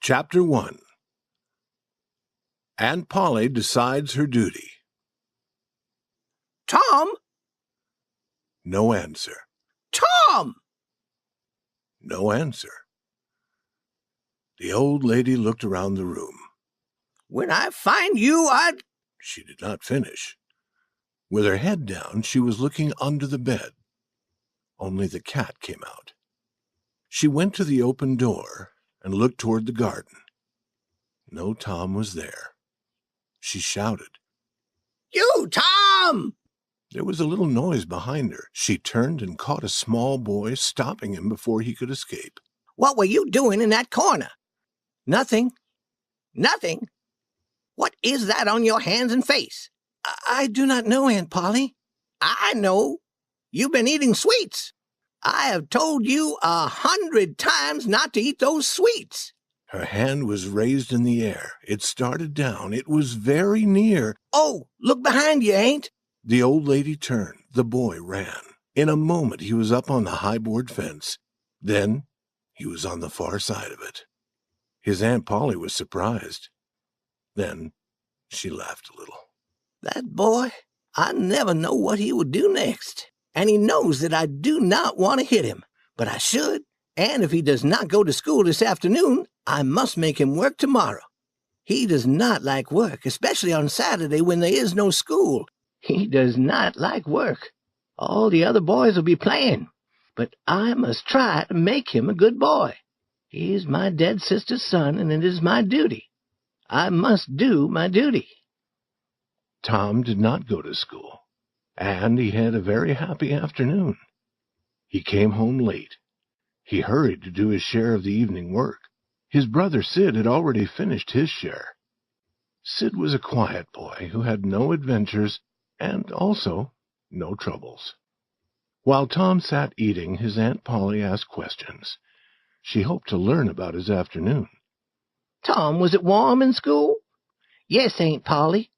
Chapter 1. Aunt Pauli decides her duty. Tom? No answer. Tom! No answer. The old lady looked around the room. When I find you, I'd... She did not finish. With her head down, she was looking under the bed. Only the cat came out. She went to the open door and looked toward the garden. No Tom was there. She shouted, You, Tom! There was a little noise behind her. She turned and caught a small boy, stopping him before he could escape. What were you doing in that corner? Nothing. Nothing? What is that on your hands and face? I do not know, Aunt Pauli. I know. You've been eating sweets. I have told you 100 times not to eat those sweets. Her hand was raised in the air. It started down. It was very near. Oh, look behind you, Aunt. The old lady turned. The boy ran. In a moment, he was up on the high board fence. Then he was on the far side of it. His Aunt Pauli was surprised. Then she laughed a little. That boy, I never know what he will do next. And he knows that I do not want to hit him, but I should. And if he does not go to school this afternoon, I must make him work tomorrow. He does not like work, especially on Saturday when there is no school. He does not like work. All the other boys will be playing, but I must try to make him a good boy. He is my dead sister's son, and it is my duty. I must do my duty. Tom did not go to school, and he had a very happy afternoon. He came home late. He hurried to do his share of the evening work. His brother Sid had already finished his share. Sid was a quiet boy who had no adventures and also no troubles. While Tom sat eating, his Aunt Pauli asked questions. She hoped to learn about his afternoon. Tom, was it warm in school? Yes, Aunt Pauli.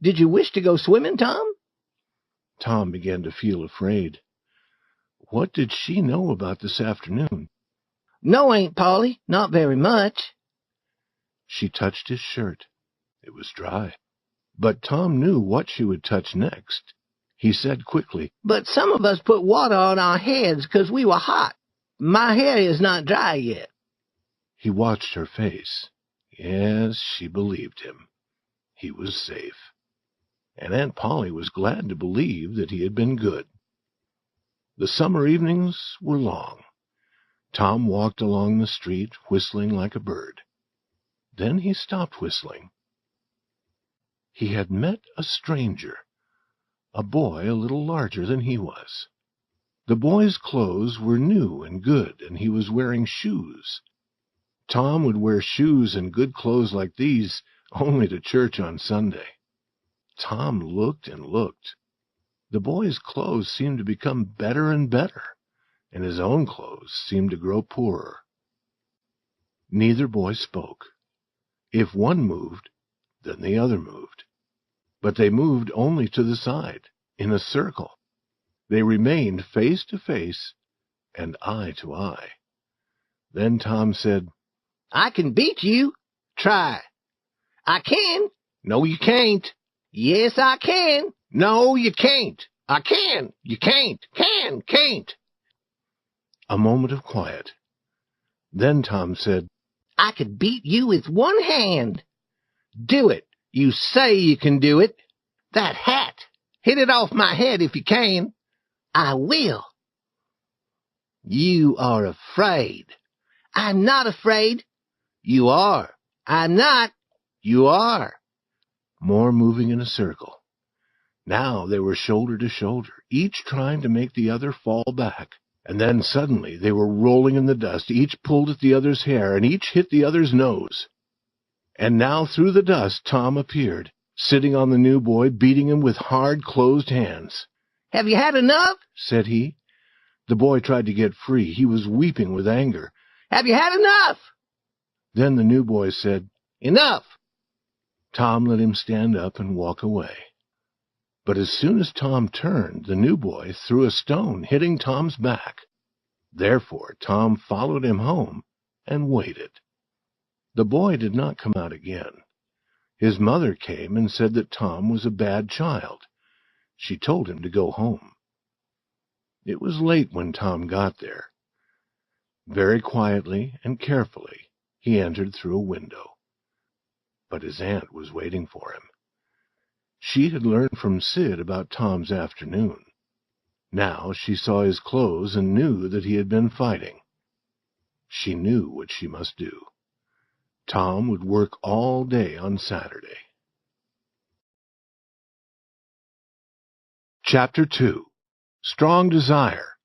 Did you wish to go swimming, Tom? Tom began to feel afraid. What did she know about this afternoon? No, Aunt Pauli, not very much. She touched his shirt. It was dry. But Tom knew what she would touch next. He said quickly, But some of us put water on our heads because we were hot. My hair is not dry yet. He watched her face. Yes, she believed him. He was safe. And Aunt Pauli was glad to believe that he had been good. The summer evenings were long. Tom walked along the street, whistling like a bird. Then he stopped whistling. He had met a stranger, a boy a little larger than he was. The boy's clothes were new and good, and he was wearing shoes. Tom would wear shoes and good clothes like these only to church on Sunday. Tom looked and looked. The boy's clothes seemed to become better and better, and his own clothes seemed to grow poorer. Neither boy spoke. If one moved, then the other moved. But they moved only to the side, in a circle. They remained face to face and eye to eye. Then Tom said, I can beat you. Try. I can. No, you can't. Yes, I can. No, you can't. I can. You can't. Can't. A moment of quiet. Then Tom said, I could beat you with one hand. Do it. You say you can do it. That hat. Hit it off my head if you can. I will. You are afraid. I'm not afraid. You are. I'm not. You are. More moving in a circle. Now they were shoulder to shoulder, each trying to make the other fall back. And then suddenly they were rolling in the dust. Each pulled at the other's hair, and each hit the other's nose. And now through the dust Tom appeared, sitting on the new boy, beating him with hard, closed hands. Have you had enough? Said he. The boy tried to get free. He was weeping with anger. Have you had enough? Then the new boy said, Enough. Tom let him stand up and walk away. But as soon as Tom turned, the new boy threw a stone, hitting Tom's back. Therefore Tom followed him home and waited. The boy did not come out again. His mother came and said that Tom was a bad child. She told him to go home. It was late when Tom got there. Very quietly and carefully, he entered through a window. But his aunt was waiting for him. She had learned from Sid about Tom's afternoon. Now she saw his clothes and knew that he had been fighting. She knew what she must do. Tom would work all day on Saturday. Chapter 2. Strong Desire,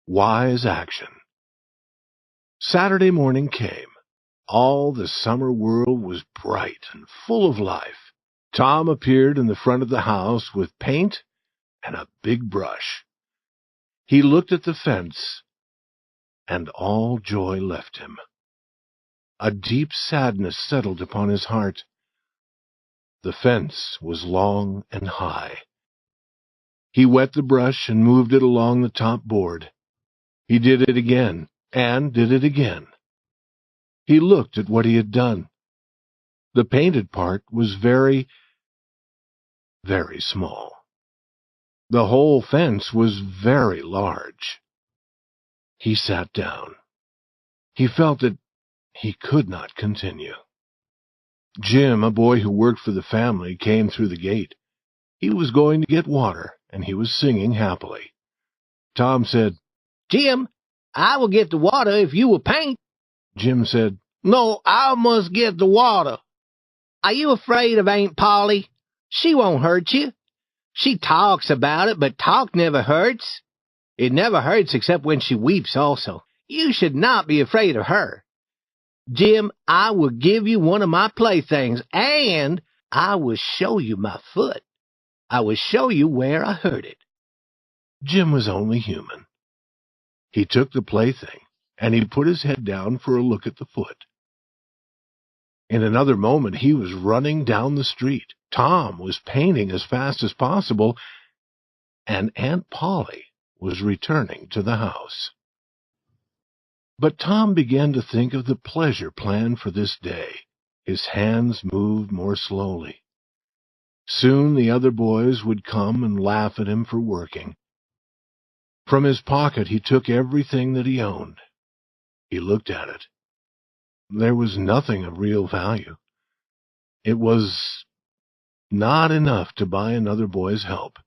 Wise Action. Saturday morning came. All the summer world was bright and full of life. Tom appeared in the front of the house with paint and a big brush. He looked at the fence, and all joy left him. A deep sadness settled upon his heart. The fence was long and high. He wet the brush and moved it along the top board. He did it again, and did it again. He looked at what he had done. The painted part was very, very small. The whole fence was very large. He sat down. He felt that he could not continue. Jim, a boy who worked for the family, came through the gate. He was going to get water, and he was singing happily. Tom said, Jim, I will get the water if you will paint. Jim said, No, I must get the water. Are you afraid of Aunt Pauli? She won't hurt you. She talks about it, but talk never hurts. It never hurts except when she weeps also. You should not be afraid of her. Jim, I will give you one of my playthings, and I will show you my foot. I will show you where I hurt it. Jim was only human. He took the plaything, and he put his head down for a look at the foot. In another moment he was running down the street. Tom was painting as fast as possible, and Aunt Pauli was returning to the house. But Tom began to think of the pleasure planned for this day. His hands moved more slowly. Soon the other boys would come and laugh at him for working. From his pocket he took everything that he owned. He looked at it. There was nothing of real value. It was not enough to buy another boy's help.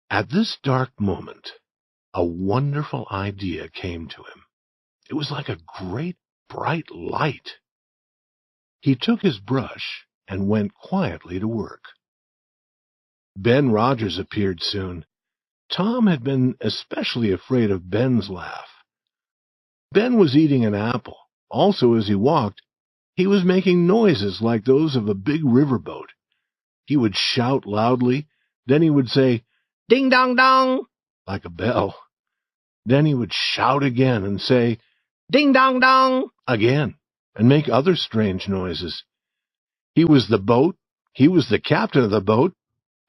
At this dark moment, a wonderful idea came to him. It was like a great bright light. He took his brush and went quietly to work. Ben Rogers appeared soon. Tom had been especially afraid of Ben's laugh. Ben was eating an apple. Also, as he walked, he was making noises like those of a big riverboat. He would shout loudly, then he would say, "Ding dong dong," like a bell. Then he would shout again and say, "Ding dong dong," again, and make other strange noises. He was the boat, he was the captain of the boat,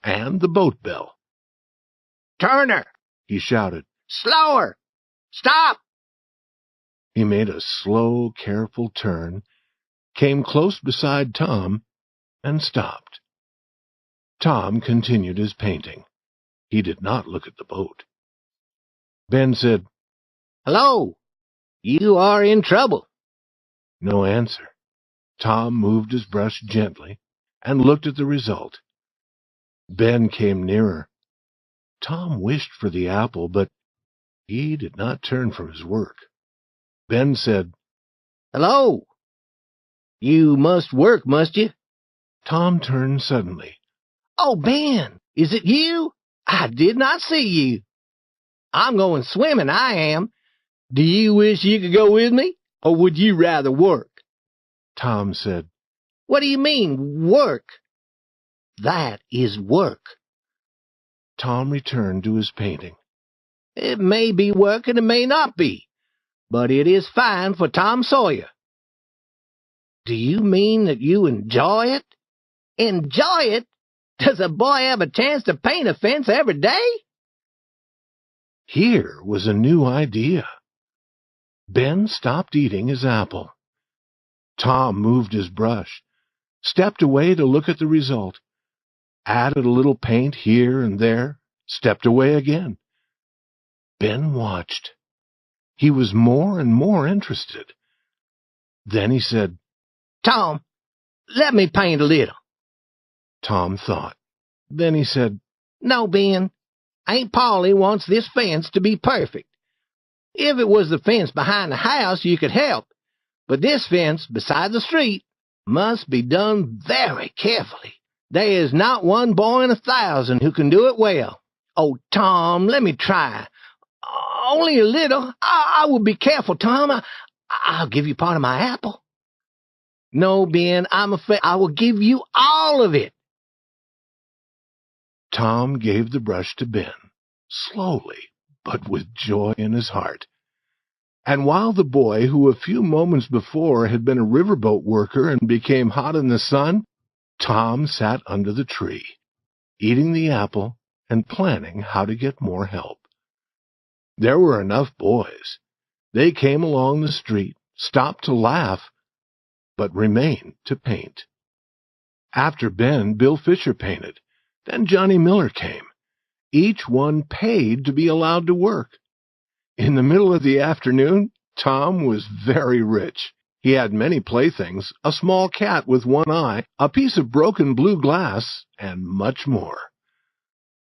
and the boat bell. "Turner," he shouted, "slower! Stop!" He made a slow, careful turn, came close beside Tom, and stopped. Tom continued his painting. He did not look at the boat. Ben said, "Hello, you are in trouble." No answer. Tom moved his brush gently and looked at the result. Ben came nearer. Tom wished for the apple, but he did not turn from his work. Ben said, "Hello, you must work, must you?" Tom turned suddenly. "Oh, Ben, is it you? I did not see you. I'm going swimming, I am. Do you wish you could go with me, or would you rather work?" Tom said, "What do you mean, work?" "That is work." Tom returned to his painting. "It may be work and it may not be, but it is fine for Tom Sawyer." "Do you mean that you enjoy it?" "Enjoy it? Does a boy have a chance to paint a fence every day?" Here was a new idea. Ben stopped eating his apple. Tom moved his brush, stepped away to look at the result, added a little paint here and there, stepped away again. Ben watched. He was more and more interested. Then he said, "Tom, let me paint a little." Tom thought. Then he said, "No, Ben. Aunt Pauli wants this fence to be perfect. If it was the fence behind the house, you could help. But this fence beside the street must be done very carefully. There is not one boy in 1,000 who can do it well. Oh, Tom, let me try. Only a little. I will be careful, Tom. I'll give you part of my apple." "No, Ben, I'm afraid I will give you all of it." Tom gave the brush to Ben, slowly, but with joy in his heart. And while the boy, who a few moments before had been a riverboat worker and became hot in the sun, Tom sat under the tree, eating the apple and planning how to get more help. There were enough boys. They came along the street, stopped to laugh, but remained to paint. After Ben, Bill Fisher painted. Then Johnny Miller came. Each one paid to be allowed to work. In the middle of the afternoon, Tom was very rich. He had many playthings, a small cat with one eye, a piece of broken blue glass, and much more.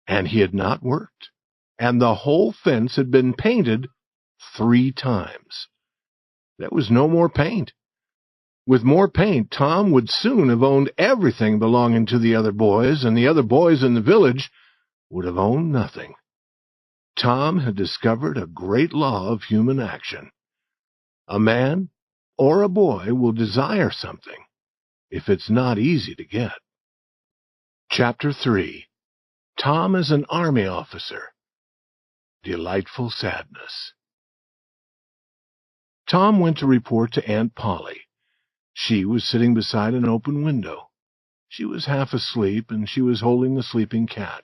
And he had not worked, and the whole fence had been painted 3 times. There was no more paint. With more paint, Tom would soon have owned everything belonging to the other boys, and the other boys in the village would have owned nothing. Tom had discovered a great law of human action. A man or a boy will desire something if it's not easy to get. Chapter 3. Tom as an Army Officer. Delightful Sadness. Tom went to report to Aunt Pauli. She was sitting beside an open window. She was half asleep, and she was holding the sleeping cat.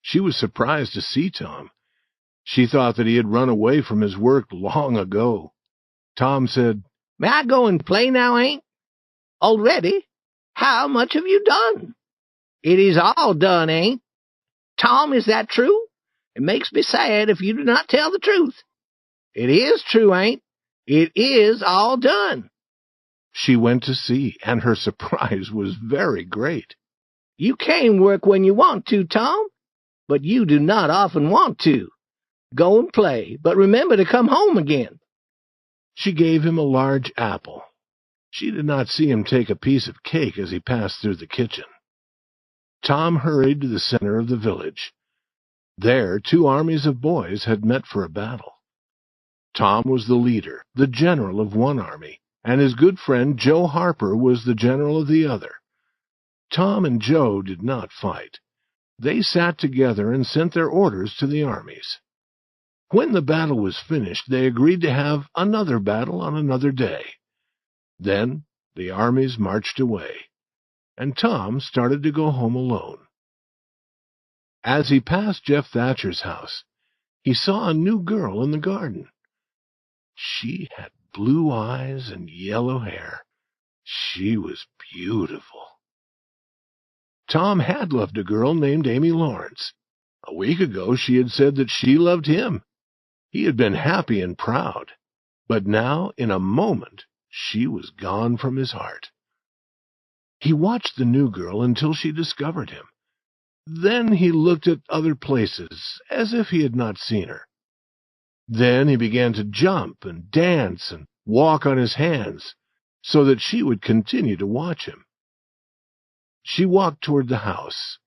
She was surprised to see Tom. She thought that he had run away from his work long ago. Tom said, "May I go and play now, Aunt?" "Already? How much have you done?" "It is all done, Aunt." "Tom, is that true? It makes me sad if you do not tell the truth." "It is true, Aunt. It is all done." She went to see, and her surprise was very great. "You can work when you want to, Tom, but you do not often want to. Go and play, but remember to come home again." She gave him a large apple. She did not see him take a piece of cake as he passed through the kitchen. Tom hurried to the center of the village. There, 2 armies of boys had met for a battle. Tom was the leader, the general of one army, and his good friend Joe Harper was the general of the other. Tom and Joe did not fight. They sat together and sent their orders to the armies. When the battle was finished, they agreed to have another battle on another day. Then the armies marched away, and Tom started to go home alone. As he passed Jeff Thatcher's house, he saw a new girl in the garden. She had blue eyes and yellow hair. She was beautiful. Tom had loved a girl named Amy Lawrence. A week ago she had said that she loved him. He had been happy and proud, but now, in a moment, she was gone from his heart. He watched the new girl until she discovered him. Then he looked at other places, as if he had not seen her. Then he began to jump and dance and walk on his hands, so that she would continue to watch him. She walked toward the house,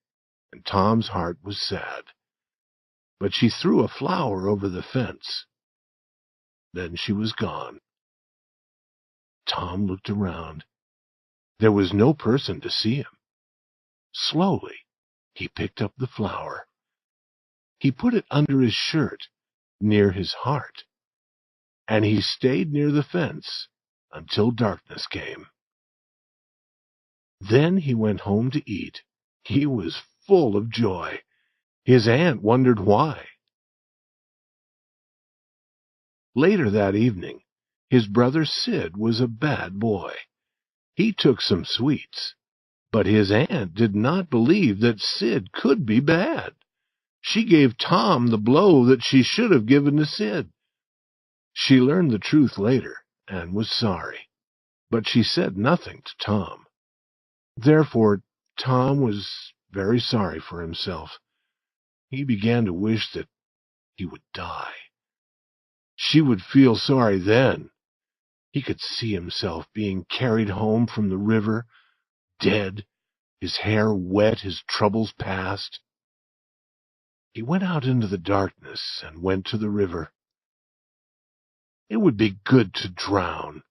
and Tom's heart was sad. But she threw a flower over the fence. Then she was gone. Tom looked around. There was no person to see him. Slowly, he picked up the flower. He put it under his shirt, near his heart, and he stayed near the fence until darkness came. Then he went home to eat. He was full of joy. His aunt wondered why. Later that evening, his brother Sid was a bad boy. He took some sweets, but his aunt did not believe that Sid could be bad. She gave Tom the blow that she should have given to Sid. She learned the truth later and was sorry, but she said nothing to Tom. Therefore, Tom was very sorry for himself. He began to wish that he would die. She would feel sorry then. He could see himself being carried home from the river, dead, his hair wet, his troubles past. He went out into the darkness and went to the river. It would be good to drown,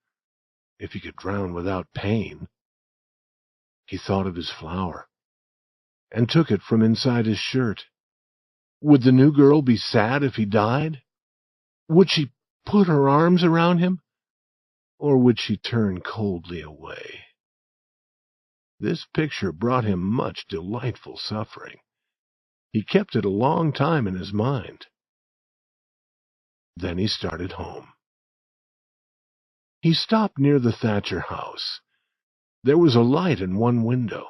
if he could drown without pain. He thought of his flower, and took it from inside his shirt. Would the new girl be sad if he died? Would she put her arms around him? Or would she turn coldly away? This picture brought him much delightful suffering. He kept it a long time in his mind. Then he started home. He stopped near the Thatcher house. There was a light in one window.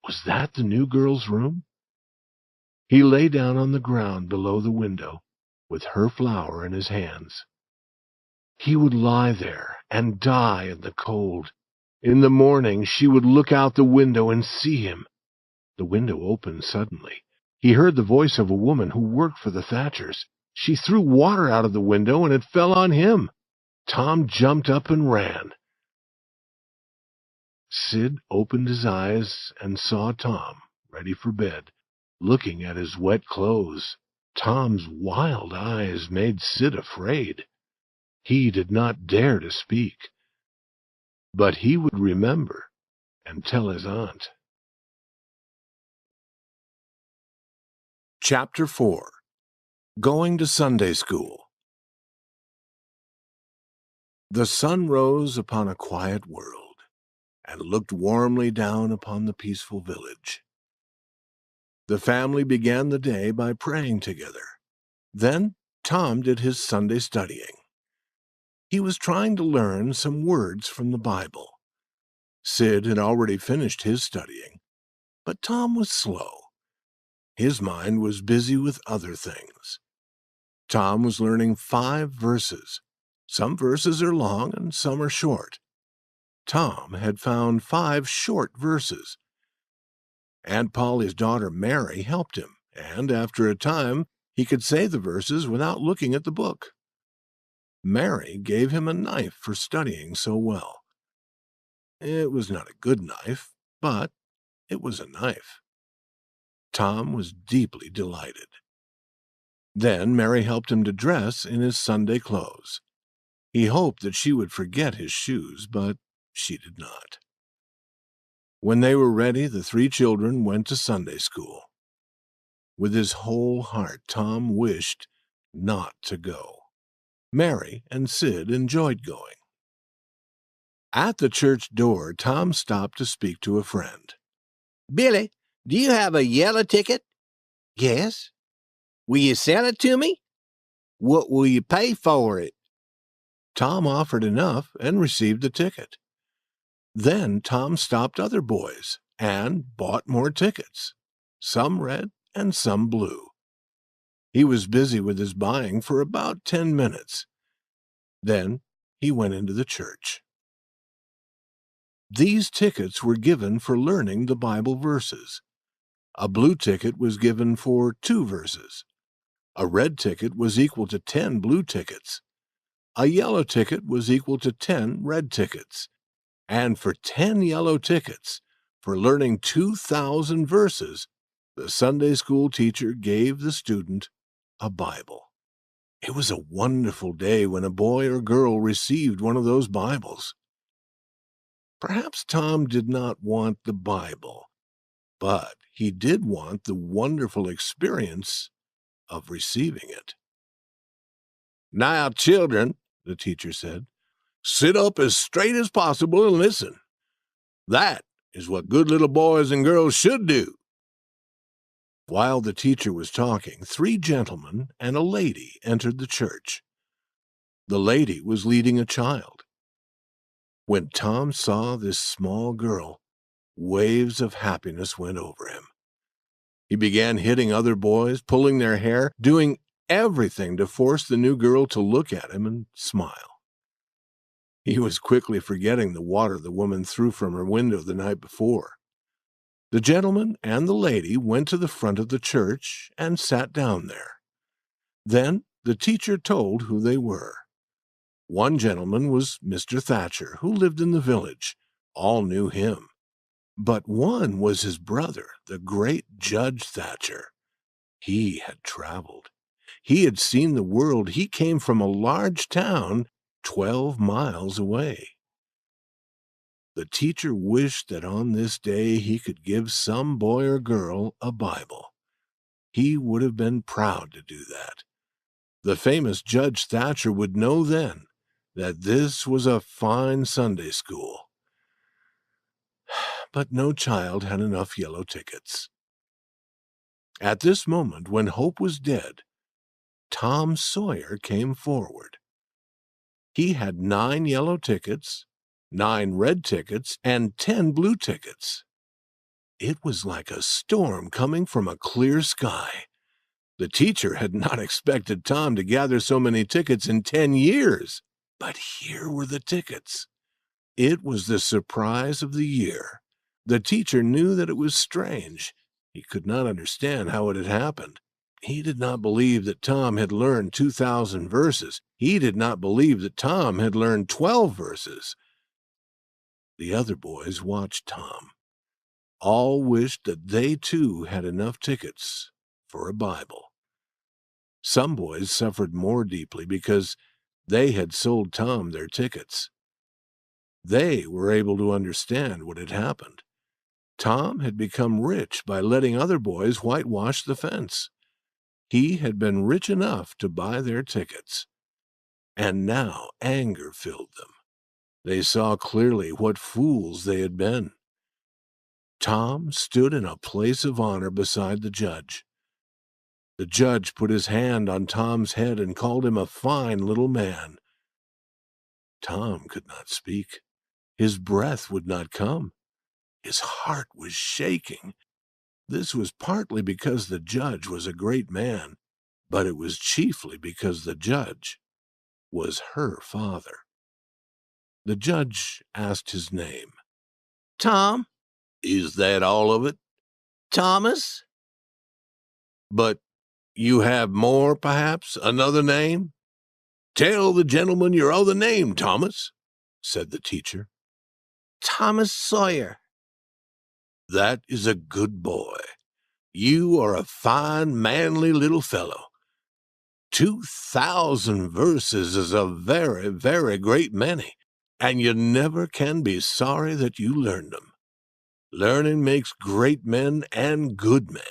Was that the new girl's room? He lay down on the ground below the window, with her flower in his hands. He would lie there and die in the cold. In the morning she would look out the window and see him. The window opened suddenly. He heard the voice of a woman who worked for the Thatchers. She threw water out of the window, and it fell on him. Tom jumped up and ran. Sid opened his eyes and saw Tom, ready for bed, looking at his wet clothes. Tom's wild eyes made Sid afraid. He did not dare to speak, but he would remember and tell his aunt. Chapter 4. Going to Sunday School. The sun rose upon a quiet world, and looked warmly down upon the peaceful village. The family began the day by praying together. Then Tom did his Sunday studying. He was trying to learn some words from the Bible. Sid had already finished his studying, but Tom was slow. His mind was busy with other things. Tom was learning 5 verses. Some verses are long and some are short. Tom had found 5 short verses. Aunt Pauli's daughter Mary helped him, and after a time he could say the verses without looking at the book. Mary gave him a knife for studying so well. It was not a good knife, but it was a knife. Tom was deeply delighted. Then Mary helped him to dress in his Sunday clothes. He hoped that she would forget his shoes, but she did not. When they were ready, the 3 children went to Sunday school. With his whole heart, Tom wished not to go. Mary and Sid enjoyed going. At the church door, Tom stopped to speak to a friend. Billy, do you have a yellow ticket? Yes. Will you sell it to me? What will you pay for it? Tom offered enough and received the ticket. Then Tom stopped other boys and bought more tickets, some red and some blue. He was busy with his buying for about 10 minutes. Then he went into the church. These tickets were given for learning the Bible verses. A blue ticket was given for 2 verses. A red ticket was equal to 10 blue tickets. A yellow ticket was equal to 10 red tickets. And for 10 yellow tickets, for learning 2,000 verses, the Sunday school teacher gave the student a Bible. It was a wonderful day when a boy or girl received one of those Bibles. Perhaps Tom did not want the Bible, but he did want the wonderful experience of receiving it. "Now, children," the teacher said, "sit up as straight as possible and listen. That is what good little boys and girls should do." While the teacher was talking, 3 gentlemen and a lady entered the church. The lady was leading a child. When Tom saw this small girl, waves of happiness went over him. He began hitting other boys, pulling their hair, doing everything to force the new girl to look at him and smile. He was quickly forgetting the water the woman threw from her window the night before. The gentleman and the lady went to the front of the church and sat down there. Then the teacher told who they were. One gentleman was Mr. Thatcher, who lived in the village. All knew him. But one was his brother, the great Judge Thatcher. He had traveled. He had seen the world. He came from a large town 12 miles away. The teacher wished that on this day he could give some boy or girl a Bible. He would have been proud to do that. The famous Judge Thatcher would know then that this was a fine Sunday school. But no child had enough yellow tickets. At this moment, when hope was dead, Tom Sawyer came forward. He had 9 yellow tickets, 9 red tickets, and 10 blue tickets. It was like a storm coming from a clear sky. The teacher had not expected Tom to gather so many tickets in 10 years, but here were the tickets. It was the surprise of the year. The teacher knew that it was strange. He could not understand how it had happened. He did not believe that Tom had learned 2,000 verses. He did not believe that Tom had learned 12 verses. The other boys watched Tom. All wished that they too had enough tickets for a Bible. Some boys suffered more deeply because they had sold Tom their tickets. They were able to understand what had happened. Tom had become rich by letting other boys whitewash the fence. He had been rich enough to buy their tickets. And now anger filled them. They saw clearly what fools they had been. Tom stood in a place of honor beside the judge. The judge put his hand on Tom's head and called him a fine little man. Tom could not speak. His breath would not come. His heart was shaking. This was partly because the judge was a great man, but it was chiefly because the judge was her father. The judge asked his name. Tom? Is that all of it? Thomas? But you have more, perhaps, another name? Tell the gentleman your other name, Thomas, said the teacher. Thomas Sawyer. That is a good boy. You are a fine, manly little fellow. 2,000 verses is a very, very great many, and you never can be sorry that you learned them. Learning makes great men and good men.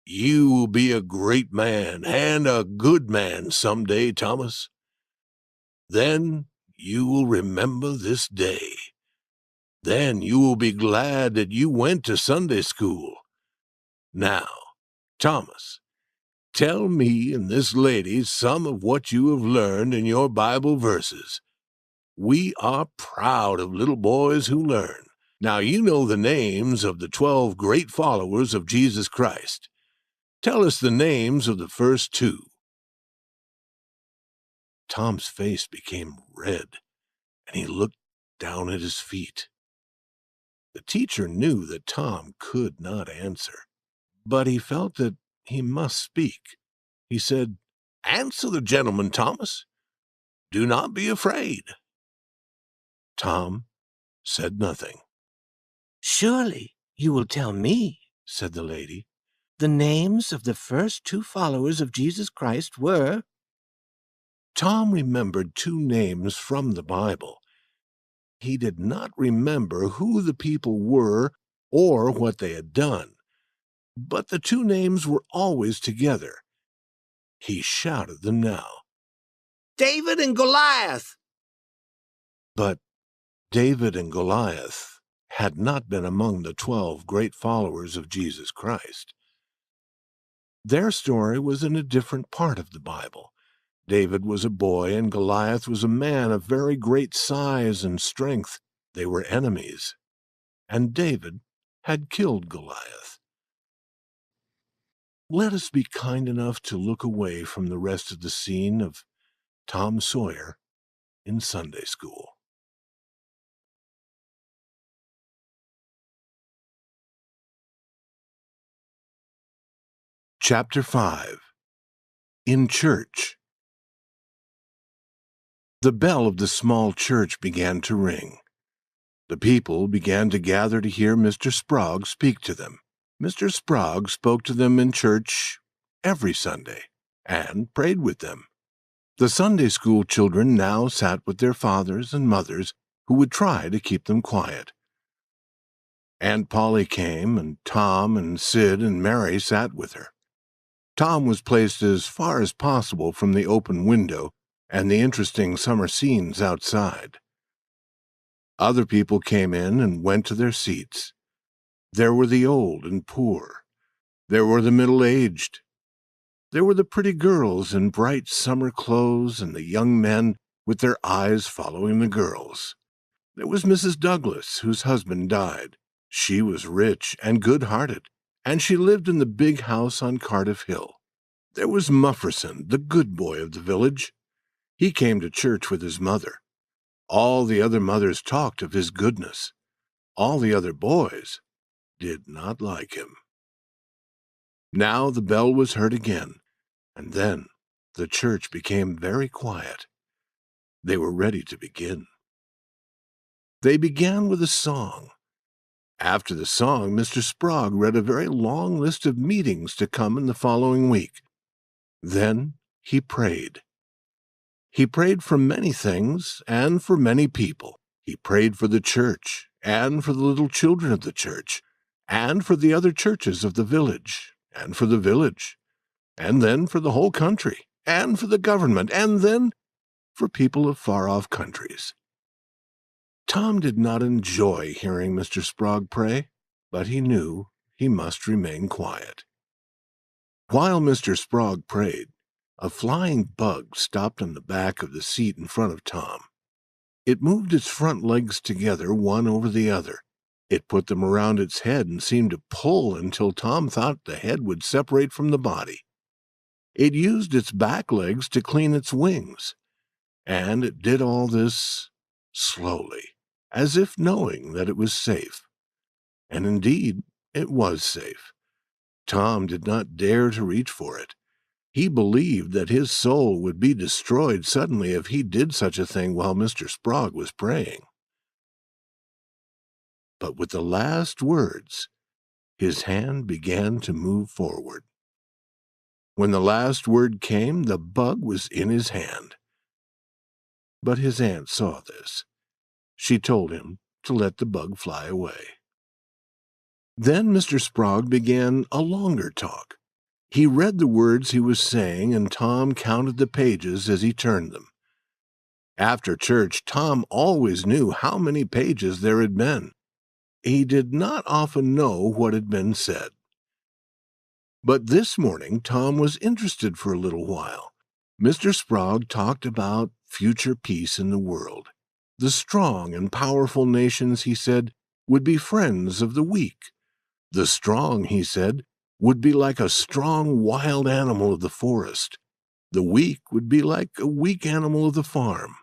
You will be a great man and a good man some day, Thomas. Then you will remember this day. Then you will be glad that you went to Sunday school. Now, Thomas, tell me and this lady some of what you have learned in your Bible verses. We are proud of little boys who learn. Now you know the names of the 12 great followers of Jesus Christ. Tell us the names of the first 2. Tom's face became red, and he looked down at his feet. The teacher knew that Tom could not answer, but he felt that he must speak. He said, "Answer the gentleman, Thomas. Do not be afraid." Tom said nothing. Surely you will tell me, said the lady. The names of the first 2 followers of Jesus Christ were... Tom remembered 2 names from the Bible. He did not remember who the people were or what they had done, but the 2 names were always together. He shouted them now. David and Goliath! But David and Goliath had not been among the 12 great followers of Jesus Christ. Their story was in a different part of the Bible. David was a boy, and Goliath was a man of very great size and strength. They were enemies, and David had killed Goliath. Let us be kind enough to look away from the rest of the scene of Tom Sawyer in Sunday school. Chapter 5. In Church. The bell of the small church began to ring. The people began to gather to hear Mr. Sprague speak to them. Mr. Sprague spoke to them in church every Sunday and prayed with them. The Sunday school children now sat with their fathers and mothers, who would try to keep them quiet. Aunt Pauli came, and Tom and Sid and Mary sat with her. Tom was placed as far as possible from the open window and the interesting summer scenes outside. Other people came in and went to their seats. There were the old and poor. There were the middle-aged. There were the pretty girls in bright summer clothes and the young men with their eyes following the girls. There was Mrs. Douglas, whose husband died. She was rich and good-hearted, and she lived in the big house on Cardiff Hill. There was Mufferson, the good boy of the village. He came to church with his mother. All the other mothers talked of his goodness. All the other boys did not like him. Now the bell was heard again, and then the church became very quiet. They were ready to begin. They began with a song. After the song, Mr. Sprague read a very long list of meetings to come in the following week. Then he prayed. He prayed for many things and for many people. He prayed for the church and for the little children of the church and for the other churches of the village and for the village, and then for the whole country and for the government, and then for people of far-off countries. Tom did not enjoy hearing Mr. Sprague pray, but he knew he must remain quiet. While Mr. Sprague prayed, a flying bug stopped on the back of the seat in front of Tom. It moved its front legs together, one over the other. It put them around its head and seemed to pull until Tom thought the head would separate from the body. It used its back legs to clean its wings, and it did all this slowly, as if knowing that it was safe. And indeed, it was safe. Tom did not dare to reach for it. He believed that his soul would be destroyed suddenly if he did such a thing while Mr. Sprague was praying. But with the last words, his hand began to move forward. When the last word came, the bug was in his hand. But his aunt saw this. She told him to let the bug fly away. Then Mr. Sprague began a longer talk. He read the words he was saying, and Tom counted the pages as he turned them. After church, Tom always knew how many pages there had been. He did not often know what had been said. But this morning Tom was interested for a little while. Mr. Sprague talked about future peace in the world. The strong and powerful nations, he said, would be friends of the weak. The strong, he said, would be like a strong wild animal of the forest. The weak would be like a weak animal of the farm.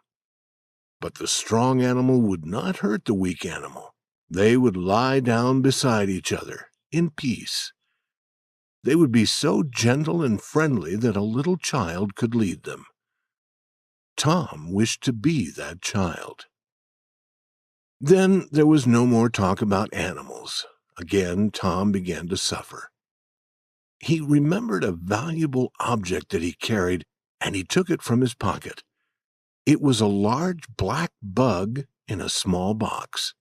But the strong animal would not hurt the weak animal. They would lie down beside each other in peace. They would be so gentle and friendly that a little child could lead them. Tom wished to be that child. Then there was no more talk about animals. Again, Tom began to suffer. He remembered a valuable object that he carried, and he took it from his pocket. It was a large black bug in a small box.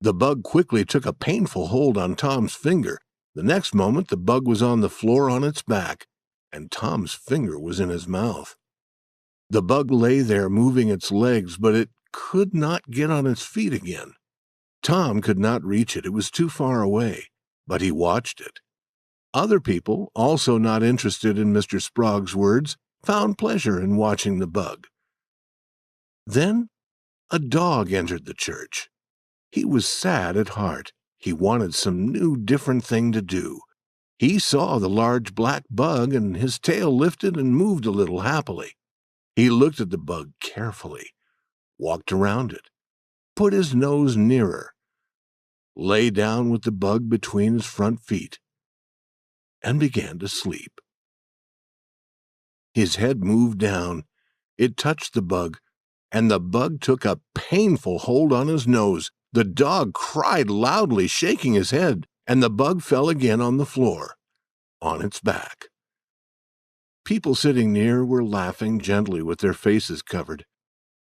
The bug quickly took a painful hold on Tom's finger. The next moment the bug was on the floor on its back, and Tom's finger was in his mouth. The bug lay there moving its legs, but it could not get on its feet again. Tom could not reach it. It was too far away, but he watched it. Other people, also not interested in Mr. Sprague's words, found pleasure in watching the bug. Then a dog entered the church. He was sad at heart. He wanted some new, different thing to do. He saw the large black bug, and his tail lifted and moved a little happily. He looked at the bug carefully, walked around it, put his nose nearer, lay down with the bug between his front feet, and began to sleep. His head moved down. It touched the bug, and the bug took a painful hold on his nose. The dog cried loudly, shaking his head, and the bug fell again on the floor, on its back. People sitting near were laughing gently with their faces covered.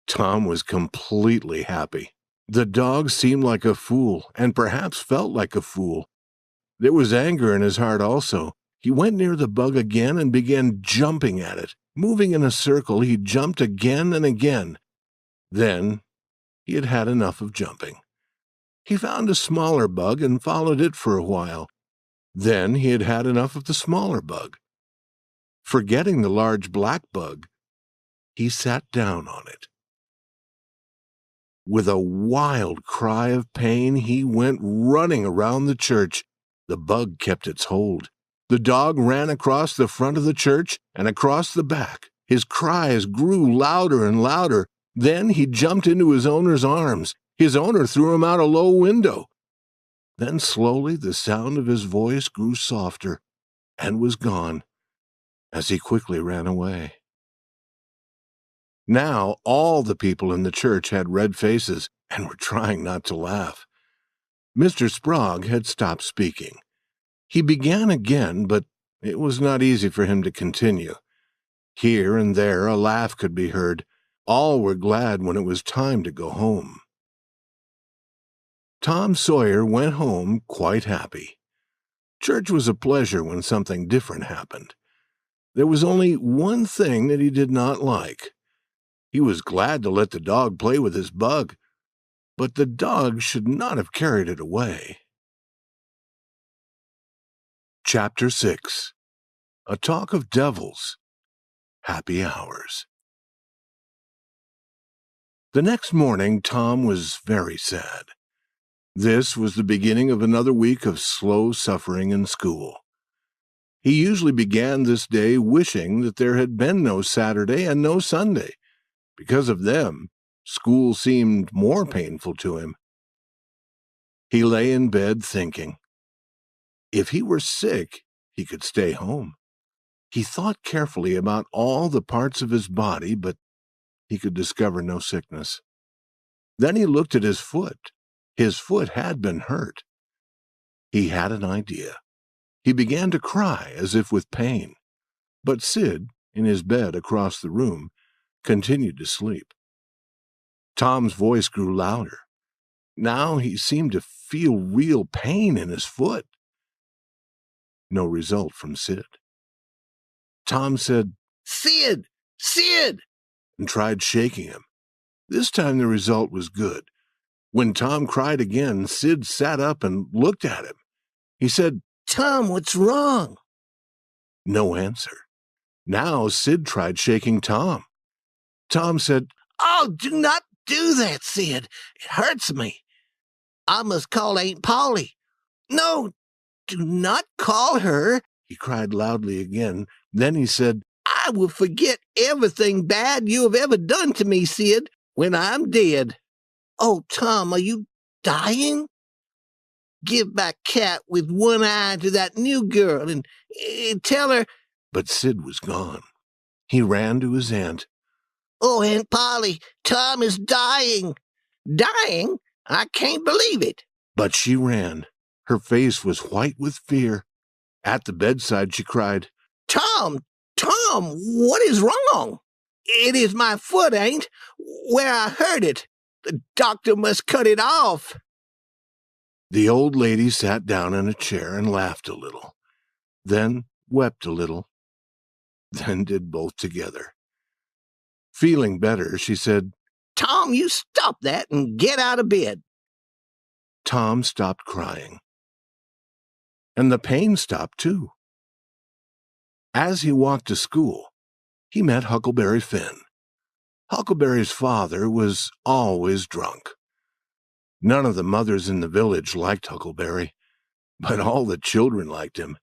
Tom was completely happy. The dog seemed like a fool, and perhaps felt like a fool. There was anger in his heart also. He went near the bug again and began jumping at it. Moving in a circle, he jumped again and again. Then he had had enough of jumping. He found a smaller bug and followed it for a while. Then he had had enough of the smaller bug. Forgetting the large black bug, he sat down on it. With a wild cry of pain, he went running around the church. The bug kept its hold. The dog ran across the front of the church and across the back. His cries grew louder and louder. Then he jumped into his owner's arms. His owner threw him out a low window. Then slowly the sound of his voice grew softer and was gone as he quickly ran away. Now all the people in the church had red faces and were trying not to laugh. Mr. Sprague had stopped speaking. He began again, but it was not easy for him to continue. Here and there a laugh could be heard. All were glad when it was time to go home. Tom Sawyer went home quite happy. Church was a pleasure when something different happened. There was only one thing that he did not like. He was glad to let the dog play with his bug, but the dog should not have carried it away. Chapter 6. A Talk of Devils. Happy Hours. The next morning, Tom was very sad. This was the beginning of another week of slow suffering in school. He usually began this day wishing that there had been no Saturday and no Sunday. Because of them, school seemed more painful to him. He lay in bed thinking. If he were sick, he could stay home. He thought carefully about all the parts of his body, but he could discover no sickness. Then he looked at his foot. His foot had been hurt. He had an idea. He began to cry as if with pain. But Sid, in his bed across the room, continued to sleep. Tom's voice grew louder. Now he seemed to feel real pain in his foot. No result from Sid. Tom said, Sid! Sid! and tried shaking him. This time the result was good. When Tom cried again, Sid sat up and looked at him. He said, Tom, what's wrong? No answer. Now Sid tried shaking Tom. Tom said, Oh, do not do that, Sid. It hurts me. I must call Aunt Pauli. No, do not call her, he cried loudly again. Then he said, I will forget everything bad you have ever done to me, Sid, when I'm dead. Oh, Tom, are you dying? Give my cat with one eye to that new girl and tell her. But Sid was gone. He ran to his aunt. Oh, Aunt Polly, Tom is dying. Dying? I can't believe it. But she ran. Her face was white with fear. At the bedside she cried, Tom, what is wrong? It is my foot, Aunt, where I hurt it. The doctor must cut it off. The old lady sat down in a chair and laughed a little, then wept a little, then did both together. Feeling better, she said, Tom, you stop that and get out of bed. Tom stopped crying. And the pain stopped too. As he walked to school, he met Huckleberry Finn. Huckleberry's father was always drunk. None of the mothers in the village liked Huckleberry, but all the children liked him.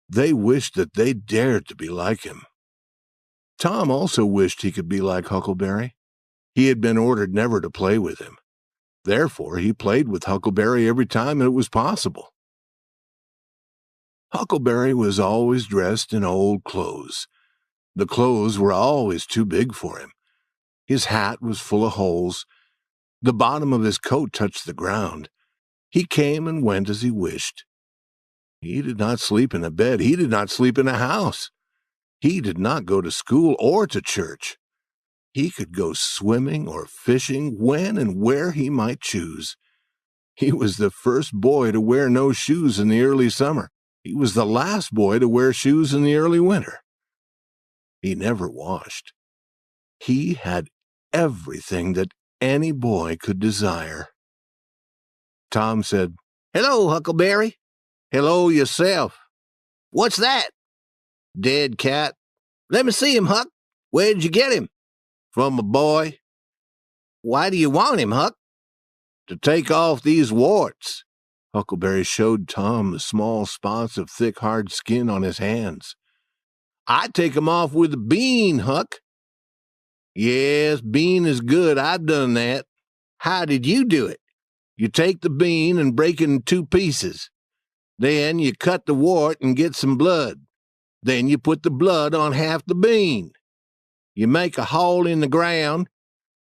They wished that they dared to be like him. Tom also wished he could be like Huckleberry. He had been ordered never to play with him. Therefore, he played with Huckleberry every time it was possible. Huckleberry was always dressed in old clothes. The clothes were always too big for him. His hat was full of holes. The bottom of his coat touched the ground. He came and went as he wished. He did not sleep in a bed. He did not sleep in a house. He did not go to school or to church. He could go swimming or fishing when and where he might choose. He was the first boy to wear no shoes in the early summer. He was the last boy to wear shoes in the early winter. He never washed. He had everything that any boy could desire. Tom said, "Hello, Huckleberry." "Hello yourself." "What's that?" "Dead cat." "Let me see him, Huck. Where'd you get him?" "From a boy." "Why do you want him, Huck?" "To take off these warts." Huckleberry showed Tom the small spots of thick, hard skin on his hands. "I take 'em off with a bean, Huck." "Yes, bean is good. I've done that." "How did you do it?" "You take the bean and break it in 2 pieces. Then you cut the wart and get some blood. Then you put the blood on half the bean. You make a hole in the ground.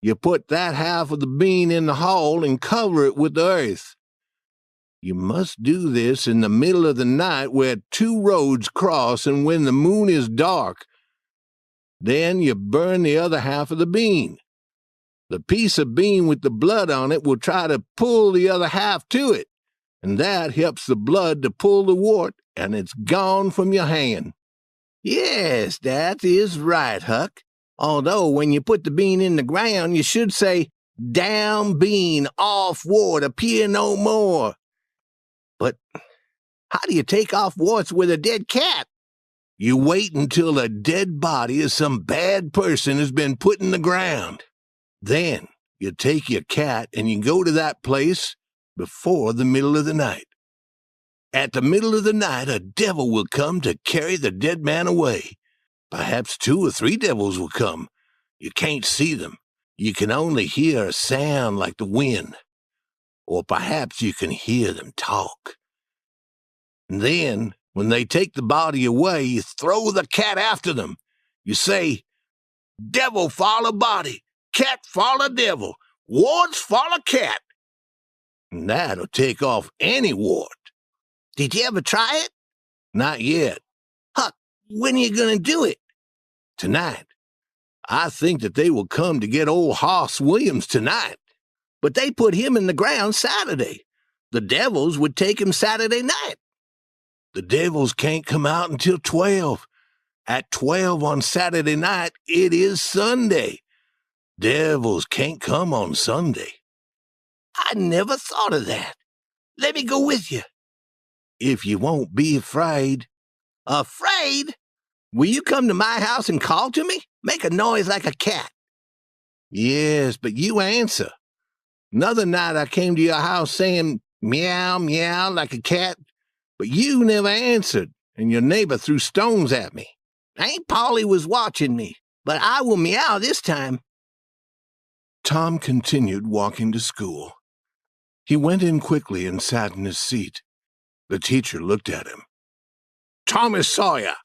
You put that half of the bean in the hole and cover it with the earth. You must do this in the middle of the night where 2 roads cross and when the moon is dark. Then you burn the other half of the bean. The piece of bean with the blood on it will try to pull the other half to it, and that helps the blood to pull the wart, and it's gone from your hand." "Yes, that is right, Huck. Although when you put the bean in the ground, you should say, 'Down bean, off wart, appear no more.' But how do you take off warts with a dead cat?" "You wait until a dead body of some bad person has been put in the ground. Then you take your cat and you go to that place before the middle of the night. At the middle of the night, a devil will come to carry the dead man away. Perhaps 2 or 3 devils will come. You can't see them. You can only hear a sound like the wind. Or perhaps you can hear them talk. And then, when they take the body away, you throw the cat after them. You say, 'Devil follow body, cat follow devil, warts follow cat.' And that'll take off any wart." "Did you ever try it?" "Not yet." "Huck, when are you going to do it?" "Tonight. I think that they will come to get old Hoss Williams tonight." "But they put him in the ground Saturday. The devils would take him Saturday night." "The devils can't come out until 12. At 12 on Saturday night, it is Sunday. Devils can't come on Sunday." "I never thought of that. Let me go with you." "If you won't be afraid." "Afraid? Will you come to my house and call to me? Make a noise like a cat." "Yes, but you answer. Another night I came to your house saying meow, meow like a cat, but you never answered, and your neighbor threw stones at me." "Aunt Pauli was watching me, but I will meow this time." Tom continued walking to school. He went in quickly and sat in his seat. The teacher looked at him. "Thomas Sawyer."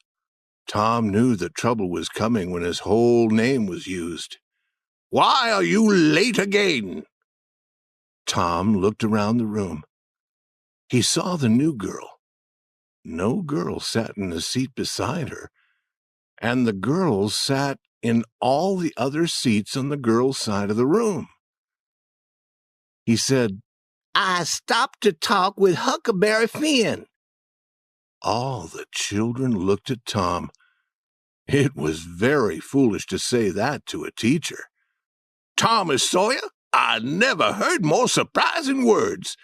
Tom knew that trouble was coming when his whole name was used. "Why are you late again?" Tom looked around the room. He saw the new girl. No girl sat in the seat beside her, and the girls sat in all the other seats on the girls' side of the room. He said, "I stopped to talk with Huckleberry Finn." All the children looked at Tom. It was very foolish to say that to a teacher. "Thomas Sawyer, I never heard more surprising words.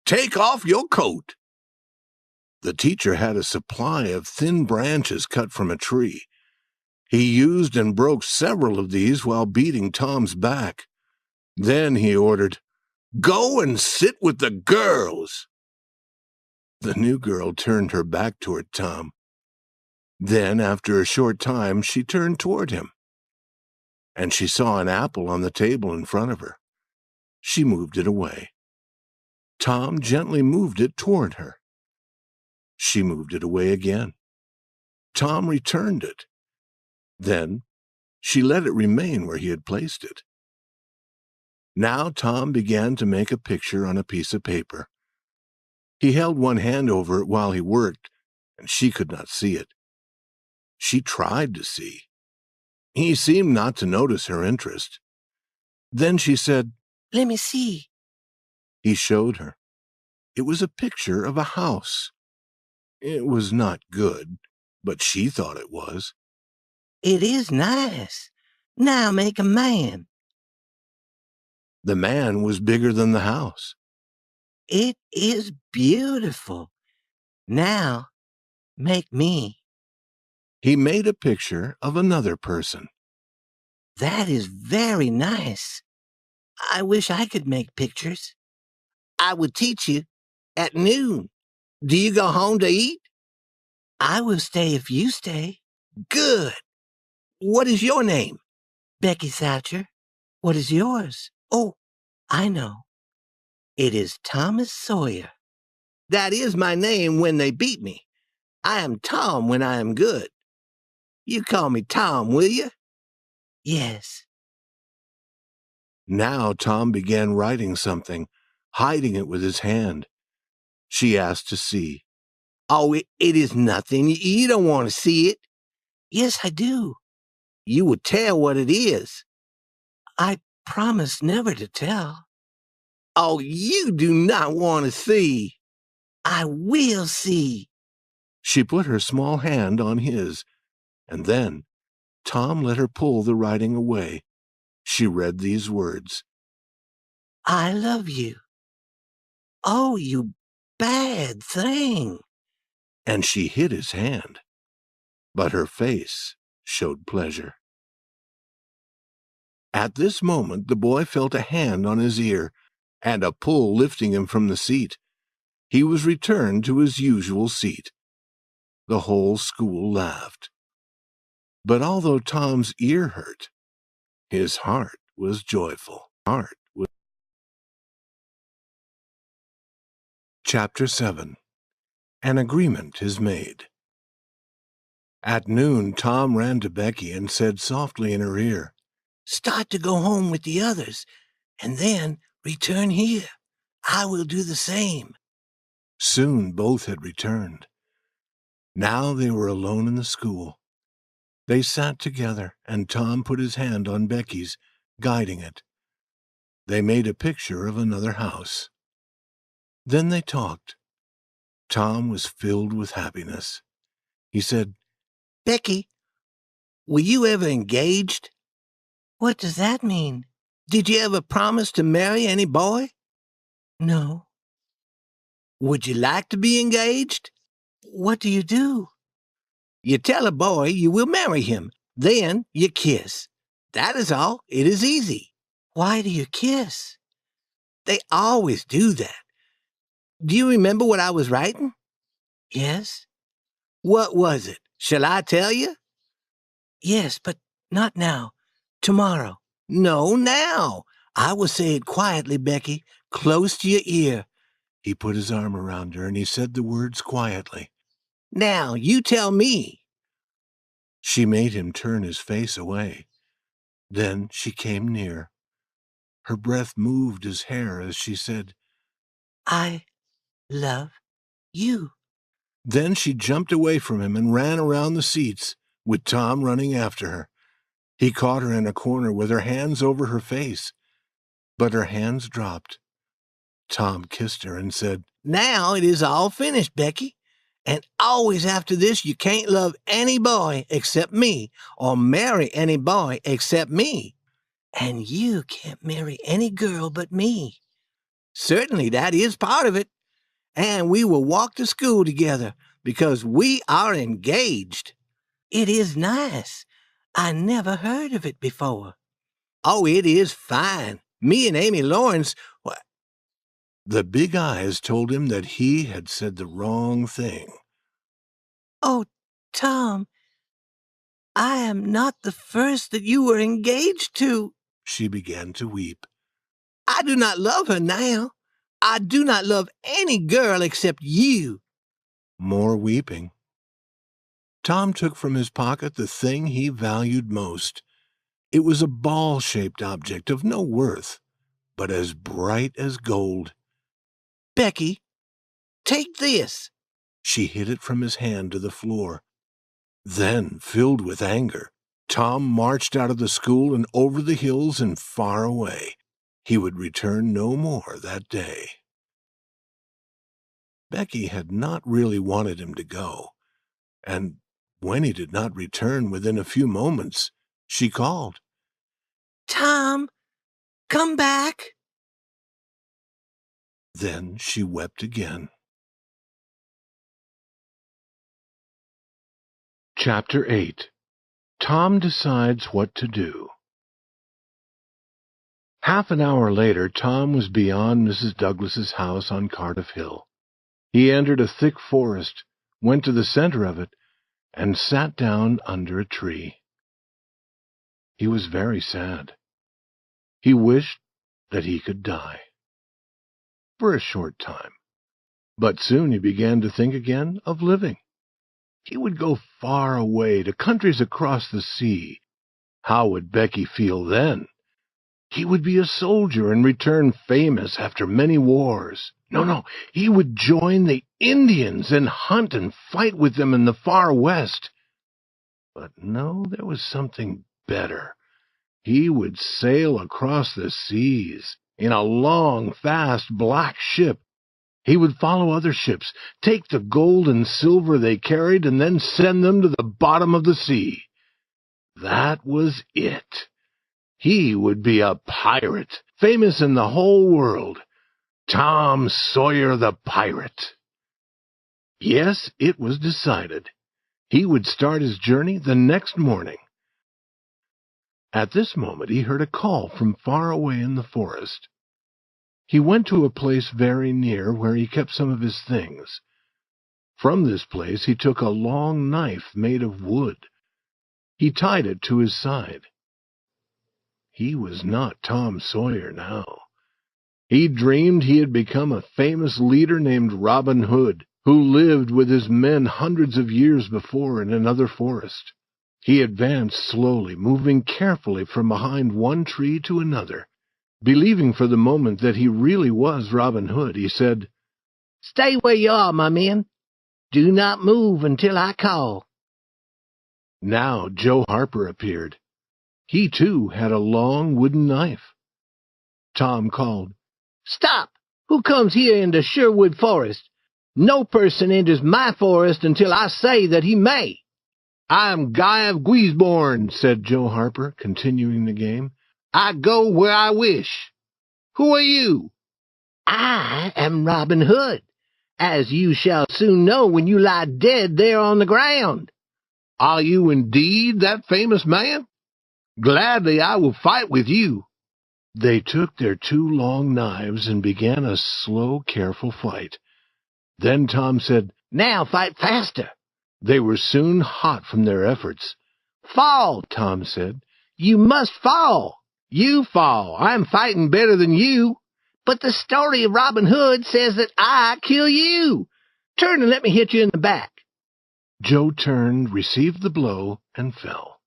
Take off your coat." The teacher had a supply of thin branches cut from a tree. He used and broke several of these while beating Tom's back. Then he ordered, "Go and sit with the girls." The new girl turned her back toward Tom. Then, after a short time, she turned toward him, and she saw an apple on the table in front of her. She moved it away. Tom gently moved it toward her. She moved it away again. Tom returned it. Then she let it remain where he had placed it. Now Tom began to make a picture on a piece of paper. He held one hand over it while he worked, and she could not see it. She tried to see. He seemed not to notice her interest. Then she said, "Let me see." He showed her. It was a picture of a house. It was not good, but she thought it was. "It is nice. Now make a man." The man was bigger than the house. "It is beautiful. Now make me." He made a picture of another person. "That is very nice. I wish I could make pictures." I would teach you at noon. Do you go home to eat? "I will stay if you stay." Good. What is your name? "Becky Thatcher. What is yours?" "Oh, I know. It is Thomas Sawyer." That is my name when they beat me. I am Tom when I am good. You call me Tom, will you? "Yes." Now Tom began writing something, hiding it with his hand. She asked to see. Oh, it is nothing. You don't want to see it. "Yes, I do. You will tell what it is. I promise never to tell." Oh, you do not want to see. "I will see." She put her small hand on his, and then Tom let her pull the writing away. She read these words: "I love you." "Oh, you bad thing." And she hid his hand, but her face showed pleasure. At this moment the boy felt a hand on his ear and a pull lifting him from the seat. He was returned to his usual seat. The whole school laughed. But although Tom's ear hurt, his heart was joyful. Chapter 7. An Agreement is Made. At noon, Tom ran to Becky and said softly in her ear, "Start to go home with the others, and then return here. I will do the same." Soon both had returned. Now they were alone in the school. They sat together, and Tom put his hand on Becky's, guiding it. They made a picture of another house. Then they talked. Tom was filled with happiness. He said, Becky, were you ever engaged? "What does that mean?" Did you ever promise to marry any boy? "No." Would you like to be engaged? "What do you do?" You tell a boy you will marry him. Then you kiss. That is all. It is easy. "Why do you kiss?" They always do that. Do you remember what I was writing? "Yes." What was it? Shall I tell you? "Yes, but not now. Tomorrow." No, now. I will say it quietly, Becky, close to your ear. He put his arm around her and he said the words quietly. Now, you tell me. She made him turn his face away. Then she came near. Her breath moved his hair as she said, "I love you." Then she jumped away from him and ran around the seats, with Tom running after her. He caught her in a corner with her hands over her face, but her hands dropped. Tom kissed her and said, Now it is all finished, Becky. And always after this you can't love any boy except me, or marry any boy except me. "And you can't marry any girl but me." Certainly that is part of it. And we will walk to school together because we are engaged. "It is nice. I never heard of it before. Oh, it is fine. Me and Amy Lawrence, The big eyes told him that he had said the wrong thing. Oh, Tom, I am not the first that you were engaged to. She began to weep. I do not love her now. I do not love any girl except you. More weeping. Tom took from his pocket the thing he valued most. It was a ball-shaped object of no worth, but as bright as gold. Becky, take this. She hid it from his hand to the floor. Then, filled with anger, Tom marched out of the school and over the hills and far away. He would return no more that day. Becky had not really wanted him to go, and when he did not return within a few moments, she called, Tom, come back. Then she wept again. Chapter 8. Tom Decides What to Do. Half an hour later, Tom was beyond Mrs. Douglas's house on Cardiff Hill. He entered a thick forest, went to the center of it, and sat down under a tree. He was very sad. He wished that he could die. For a short time. But soon he began to think again of living. He would go far away to countries across the sea. How would Becky feel then? He would be a soldier and return famous after many wars. No, he would join the Indians and hunt and fight with them in the far west. But no, there was something better. He would sail across the seas in a long, fast, black ship. He would follow other ships, take the gold and silver they carried, and then send them to the bottom of the sea. That was it. He would be a pirate, famous in the whole world. Tom Sawyer the pirate. Yes, it was decided. He would start his journey the next morning. At this moment he heard a call from far away in the forest. He went to a place very near where he kept some of his things. From this place he took a long knife made of wood. He tied it to his side. He was not Tom Sawyer now. He dreamed he had become a famous leader named Robin Hood, who lived with his men hundreds of years before in another forest. He advanced slowly, moving carefully from behind one tree to another. Believing for the moment that he really was Robin Hood, he said, Stay where you are, my men. Do not move until I call. Now Joe Harper appeared. He, too, had a long wooden knife. Tom called, Stop! Who comes here into Sherwood Forest? No person enters my forest until I say that he may. I'm Guy of Guisborne, said Joe Harper, continuing the game. I go where I wish. Who are you? I am Robin Hood, as you shall soon know when you lie dead there on the ground. Are you indeed that famous man? Gladly I will fight with you. They took their two long knives and began a slow, careful fight. Then Tom said, Now fight faster. They were soon hot from their efforts. Fall, Tom said. You must fall. You fall. I'm fighting better than you. But the story of Robin Hood says that I kill you. Turn and let me hit you in the back. Joe turned, received the blow, and fell.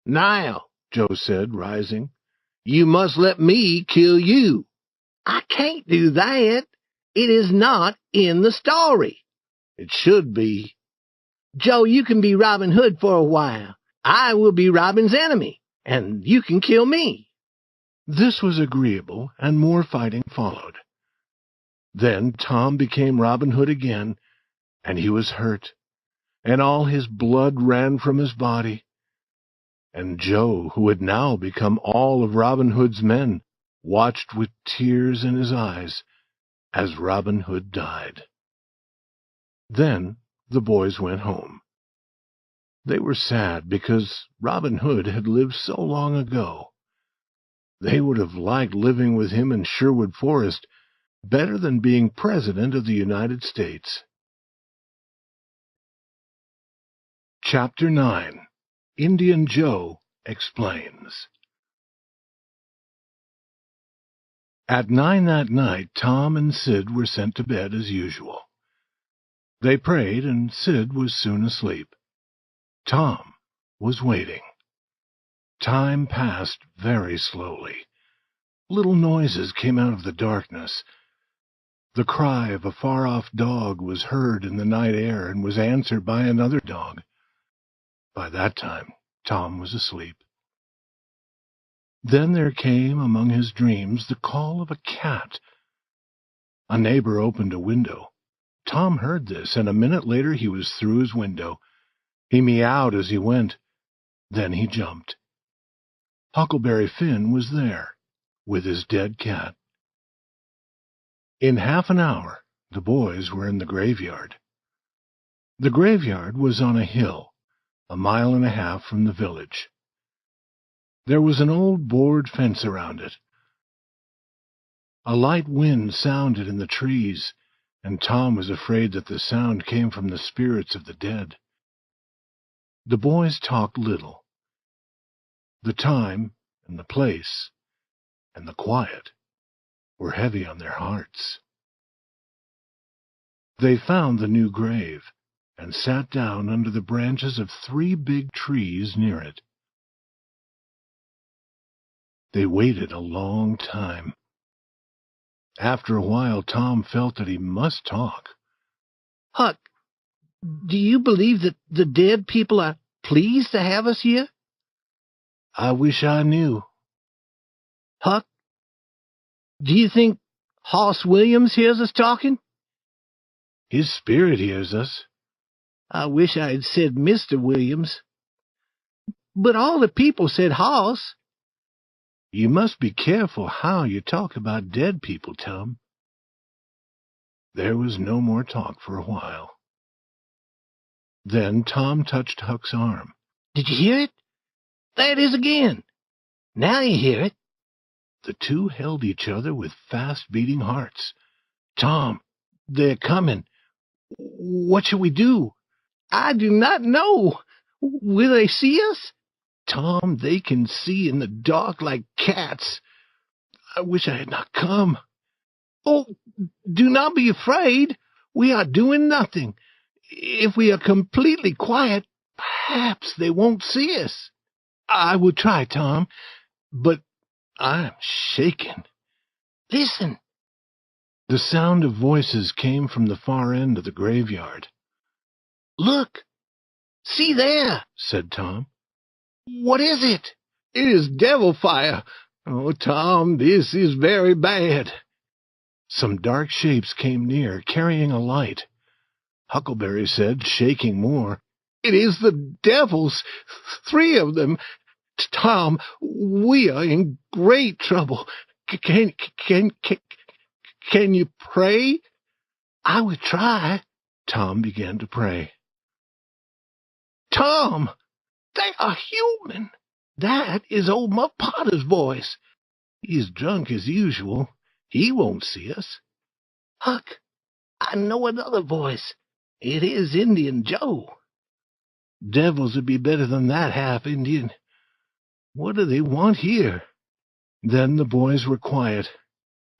Now, Joe said, rising, you must let me kill you. I can't do that. It is not in the story. It should be. Joe, you can be Robin Hood for a while. I will be Robin's enemy, and you can kill me. This was agreeable, and more fighting followed. Then Tom became Robin Hood again, and he was hurt, and all his blood ran from his body. And Joe, who had now become all of Robin Hood's men, watched with tears in his eyes as Robin Hood died. Then the boys went home. They were sad because Robin Hood had lived so long ago. They would have liked living with him in Sherwood Forest better than being President of the United States. Chapter 9. Indian Joe Explains. At 9 that night, Tom and Sid were sent to bed as usual. They prayed, and Sid was soon asleep. Tom was waiting. Time passed very slowly. Little noises came out of the darkness. The cry of a far-off dog was heard in the night air and was answered by another dog. By that time, Tom was asleep. Then there came among his dreams the call of a cat. A neighbor opened a window. Tom heard this, and a minute later he was through his window. He meowed as he went. Then he jumped. Huckleberry Finn was there, with his dead cat. In half an hour, the boys were in the graveyard. The graveyard was on a hill, 1.5 miles from the village. There was an old board fence around it. A light wind sounded in the trees, and Tom was afraid that the sound came from the spirits of the dead. The boys talked little. The time and the place and the quiet were heavy on their hearts. They found the new grave and sat down under the branches of 3 big trees near it. They waited a long time. After a while, Tom felt that he must talk. Huck, do you believe that the dead people are pleased to have us here? I wish I knew. Huck, do you think Hoss Williams hears us talking? His spirit hears us. I wish I had said Mr. Williams. But all the people said Hoss. You must be careful how you talk about dead people, Tom. There was no more talk for a while. Then Tom touched Huck's arm. Did you hear it? There it is again. Now you hear it. The two held each other with fast-beating hearts. Tom, they're coming. What shall we do? I do not know. Will they see us? Tom, they can see in the dark like cats. I wish I had not come. Oh, do not be afraid. We are doing nothing. If we are completely quiet, perhaps they won't see us. I will try, Tom, but I'm shaken. Listen. The sound of voices came from the far end of the graveyard. Look. See there, said Tom. What is it? It is devil fire. Oh, Tom, this is very bad. Some dark shapes came near, carrying a light. Huckleberry said, shaking more, It is the devils, 3 of them. Tom, we are in great trouble. Can you pray? I will try. Tom began to pray. Tom, they are human. That is old Muff Potter's voice. He is drunk as usual. He won't see us. Huck, I know another voice. It is Indian Joe. Devils would be better than that half-Indian. What do they want here? Then the boys were quiet,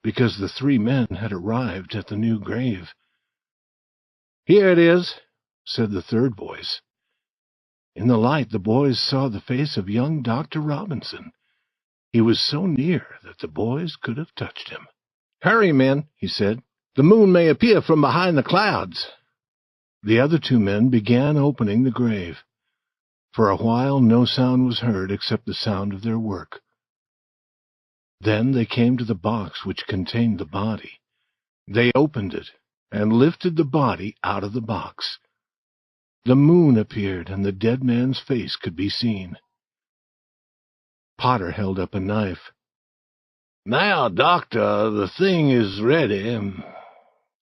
because the 3 men had arrived at the new grave. Here it is, said the third voice. In the light, the boys saw the face of young Dr. Robinson. He was so near that the boys could have touched him. Hurry, men, he said. The moon may appear from behind the clouds. The other 2 men began opening the grave. For a while no sound was heard except the sound of their work. Then they came to the box which contained the body. They opened it and lifted the body out of the box. The moon appeared, and the dead man's face could be seen. Potter held up a knife. Now, Doctor, the thing is ready,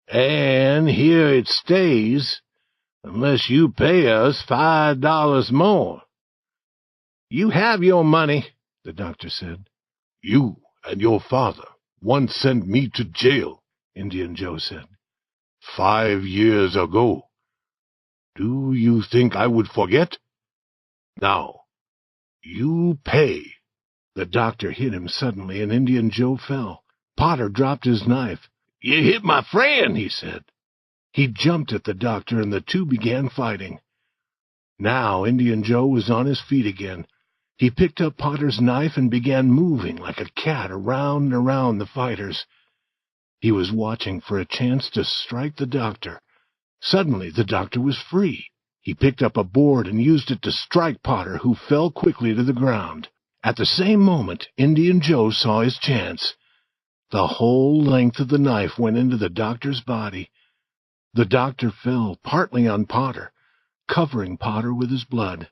and here it stays. unless you pay us $5 more." "You have your money," the doctor said. "You and your father once sent me to jail," Indian Joe said. "5 years ago. Do you think I would forget? Now, you pay." The doctor hit him suddenly, and Indian Joe fell. Potter dropped his knife. "You hit my friend," he said. He jumped at the doctor, and the two began fighting. Now Indian Joe was on his feet again. He picked up Potter's knife and began moving like a cat around and around the fighters. He was watching for a chance to strike the doctor. Suddenly the doctor was free. He picked up a board and used it to strike Potter, who fell quickly to the ground. At the same moment, Indian Joe saw his chance. The whole length of the knife went into the doctor's body. The doctor fell, partly on Potter, covering Potter with his blood.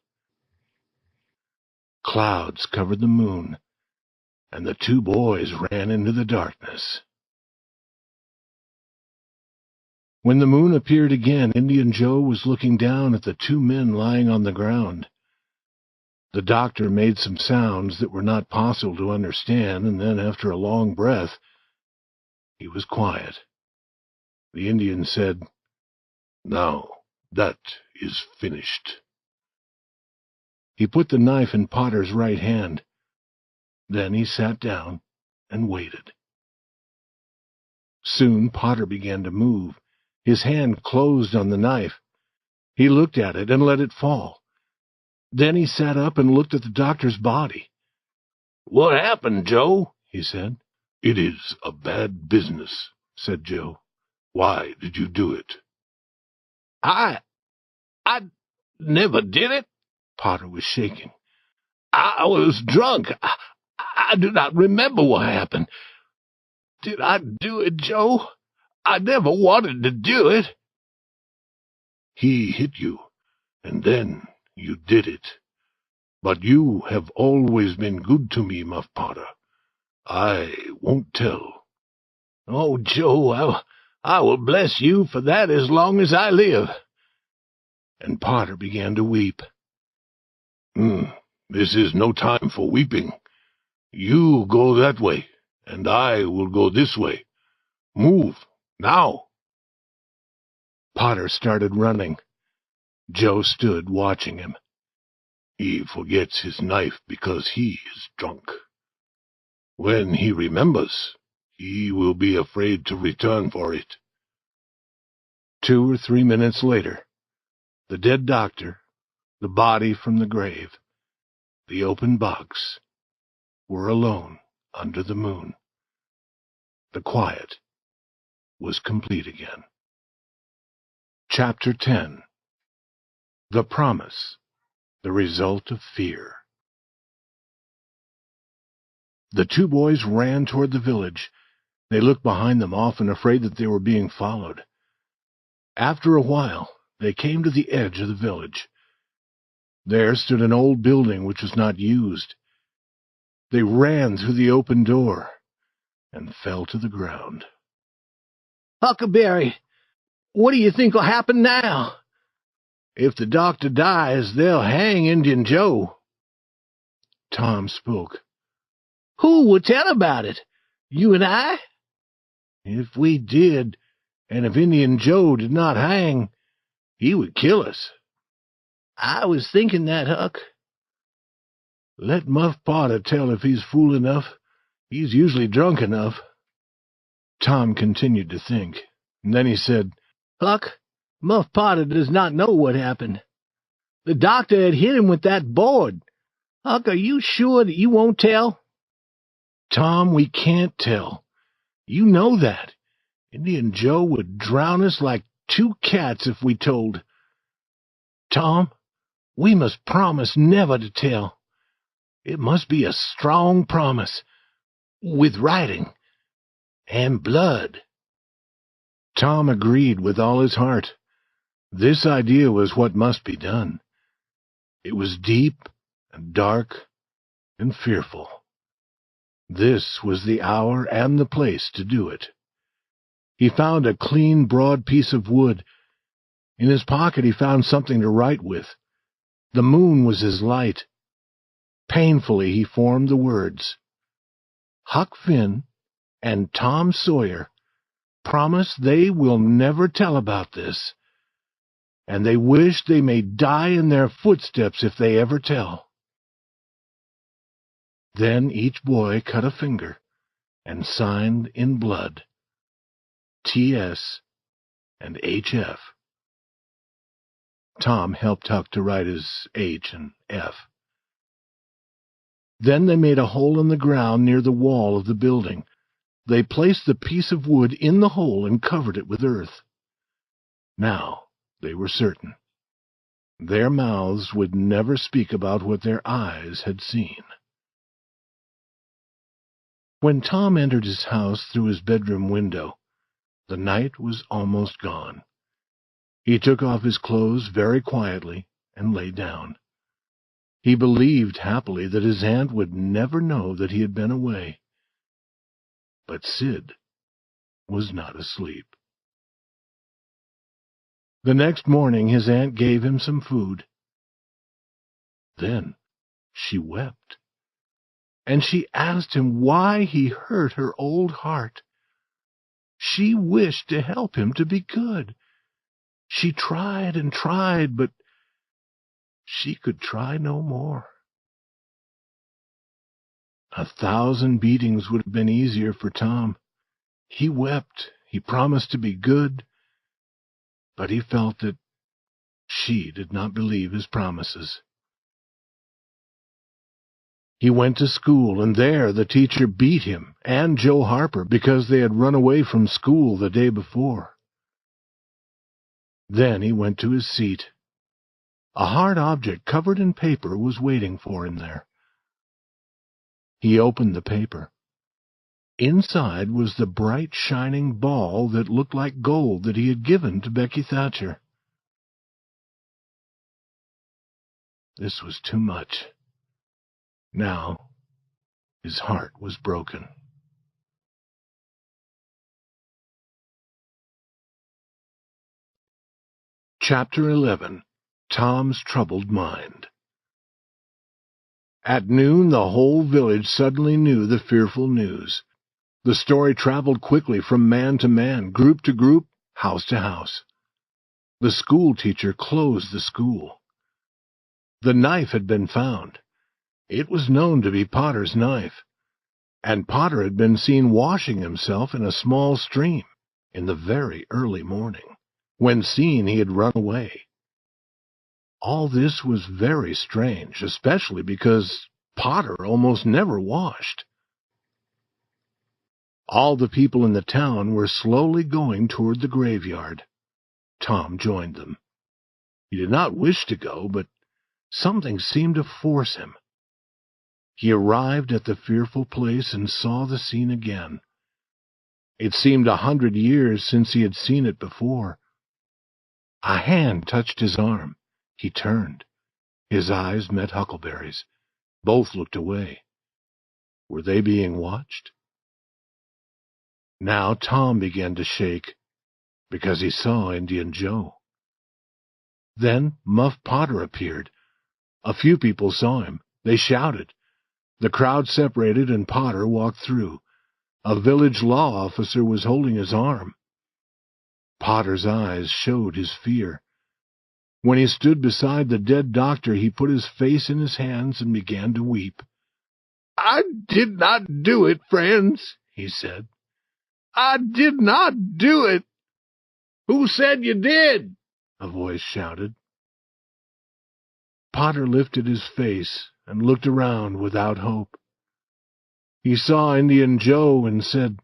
Clouds covered the moon, and the two boys ran into the darkness. When the moon appeared again, Indian Joe was looking down at the two men lying on the ground. The doctor made some sounds that were not possible to understand, and then, after a long breath, he was quiet. The Indian said, "Now, that is finished." He put the knife in Potter's right hand. Then he sat down and waited. Soon Potter began to move. His hand closed on the knife. He looked at it and let it fall. Then he sat up and looked at the doctor's body. "What happened, Joe?" he said. "It is a bad business," said Joe. "Why did you do it?" I never did it." Potter was shaking. "I was drunk. I do not remember what happened. Did I do it, Joe? I never wanted to do it." "He hit you, and then you did it. But you have always been good to me, Muff Potter. I won't tell." "Oh, Joe, I will bless you for that as long as I live." And Potter began to weep. This is no time for weeping. You go that way, and I will go this way. Move, now." Potter started running. Joe stood watching him. "He forgets his knife because he is drunk. When he remembers, he will be afraid to return for it." 2 or 3 minutes later, the dead doctor, the body from the grave, the open box, were alone under the moon. The quiet was complete again. Chapter 10. The Promise, the Result of Fear. The two boys ran toward the village. They looked behind them, often afraid that they were being followed. After a while, they came to the edge of the village. There stood an old building which was not used. They ran through the open door and fell to the ground. "Huckleberry, what do you think will happen now?" "If the doctor dies, they'll hang Indian Joe." Tom spoke. "Who will tell about it? You and I?" "If we did, and if Indian Joe did not hang, he would kill us." "I was thinking that, Huck." "Let Muff Potter tell if he's fool enough. He's usually drunk enough." Tom continued to think, and then he said, "Huck, Muff Potter does not know what happened. The doctor had hit him with that board. Huck, are you sure that you won't tell?" "Tom, we can't tell. You know that. Indian Joe would drown us like 2 cats if we told. Tom, we must promise never to tell. It must be a strong promise, with writing and blood." Tom agreed with all his heart. This idea was what must be done. It was deep and dark and fearful. This was the hour and the place to do it. He found a clean, broad piece of wood. In his pocket he found something to write with. The moon was his light. Painfully he formed the words, "Huck Finn and Tom Sawyer promise they will never tell about this, and they wish they may die in their footsteps if they ever tell." Then each boy cut a finger and signed in blood, T.S. and H.F. Tom helped Huck to write his H and F. Then they made a hole in the ground near the wall of the building. They placed the piece of wood in the hole and covered it with earth. Now they were certain. Their mouths would never speak about what their eyes had seen. When Tom entered his house through his bedroom window, the night was almost gone. He took off his clothes very quietly and lay down. He believed happily that his aunt would never know that he had been away. But Sid was not asleep. The next morning his aunt gave him some food. Then she wept, and she asked him why he hurt her old heart. She wished to help him to be good. She tried and tried, but she could try no more. 1,000 beatings would have been easier for Tom. He wept, he promised to be good, but he felt that she did not believe his promises. He went to school, and there the teacher beat him and Joe Harper because they had run away from school the day before. Then he went to his seat. A hard object covered in paper was waiting for him there. He opened the paper. Inside was the bright, shining ball that looked like gold that he had given to Becky Thatcher. This was too much. Now his heart was broken. Chapter 11. Tom's Troubled Mind. At noon, the whole village suddenly knew the fearful news. The story traveled quickly from man to man, group to group, house to house. The school teacher closed the school. The knife had been found. It was known to be Potter's knife, and Potter had been seen washing himself in a small stream in the very early morning. When seen, he had run away. All this was very strange, especially because Potter almost never washed. All the people in the town were slowly going toward the graveyard. Tom joined them. He did not wish to go, but something seemed to force him. He arrived at the fearful place and saw the scene again. It seemed 100 years since he had seen it before. A hand touched his arm. He turned. His eyes met Huckleberry's. Both looked away. Were they being watched? Now Tom began to shake, because he saw Indian Joe. Then Muff Potter appeared. A few people saw him. They shouted. The crowd separated and Potter walked through. A village law officer was holding his arm. Potter's eyes showed his fear. When he stood beside the dead doctor, he put his face in his hands and began to weep. "I did not do it, friends," he said. "I did not do it." "Who said you did?" a voice shouted. Potter lifted his face and looked around without hope. He saw Indian Joe and said,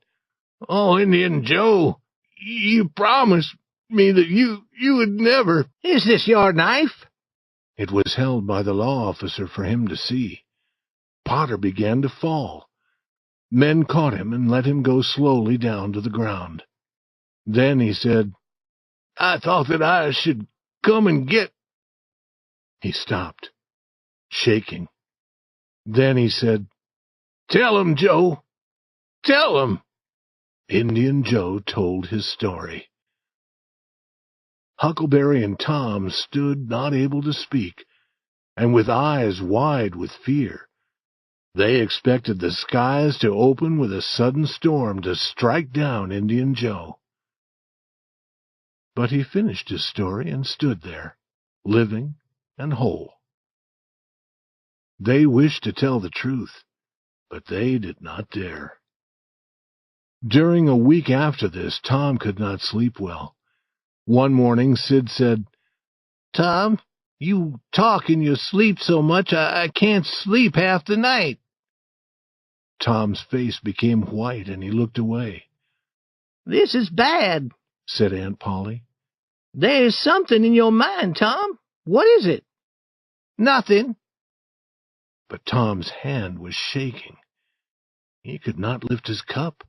"Oh, Indian Joe, you promised me that you would never—" "Is this your knife?" It was held by the law officer for him to see. Potter began to fall. Men caught him and let him go slowly down to the ground. Then he said, "I thought that I should come and get—" He stopped, shaking. Then he said, "Tell him, Joe. Tell him." Indian Joe told his story. Huckleberry and Tom stood not able to speak, and with eyes wide with fear. They expected the skies to open with a sudden storm to strike down Indian Joe. But he finished his story and stood there, living and whole. They wished to tell the truth, but they did not dare. During a week after this, Tom could not sleep well. One morning, Sid said, "Tom, you talk in your sleep so much I can't sleep half the night." Tom's face became white, and he looked away. "This is bad," said Aunt Pauli. "There's something in your mind, Tom. What is it?" "Nothing." But Tom's hand was shaking. He could not lift his cup.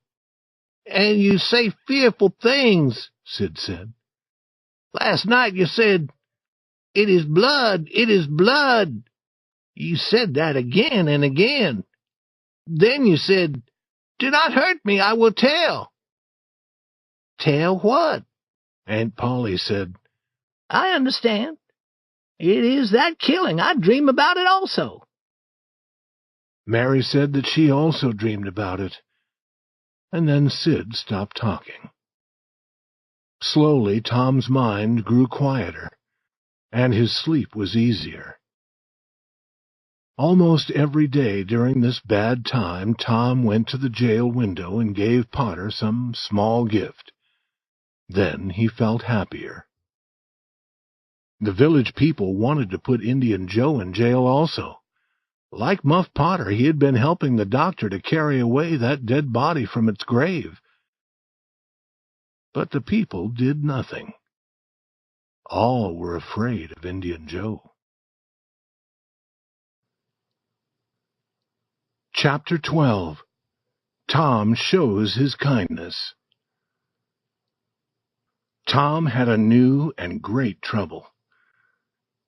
"And you say fearful things," Sid said. "Last night you said, 'It is blood, it is blood.' You said that again and again. Then you said, 'Do not hurt me, I will tell.'" "Tell what?" Aunt Pauli said, "I understand. It is that killing. I dream about it also." Mary said that she also dreamed about it. And then Sid stopped talking. Slowly, Tom's mind grew quieter, and his sleep was easier. Almost every day during this bad time, Tom went to the jail window and gave Potter some small gift. Then he felt happier. The village people wanted to put Indian Joe in jail also. Like Muff Potter, he had been helping the doctor to carry away that dead body from its grave. But the people did nothing. All were afraid of Indian Joe. Chapter 12. Tom Shows His Kindness. Tom had a new and great trouble.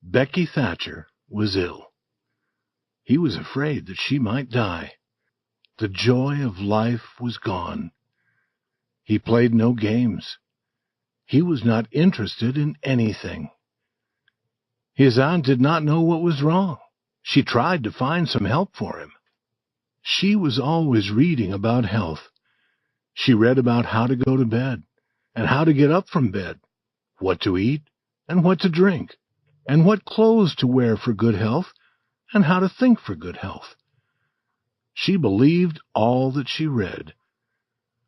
Becky Thatcher was ill. He was afraid that she might die. The joy of life was gone. He played no games. He was not interested in anything. His aunt did not know what was wrong. She tried to find some help for him. She was always reading about health. She read about how to go to bed, and how to get up from bed, what to eat, and what to drink, and what clothes to wear for good health, and how to think for good health. She believed all that she read.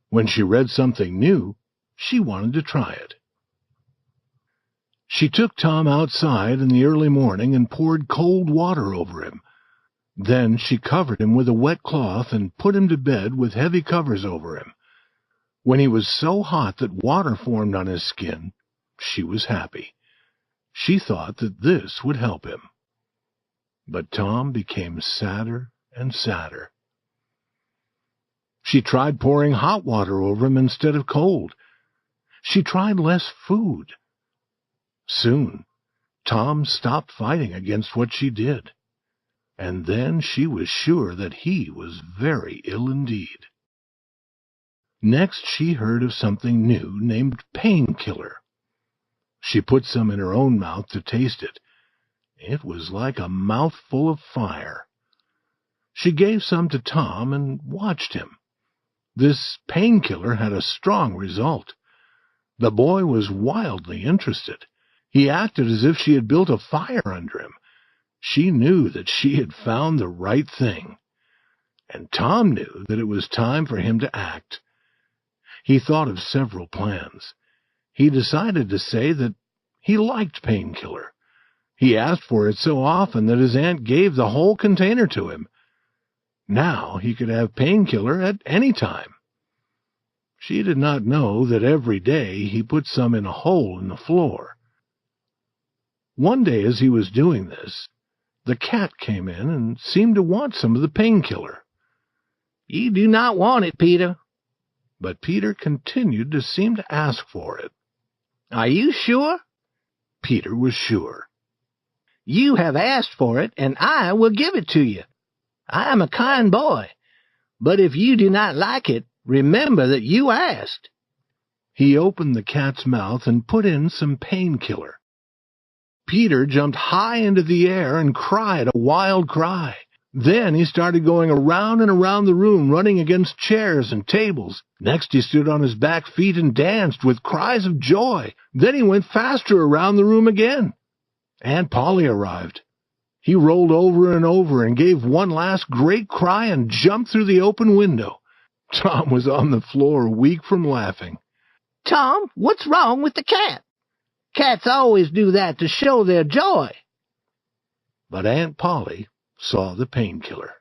When she read something new, she wanted to try it. She took Tom outside in the early morning and poured cold water over him. Then she covered him with a wet cloth and put him to bed with heavy covers over him. When he was so hot that water formed on his skin, she was happy. She thought that this would help him. But Tom became sadder and sadder. She tried pouring hot water over him instead of cold. She tried less food. Soon, Tom stopped fighting against what she did. And then she was sure that he was very ill indeed. Next, she heard of something new named painkiller. She put some in her own mouth to taste it. It was like a mouthful of fire. She gave some to Tom and watched him. This painkiller had a strong result. The boy was wildly interested. He acted as if she had built a fire under him. She knew that she had found the right thing. And Tom knew that it was time for him to act. He thought of several plans. He decided to say that he liked painkiller. He asked for it so often that his aunt gave the whole container to him. Now he could have painkiller at any time. She did not know that every day he put some in a hole in the floor. One day as he was doing this, the cat came in and seemed to want some of the painkiller. "You do not want it, Peter." But Peter continued to seem to ask for it. "Are you sure?" Peter was sure. "You have asked for it, and I will give it to you. I am a kind boy. But if you do not like it, remember that you asked." He opened the cat's mouth and put in some painkiller. Peter jumped high into the air and cried a wild cry. Then he started going around and around the room, running against chairs and tables. Next he stood on his back feet and danced with cries of joy. Then he went faster around the room again. Aunt Pauli arrived. He rolled over and over and gave one last great cry and jumped through the open window. Tom was on the floor, weak from laughing. Tom, what's wrong with the cat? Cats always do that to show their joy. But Aunt Pauli saw the painkiller.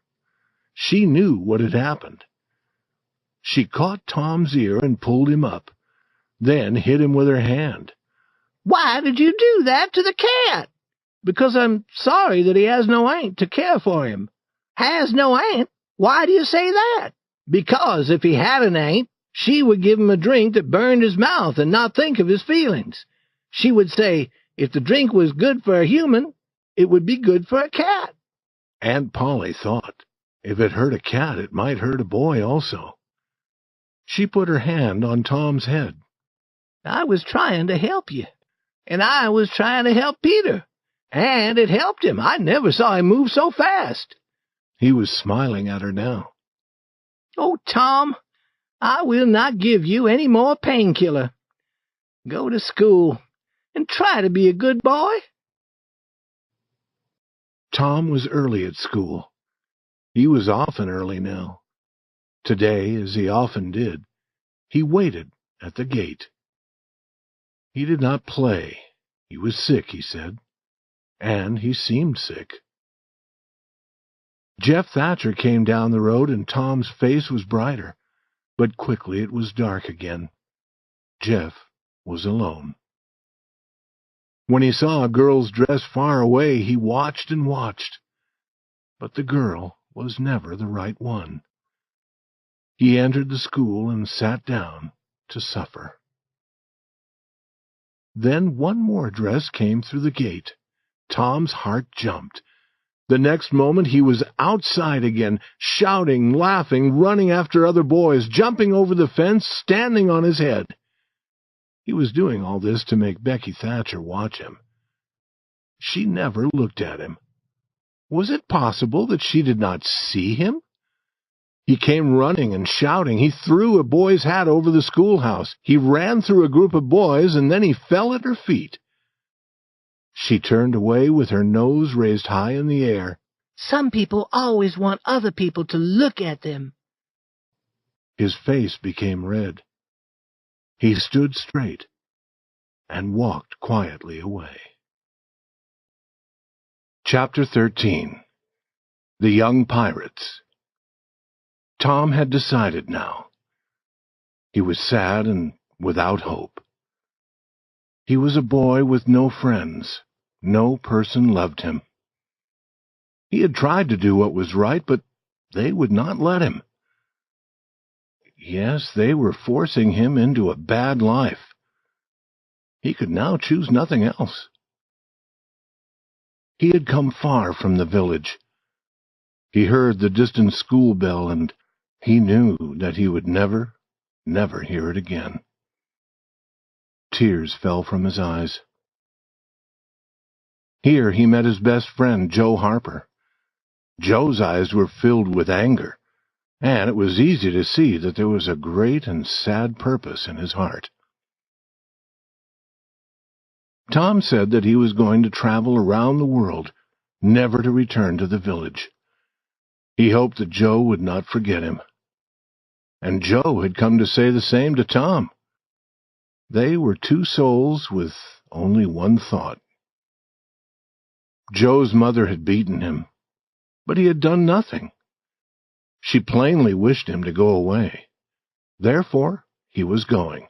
She knew what had happened. She caught Tom's ear and pulled him up, then hit him with her hand. Why did you do that to the cat? Because I'm sorry that he has no aunt to care for him. Has no aunt? Why do you say that? Because if he had an aunt, she would give him a drink that burned his mouth and not think of his feelings. She would say, if the drink was good for a human, it would be good for a cat. Aunt Pauli thought, if it hurt a cat, it might hurt a boy also. She put her hand on Tom's head. I was trying to help you, and I was trying to help Peter, and it helped him. I never saw him move so fast. He was smiling at her now. Oh, Tom, I will not give you any more painkiller. Go to school and try to be a good boy. Tom was early at school. He was often early now. Today, as he often did, he waited at the gate. He did not play. He was sick, he said, and he seemed sick. Jeff Thatcher came down the road, and Tom's face was brighter, but quickly it was dark again. Jeff was alone. When he saw a girl's dress far away, he watched and watched, but the girl was never the right one. He entered the school and sat down to suffer. Then one more dress came through the gate. Tom's heart jumped. The next moment he was outside again, shouting, laughing, running after other boys, jumping over the fence, standing on his head. He was doing all this to make Becky Thatcher watch him. She never looked at him. Was it possible that she did not see him? He came running and shouting. He threw a boy's hat over the schoolhouse. He ran through a group of boys, and then he fell at her feet. She turned away with her nose raised high in the air. Some people always want other people to look at them. His face became red. He stood straight and walked quietly away. Chapter 13. The Young Pirates. Tom had decided now. He was sad and without hope. He was a boy with no friends. No person loved him. He had tried to do what was right, but they would not let him. Yes, they were forcing him into a bad life. He could now choose nothing else. He had come far from the village. He heard the distant school bell, and he knew that he would never hear it again. Tears fell from his eyes. Here he met his best friend, Joe Harper. Joe's eyes were filled with anger, and it was easy to see that there was a great and sad purpose in his heart. Tom said that he was going to travel around the world, never to return to the village. He hoped that Joe would not forget him. And Joe had come to say the same to Tom. They were two souls with only one thought. Joe's mother had beaten him, but he had done nothing. She plainly wished him to go away. Therefore, he was going.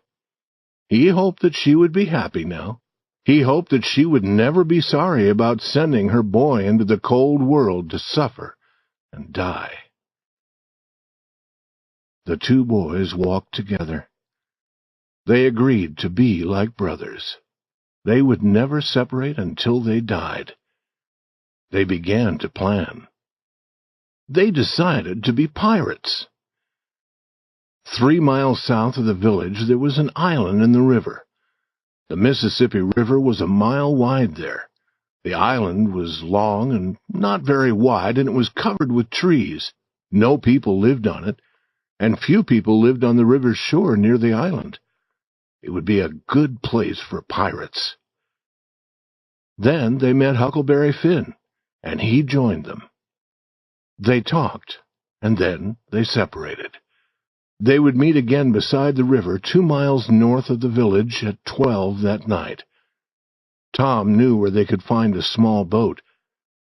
He hoped that she would be happy now. He hoped that she would never be sorry about sending her boy into the cold world to suffer and die. The two boys walked together. They agreed to be like brothers. They would never separate until they died. They began to plan. They decided to be pirates. 3 miles south of the village there was an island in the river. The Mississippi River was a mile wide there. The island was long and not very wide, and it was covered with trees. No people lived on it, and few people lived on the river's shore near the island. It would be a good place for pirates. Then they met Huckleberry Finn, and he joined them. They talked, and then they separated. They would meet again beside the river 2 miles north of the village at 12 that night. Tom knew where they could find a small boat.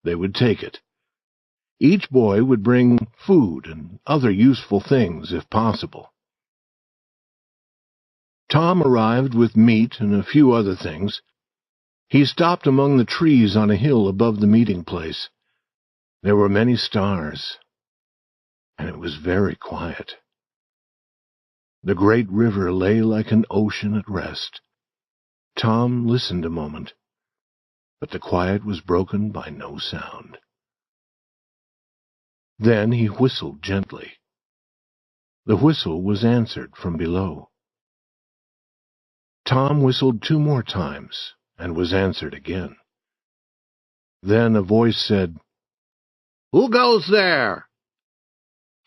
They would take it. Each boy would bring food and other useful things if possible. Tom arrived with meat and a few other things. He stopped among the trees on a hill above the meeting place. There were many stars, and it was very quiet. The great river lay like an ocean at rest. Tom listened a moment, but the quiet was broken by no sound. Then he whistled gently. The whistle was answered from below. Tom whistled 2 more times and was answered again. Then a voice said, "Who goes there?"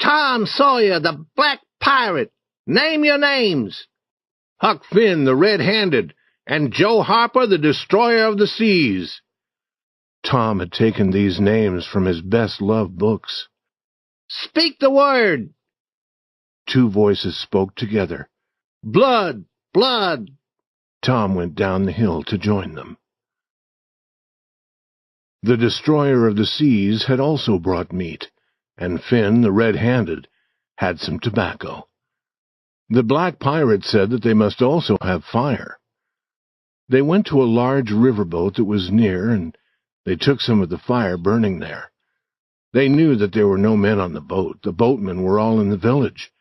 "Tom Sawyer, the Black Pirate. Name your names." "Huck Finn, the Red-Handed, and Joe Harper, the Destroyer of the Seas." Tom had taken these names from his best-loved books. "Speak the word." 2 voices spoke together. "Blood! Blood!" Tom went down the hill to join them. The Destroyer of the Seas had also brought meat, and Finn, the Red-Handed, had some tobacco. The Black Pirate said that they must also have fire. They went to a large riverboat that was near, and they took some of the fire burning there. They knew that there were no men on the boat. The boatmen were all in the village.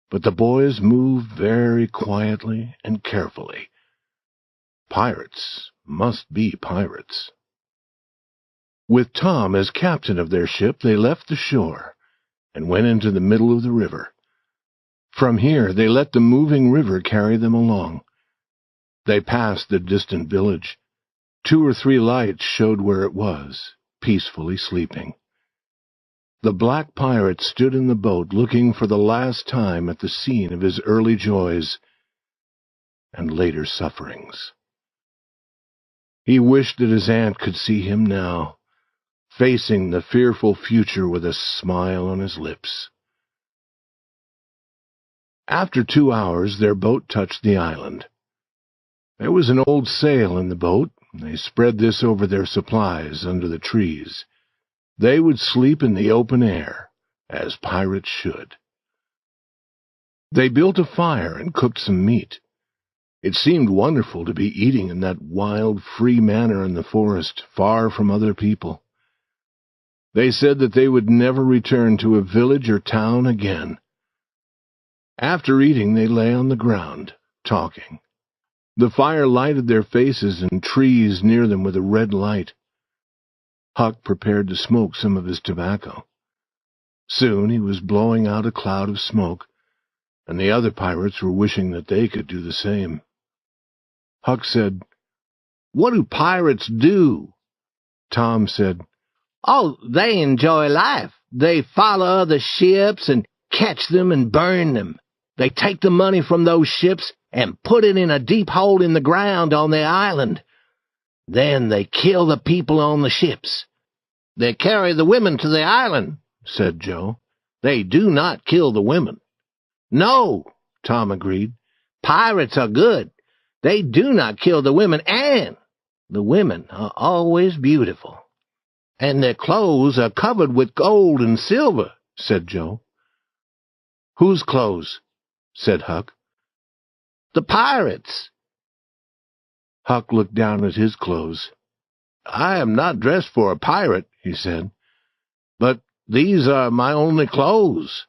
But the boys moved very quietly and carefully. Pirates must be pirates. With Tom as captain of their ship, they left the shore and went into the middle of the river. From here, they let the moving river carry them along. They passed the distant village. 2 or 3 lights showed where it was, peacefully sleeping. The Black Pirate stood in the boat looking for the last time at the scene of his early joys and later sufferings. He wished that his aunt could see him now, facing the fearful future with a smile on his lips. After 2 hours, their boat touched the island. There was an old sail in the boat. They spread this over their supplies under the trees. They would sleep in the open air, as pirates should. They built a fire and cooked some meat. It seemed wonderful to be eating in that wild, free manner in the forest, far from other people. They said that they would never return to a village or town again. After eating, they lay on the ground, talking. The fire lighted their faces and trees near them with a red light. Huck prepared to smoke some of his tobacco. Soon he was blowing out a cloud of smoke, and the other pirates were wishing that they could do the same. Huck said, "What do pirates do?" Tom said, "Oh, they enjoy life. They follow other ships and catch them and burn them. They take the money from those ships and put it in a deep hole in the ground on their island. Then they kill the people on the ships. They carry the women to the island," said Joe. "They do not kill the women." "No," Tom agreed. "Pirates are good. They do not kill the women, and the women are always beautiful. And their clothes are covered with gold and silver," said Joe. "Whose clothes?" said Huck. "The pirates." Huck looked down at his clothes. "I am not dressed for a pirate," he said, "but these are my only clothes."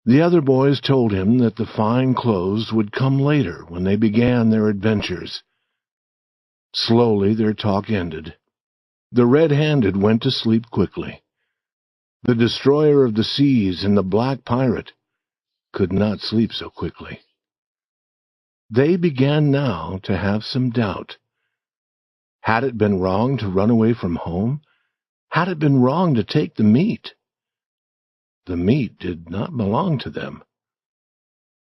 The other boys told him that the fine clothes would come later when they began their adventures. Slowly their talk ended. The Red-Handed went to sleep quickly. The Destroyer of the Seas and the Black Pirate could not sleep so quickly. They began now to have some doubt. Had it been wrong to run away from home? Had it been wrong to take the meat? The meat did not belong to them.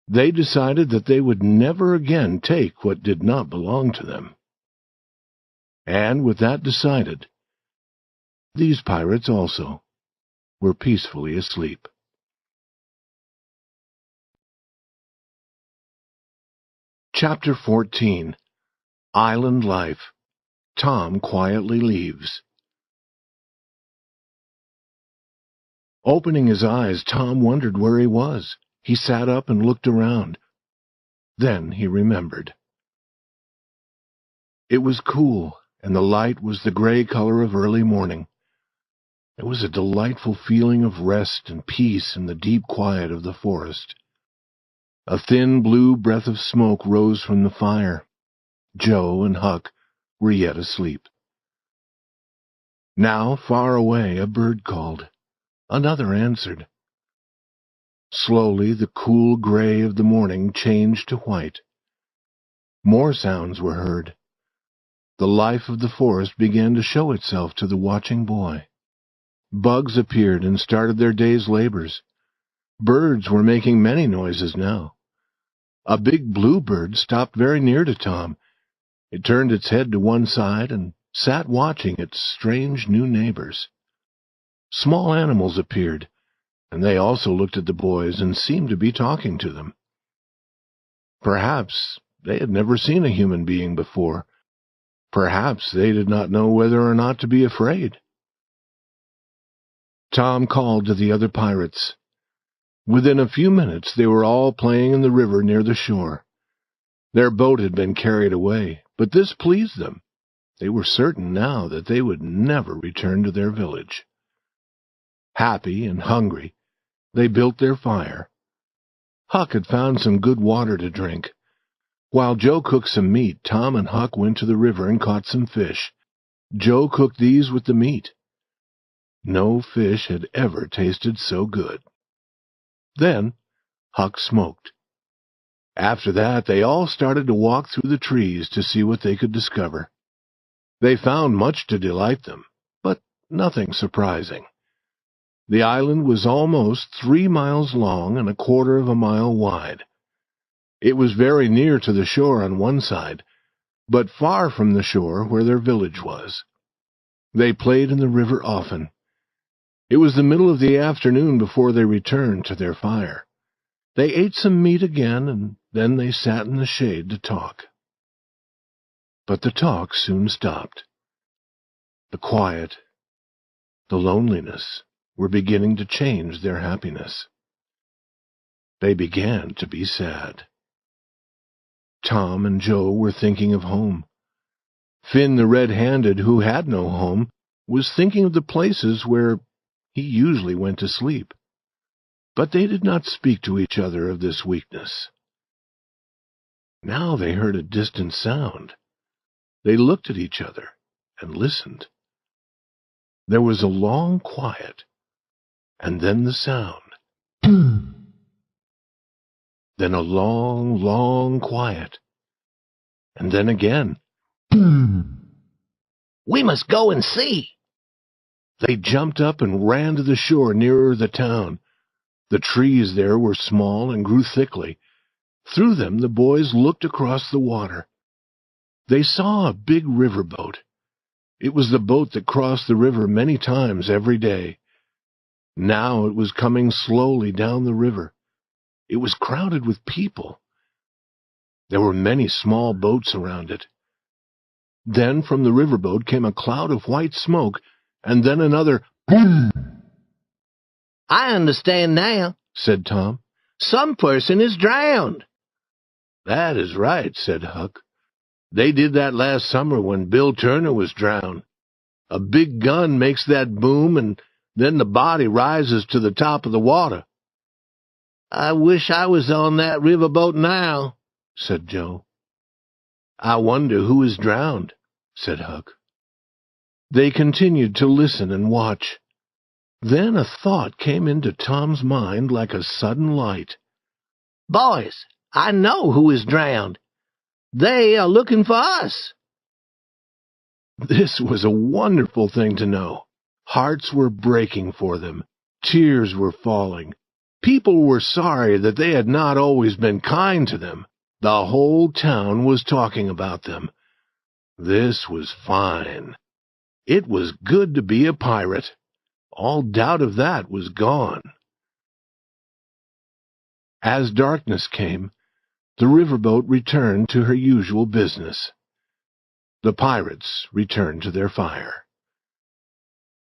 They decided that they would never again take what did not belong to them. And with that decided, these pirates also were peacefully asleep. Chapter 14. Island Life. Tom quietly leaves. Opening his eyes, Tom wondered where he was. He sat up and looked around. Then he remembered. It was cool, and the light was the gray color of early morning. There was a delightful feeling of rest and peace in the deep quiet of the forest. A thin blue breath of smoke rose from the fire. Joe and Huck were yet asleep. Now, far away, a bird called. Another answered. Slowly, the cool gray of the morning changed to white. More sounds were heard. The life of the forest began to show itself to the watching boy. Bugs appeared and started their day's labors. Birds were making many noises now. A big bluebird stopped very near to Tom. It turned its head to one side and sat watching its strange new neighbors. Small animals appeared, and they also looked at the boys and seemed to be talking to them. Perhaps they had never seen a human being before. Perhaps they did not know whether or not to be afraid. Tom called to the other pirates. Within a few minutes they were all playing in the river near the shore. Their boat had been carried away, but this pleased them. They were certain now that they would never return to their village. Happy and hungry, they built their fire. Huck had found some good water to drink. While Joe cooked some meat, Tom and Huck went to the river and caught some fish. Joe cooked these with the meat. No fish had ever tasted so good. Then Huck smoked. After that, they all started to walk through the trees to see what they could discover. They found much to delight them, but nothing surprising. The island was almost 3 miles long and 1/4 of a mile wide. It was very near to the shore on one side, but far from the shore where their village was. They played in the river often. It was the middle of the afternoon before they returned to their fire. They ate some meat again, and then they sat in the shade to talk. But the talk soon stopped. The quiet, the loneliness were beginning to change their happiness. They began to be sad. Tom and Joe were thinking of home. Finn the red-handed, who had no home, was thinking of the places where he usually went to sleep. But they did not speak to each other of this weakness. Now they heard a distant sound. They looked at each other and listened. There was a long quiet, and then the sound. Then a long, long quiet, and then again. We must go and see. They jumped up and ran to the shore nearer the town. The trees there were small and grew thickly. Through them the boys looked across the water. They saw a big riverboat. It was the boat that crossed the river many times every day. Now it was coming slowly down the river. It was crowded with people. There were many small boats around it. Then from the riverboat came a cloud of white smoke, and then another boom. I understand now, said Tom. Some person is drowned. That is right, said Huck. They did that last summer when Bill Turner was drowned. A big gun makes that boom, and then the body rises to the top of the water. I wish I was on that riverboat now, said Joe. I wonder who is drowned, said Huck. They continued to listen and watch. Then a thought came into Tom's mind like a sudden light. Boys, I know who is drowned. They are looking for us." This was a wonderful thing to know. Hearts were breaking for them. Tears were falling. People were sorry that they had not always been kind to them. The whole town was talking about them. This was fine. It was good to be a pirate. All doubt of that was gone. As darkness came, the riverboat returned to her usual business. The pirates returned to their fire.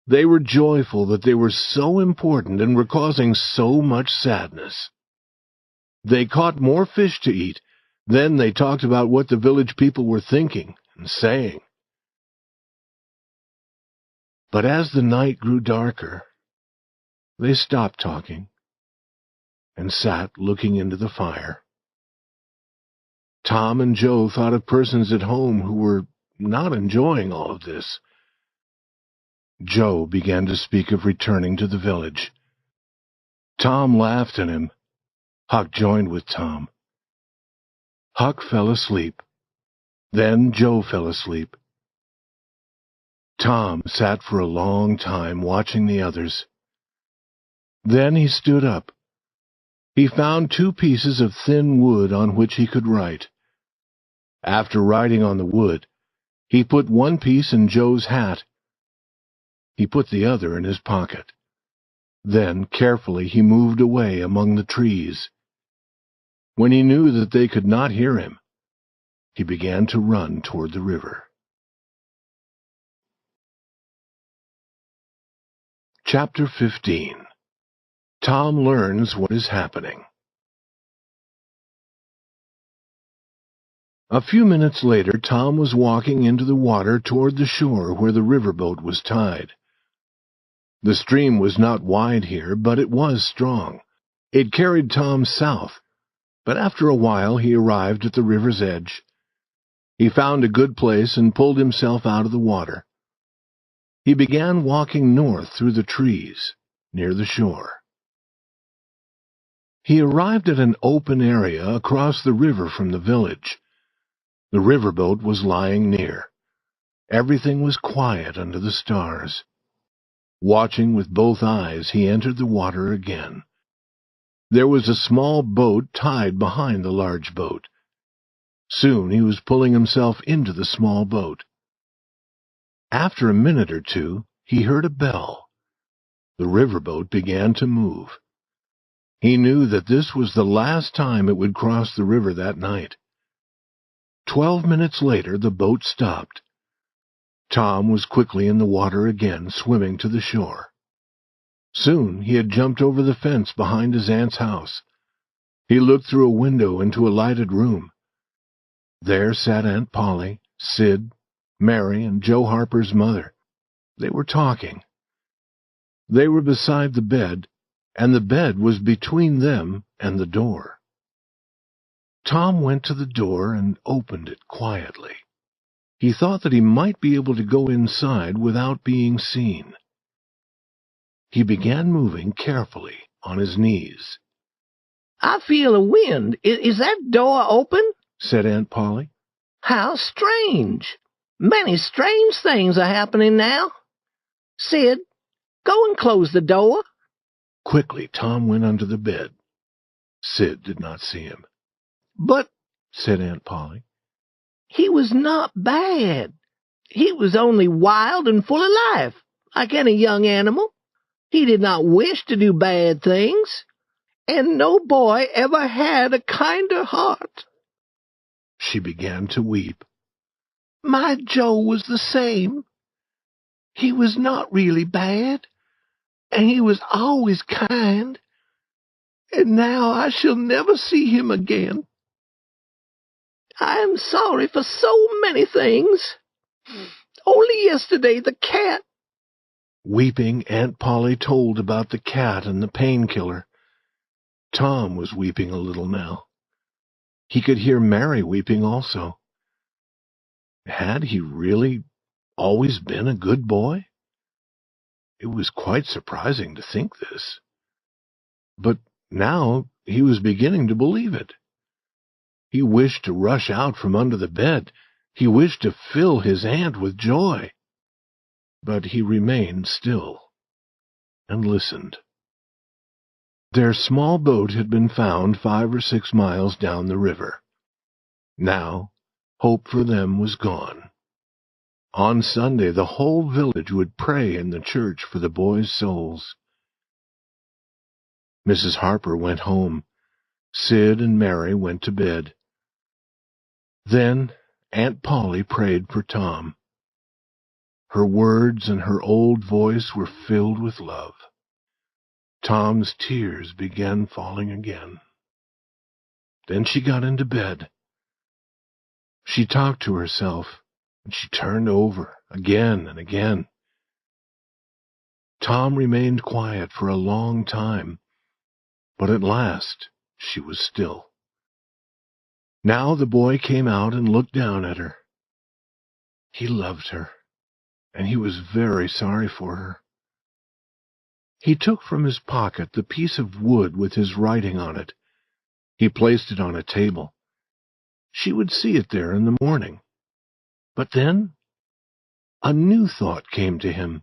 They were joyful that they were so important and were causing so much sadness. They caught more fish to eat. Then they talked about what the village people were thinking and saying. But as the night grew darker, they stopped talking and sat looking into the fire. Tom and Joe thought of persons at home who were not enjoying all of this. Joe began to speak of returning to the village. Tom laughed at him. Huck joined with Tom. Huck fell asleep. Then Joe fell asleep. Tom sat for a long time watching the others. Then he stood up. He found 2 pieces of thin wood on which he could write. After writing on the wood, he put one piece in Joe's hat. He put the other in his pocket. Then, carefully, he moved away among the trees. When he knew that they could not hear him, he began to run toward the river. Chapter 15. Tom learns what is happening. A few minutes later, Tom was walking into the water toward the shore where the riverboat was tied. The stream was not wide here, but it was strong. It carried Tom south, but after a while he arrived at the river's edge. He found a good place and pulled himself out of the water. He began walking north through the trees, near the shore. He arrived at an open area across the river from the village. The riverboat was lying near. Everything was quiet under the stars. Watching with both eyes, he entered the water again. There was a small boat tied behind the large boat. Soon he was pulling himself into the small boat. After a minute or two, he heard a bell. The riverboat began to move. He knew that this was the last time it would cross the river that night. 12 minutes later, the boat stopped. Tom was quickly in the water again, swimming to the shore. Soon he had jumped over the fence behind his aunt's house. He looked through a window into a lighted room. There sat Aunt Pauli, Sid, Mary, and Joe Harper's mother. They were talking. They were beside the bed, and the bed was between them and the door. Tom went to the door and opened it quietly. He thought that he might be able to go inside without being seen. He began moving carefully on his knees. "I feel a wind. Is that door open?" said Aunt Pauli. "How strange. Many strange things are happening now. Sid, go and close the door." Quickly, Tom went under the bed. Sid did not see him. "But," said Aunt Pauli, "he was not bad. He was only wild and full of life, like any young animal. He did not wish to do bad things, and no boy ever had a kinder heart." She began to weep. "My Joe was the same. He was not really bad, and he was always kind, and now I shall never see him again. I am sorry for so many things. Only yesterday the cat—" Weeping, Aunt Pauli told about the cat and the painkiller. Tom was weeping a little now. He could hear Mary weeping also. Had he really always been a good boy? It was quite surprising to think this. But now he was beginning to believe it. He wished to rush out from under the bed. He wished to fill his aunt with joy. But he remained still and listened. Their small boat had been found 5 or 6 miles down the river. Now, hope for them was gone. On Sunday, the whole village would pray in the church for the boys' souls. Mrs. Harper went home. Sid and Mary went to bed. Then Aunt Pauli prayed for Tom. Her words and her old voice were filled with love. Tom's tears began falling again. Then she got into bed. She talked to herself, and she turned over again and again. Tom remained quiet for a long time, but at last she was still. Now the boy came out and looked down at her. He loved her, and he was very sorry for her. He took from his pocket the piece of wood with his writing on it. He placed it on a table. She would see it there in the morning. But then a new thought came to him.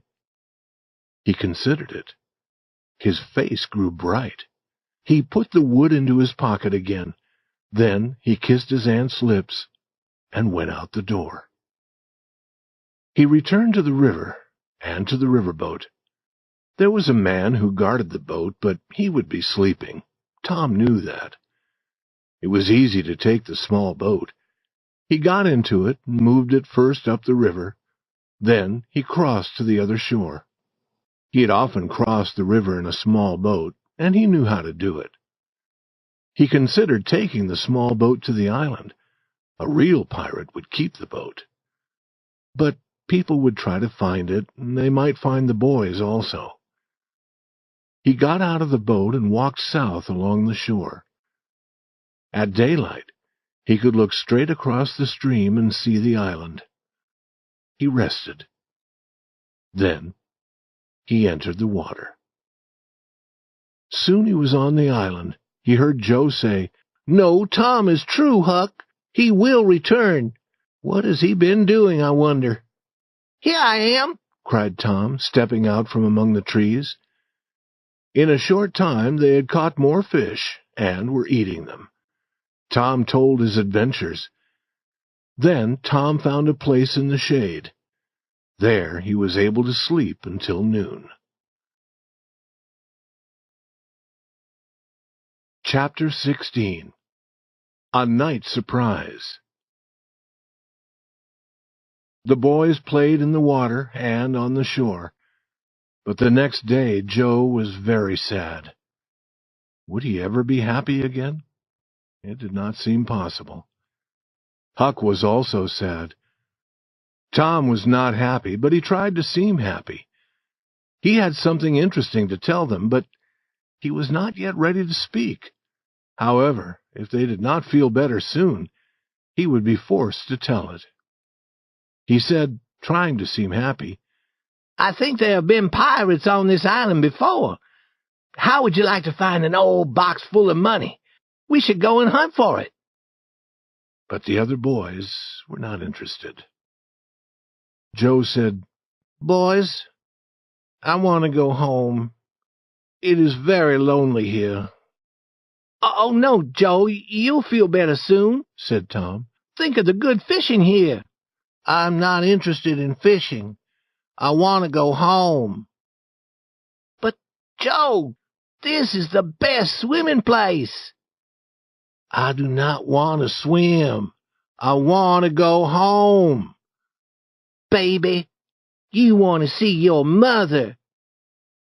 He considered it. His face grew bright. He put the wood into his pocket again. Then he kissed his aunt's lips and went out the door. He returned to the river and to the riverboat. There was a man who guarded the boat, but he would be sleeping. Tom knew that. It was easy to take the small boat. He got into it and moved it first up the river. Then he crossed to the other shore. He had often crossed the river in a small boat, and he knew how to do it. He considered taking the small boat to the island. A real pirate would keep the boat. But people would try to find it, and they might find the boys also. He got out of the boat and walked south along the shore. At daylight, he could look straight across the stream and see the island. He rested. Then he entered the water. Soon he was on the island. He heard Joe say, "No, Tom is true, Huck. He will return. What has he been doing, I wonder?" "Here I am," cried Tom, stepping out from among the trees. In a short time they had caught more fish and were eating them. Tom told his adventures. Then Tom found a place in the shade. There he was able to sleep until noon. Chapter 16. A Night Surprise. The boys played in the water and on the shore, but the next day Joe was very sad. Would he ever be happy again? It did not seem possible. Huck was also sad. Tom was not happy, but he tried to seem happy. He had something interesting to tell them, but he was not yet ready to speak. However, if they did not feel better soon, he would be forced to tell it. He said, trying to seem happy, "I think there have been pirates on this island before. How would you like to find an old box full of money? We should go and hunt for it." But the other boys were not interested. Joe said, "Boys, I want to go home. It is very lonely here." "Oh, no, Joe, you'll feel better soon," said Tom. "Think of the good fishing here." "I'm not interested in fishing. I want to go home." "But, Joe, this is the best swimming place." "I do not want to swim. I want to go home." "Baby, you want to see your mother."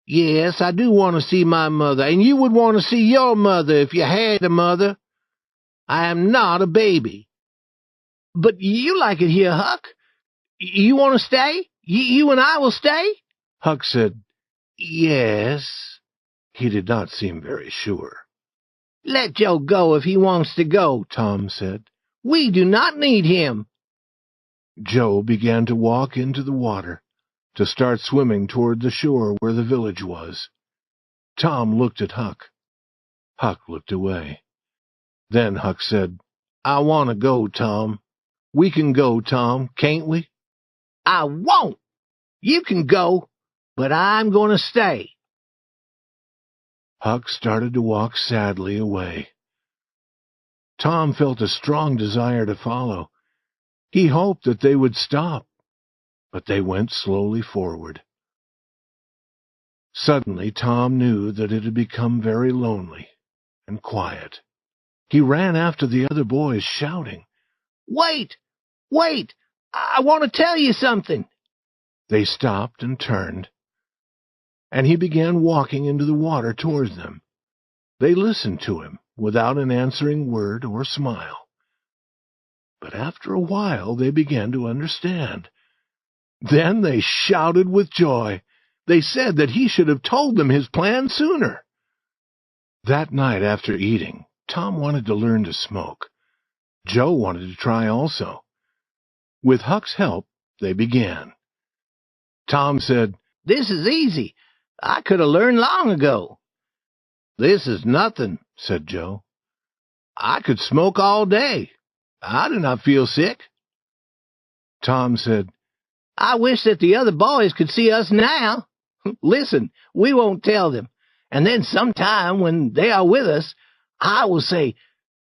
"Yes, I do want to see my mother, and you would want to see your mother if you had a mother. I am not a baby." "But you like it here, Huck. You want to stay? You and I will stay?" Huck said, "Yes." He did not seem very sure. "Let Joe go if he wants to go," Tom said. "We do not need him." Joe began to walk into the water, to start swimming toward the shore where the village was. Tom looked at Huck. Huck looked away. Then Huck said, "I want to go, Tom. We can go, Tom, can't we?" "I won't. You can go, but I'm going to stay." Huck started to walk sadly away. Tom felt a strong desire to follow. He hoped that they would stop, but they went slowly forward. Suddenly, Tom knew that it had become very lonely and quiet. He ran after the other boys, shouting, "Wait! Wait! I want to tell you something." They stopped and turned, and he began walking into the water towards them. They listened to him without an answering word or smile. But after a while they began to understand. Then they shouted with joy. They said that he should have told them his plan sooner. That night after eating, Tom wanted to learn to smoke. Joe wanted to try also. With Huck's help, they began. Tom said, "This is easy. I could have learned long ago." "This is nothing," said Joe. "I could smoke all day. I do not feel sick." Tom said, "I wish that the other boys could see us now. Listen, we won't tell them. And then sometime when they are with us, I will say,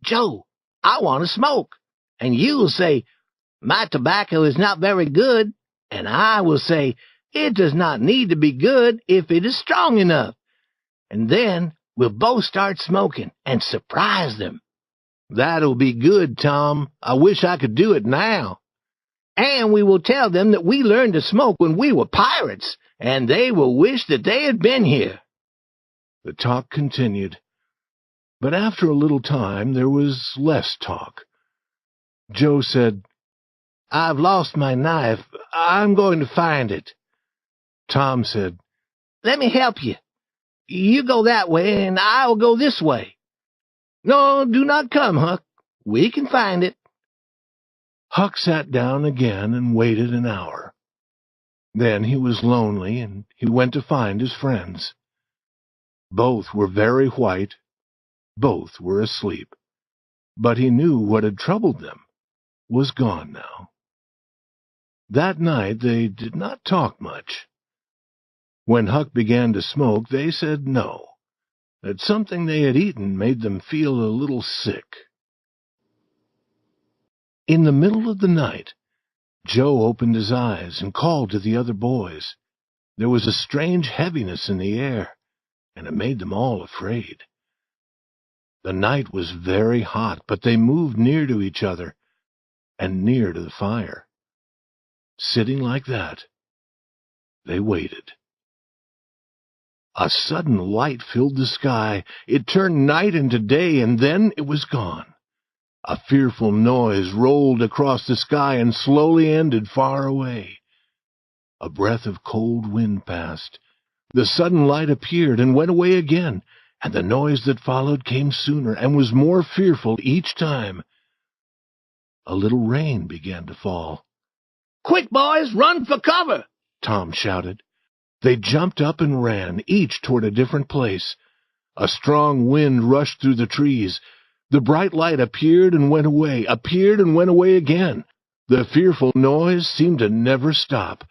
'Joe, I want to smoke.' And you will say, 'My tobacco is not very good.' And I will say, 'It does not need to be good if it is strong enough.' And then we'll both start smoking and surprise them." "That'll be good, Tom. I wish I could do it now." "And we will tell them that we learned to smoke when we were pirates, and they will wish that they had been here." The talk continued, but after a little time there was less talk. Joe said, "I've lost my knife. I'm going to find it." Tom said, "Let me help you. You go that way, and I'll go this way." "No, do not come, Huck. We can find it." Huck sat down again and waited an hour. Then he was lonely, and he went to find his friends. Both were very white. Both were asleep. But he knew what had troubled them was gone now. That night they did not talk much. When Huck began to smoke, they said no, that something they had eaten made them feel a little sick. In the middle of the night, Joe opened his eyes and called to the other boys. There was a strange heaviness in the air, and it made them all afraid. The night was very hot, but they moved near to each other and near to the fire. Sitting like that, they waited. A sudden light filled the sky. It turned night into day, and then it was gone. A fearful noise rolled across the sky and slowly ended far away. A breath of cold wind passed. The sudden light appeared and went away again, and the noise that followed came sooner and was more fearful each time. A little rain began to fall. "Quick, boys, run for cover!" Tom shouted. They jumped up and ran, each toward a different place. A strong wind rushed through the trees. The bright light appeared and went away, appeared and went away again. The fearful noise seemed to never stop.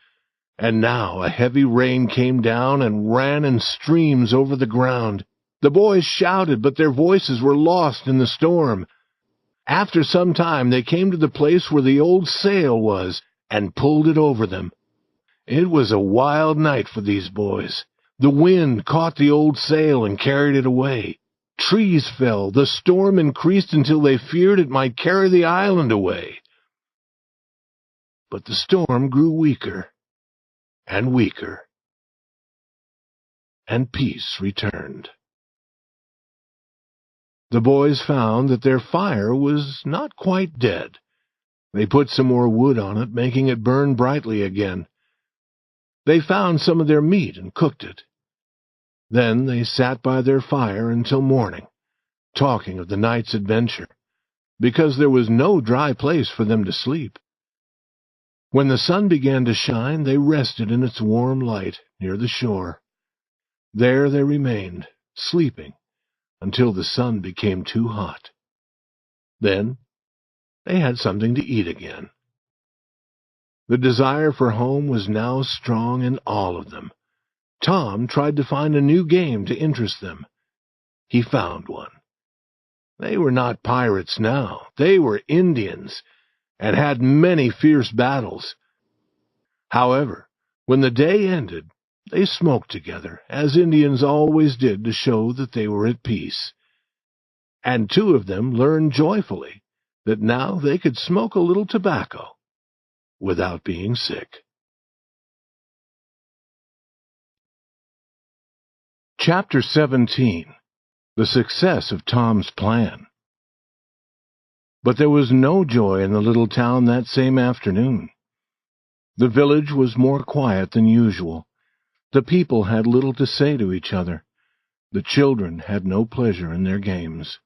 And now a heavy rain came down and ran in streams over the ground. The boys shouted, but their voices were lost in the storm. After some time they came to the place where the old sail was and pulled it over them. It was a wild night for these boys. The wind caught the old sail and carried it away. Trees fell. The storm increased until they feared it might carry the island away. But the storm grew weaker and weaker, and peace returned. The boys found that their fire was not quite dead. They put some more wood on it, making it burn brightly again. They found some of their meat and cooked it. Then they sat by their fire until morning, talking of the night's adventure, because there was no dry place for them to sleep. When the sun began to shine, they rested in its warm light near the shore. There they remained, sleeping, until the sun became too hot. Then they had something to eat again. The desire for home was now strong in all of them. Tom tried to find a new game to interest them. He found one. They were not pirates now. They were Indians, and had many fierce battles. However, when the day ended, they smoked together, as Indians always did to show that they were at peace. And two of them learned joyfully that now they could smoke a little tobacco without being sick. Chapter 17. The Success of Tom's Plan. But there was no joy in the little town that same afternoon. The village was more quiet than usual. The people had little to say to each other. The children had no pleasure in their games.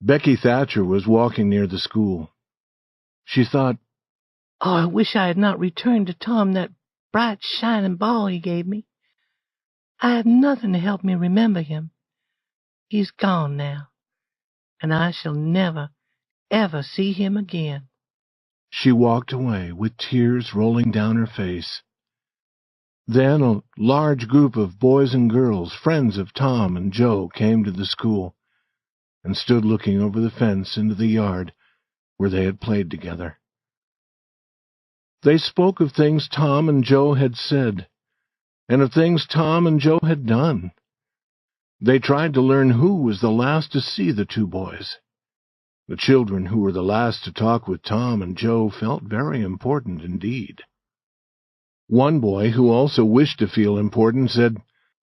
Becky Thatcher was walking near the school. She thought, "Oh, I wish I had not returned to Tom that bright, shining ball he gave me. I have nothing to help me remember him. He's gone now, and I shall never, ever see him again." She walked away with tears rolling down her face. Then a large group of boys and girls, friends of Tom and Joe, came to the school and stood looking over the fence into the yard where they had played together. They spoke of things Tom and Joe had said, and of things Tom and Joe had done. They tried to learn who was the last to see the two boys. The children who were the last to talk with Tom and Joe felt very important indeed. One boy, who also wished to feel important, said,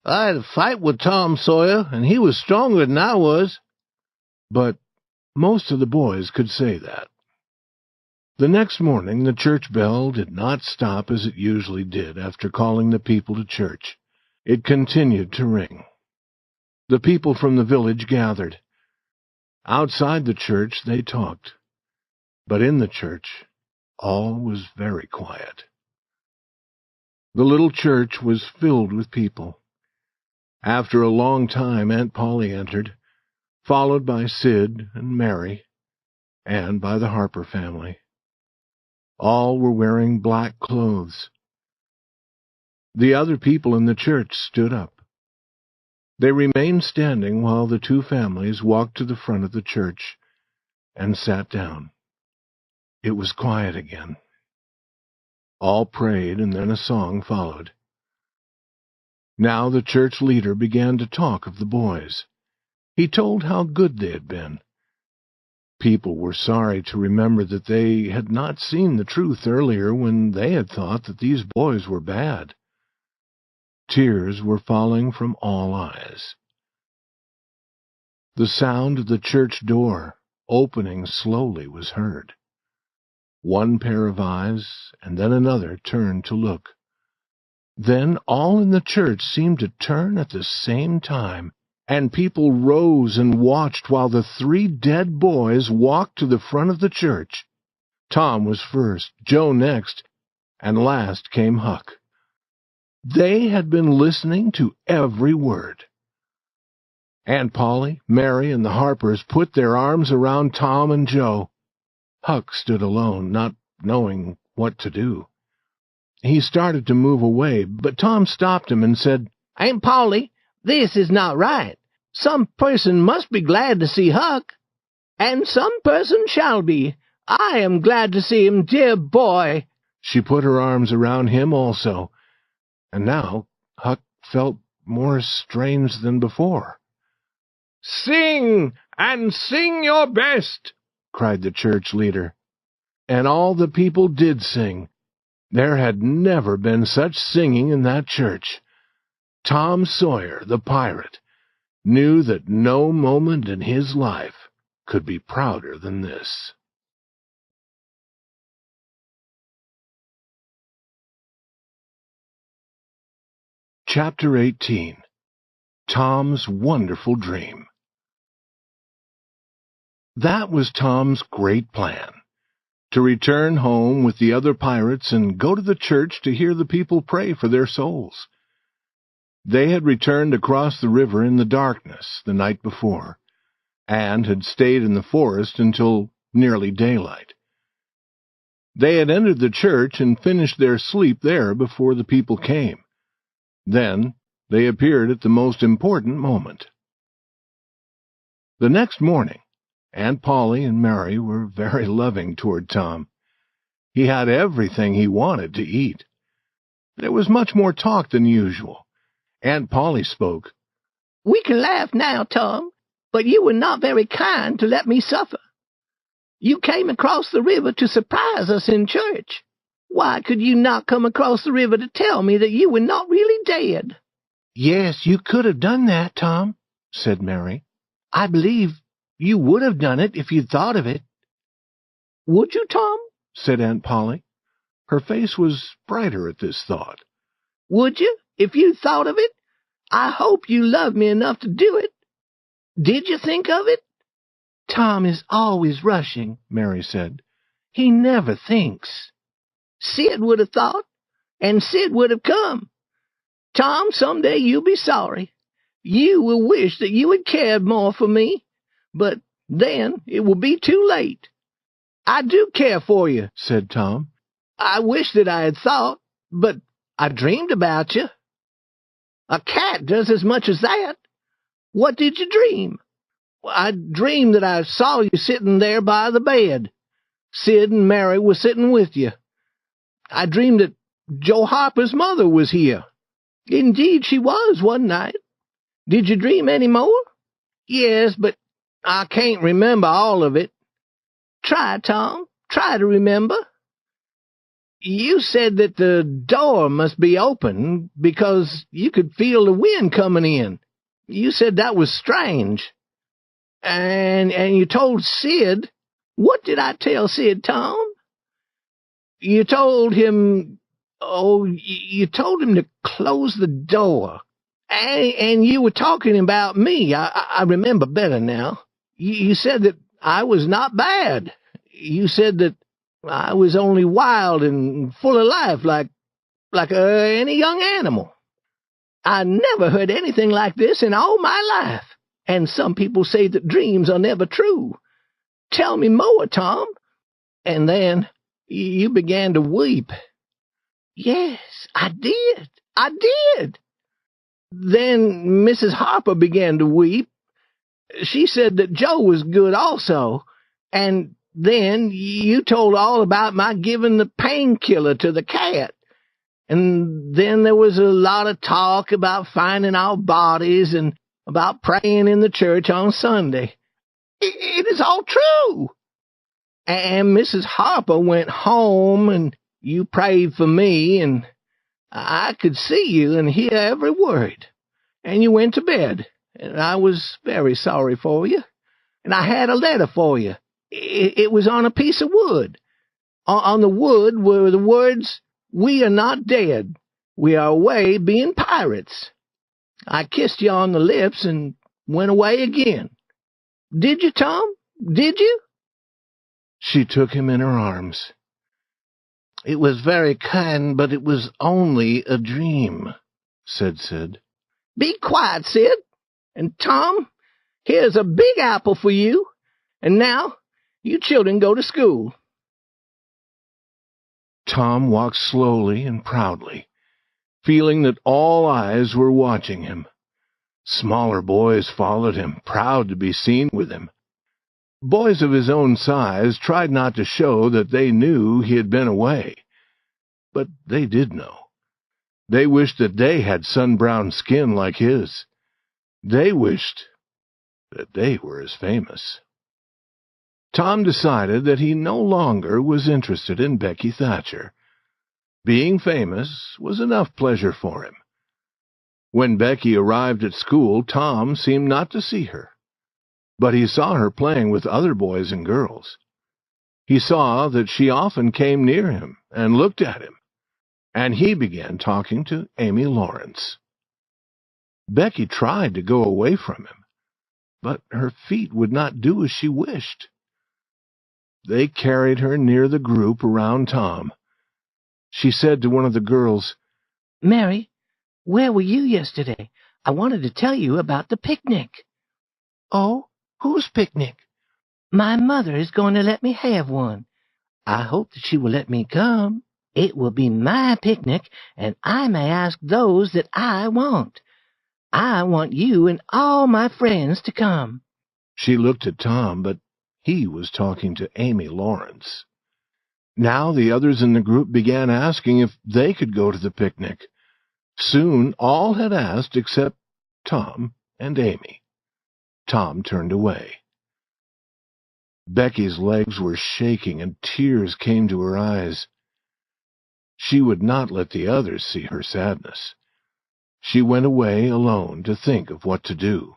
"I had a fight with Tom Sawyer, and he was stronger than I was." But most of the boys could say that. The next morning the church bell did not stop as it usually did after calling the people to church. It continued to ring. The people from the village gathered. Outside the church they talked, but in the church all was very quiet. The little church was filled with people. After a long time Aunt Pauli entered, followed by Sid and Mary, and by the Harper family. All were wearing black clothes. The other people in the church stood up. They remained standing while the two families walked to the front of the church and sat down. It was quiet again. All prayed, and then a song followed. Now the church leader began to talk of the boys. He told how good they had been. People were sorry to remember that they had not seen the truth earlier when they had thought that these boys were bad. Tears were falling from all eyes. The sound of the church door opening slowly was heard. One pair of eyes, and then another, turned to look. Then all in the church seemed to turn at the same time, and people rose and watched while the three dead boys walked to the front of the church. Tom was first, Joe next, and last came Huck. They had been listening to every word. Aunt Pauli, Mary, and the Harpers put their arms around Tom and Joe. Huck stood alone, not knowing what to do. He started to move away, but Tom stopped him and said, "Aunt Pauli, this is not right. Some person must be glad to see Huck, and some person shall be. I am glad to see him, dear boy." She put her arms around him also, and now Huck felt more strange than before. "Sing, and sing your best," cried the church leader. And all the people did sing. There had never been such singing in that church. Tom Sawyer, the pirate, knew that no moment in his life could be prouder than this. Chapter 18. Tom's Wonderful Dream. That was Tom's great plan, to return home with the other pirates and go to the church to hear the people pray for their souls. They had returned across the river in the darkness the night before, and had stayed in the forest until nearly daylight. They had entered the church and finished their sleep there before the people came. Then they appeared at the most important moment. The next morning, Aunt Pauli and Mary were very loving toward Tom. He had everything he wanted to eat. There was much more talk than usual. Aunt Pauli spoke. "We can laugh now, Tom, but you were not very kind to let me suffer. You came across the river to surprise us in church. Why could you not come across the river to tell me that you were not really dead?" "Yes, you could have done that, Tom," said Mary. "I believe you would have done it if you'd thought of it." "Would you, Tom?" said Aunt Pauli. Her face was brighter at this thought. "Would you, if you thought of it? I hope you love me enough to do it. Did you think of it?" "Tom is always rushing," Mary said. "He never thinks." "Sid would have thought, and Sid would have come. Tom, someday you'll be sorry. You will wish that you had cared more for me, but then it will be too late." "I do care for you," said Tom. "I wish that I had thought, but I dreamed about you." "A cat does as much as that. What did you dream?" "I dreamed that I saw you sitting there by the bed. Sid and Mary were sitting with you. I dreamed that Joe Harper's mother was here. Indeed she was one night. Did you dream any more?" "Yes, but I can't remember all of it." "Try, Tom. Try to remember." "You said that the door must be open because you could feel the wind coming in. You said that was strange. And you told Sid—" "What did I tell Sid, Tom?" "You told him— you told him to close the door. And you were talking about me. I remember better now. You said that I was not bad. You said that I was only wild and full of life like any young animal. I never heard anything like this in all my life. And some people say that dreams are never true. Tell me more, Tom." And then you began to weep. "Yes, I did. I did." Then Mrs. Harper began to weep. She said that Joe was good also. And then you told all about my giving the painkiller to the cat. And then there was a lot of talk about finding our bodies and about praying in the church on Sunday. It is all true. And Mrs. Harper went home, and you prayed for me, and I could see you and hear every word. And you went to bed, and I was very sorry for you. And I had a letter for you. It was on a piece of wood. On the wood were the words, "We are not dead. We are away being pirates." I kissed you on the lips and went away again. Did you, Tom? Did you? She took him in her arms. "It was very kind, but it was only a dream," said Sid. "Be quiet, Sid. And Tom, here's a big apple for you. And now, you children go to school." Tom walked slowly and proudly, feeling that all eyes were watching him. Smaller boys followed him, proud to be seen with him. Boys of his own size tried not to show that they knew he had been away. But they did know. They wished that they had sun-browned skin like his. They wished that they were as famous. Tom decided that he no longer was interested in Becky Thatcher. Being famous was enough pleasure for him. When Becky arrived at school, Tom seemed not to see her. But he saw her playing with other boys and girls. He saw that she often came near him and looked at him, and he began talking to Amy Lawrence. Becky tried to go away from him, but her feet would not do as she wished. They carried her near the group around Tom. She said to one of the girls, "Mary, Where were you yesterday? I wanted to tell you about the picnic. Oh, whose picnic? My mother is going to let me have one. I hope that she will let me come. It will be my picnic, and I may ask those that I want. I want you and all my friends to come. She looked at Tom, but he was talking to Amy Lawrence. Now the others in the group began asking if they could go to the picnic. Soon all had asked except Tom and Amy. Tom turned away. Becky's legs were shaking and tears came to her eyes. She would not let the others see her sadness. She went away alone to think of what to do.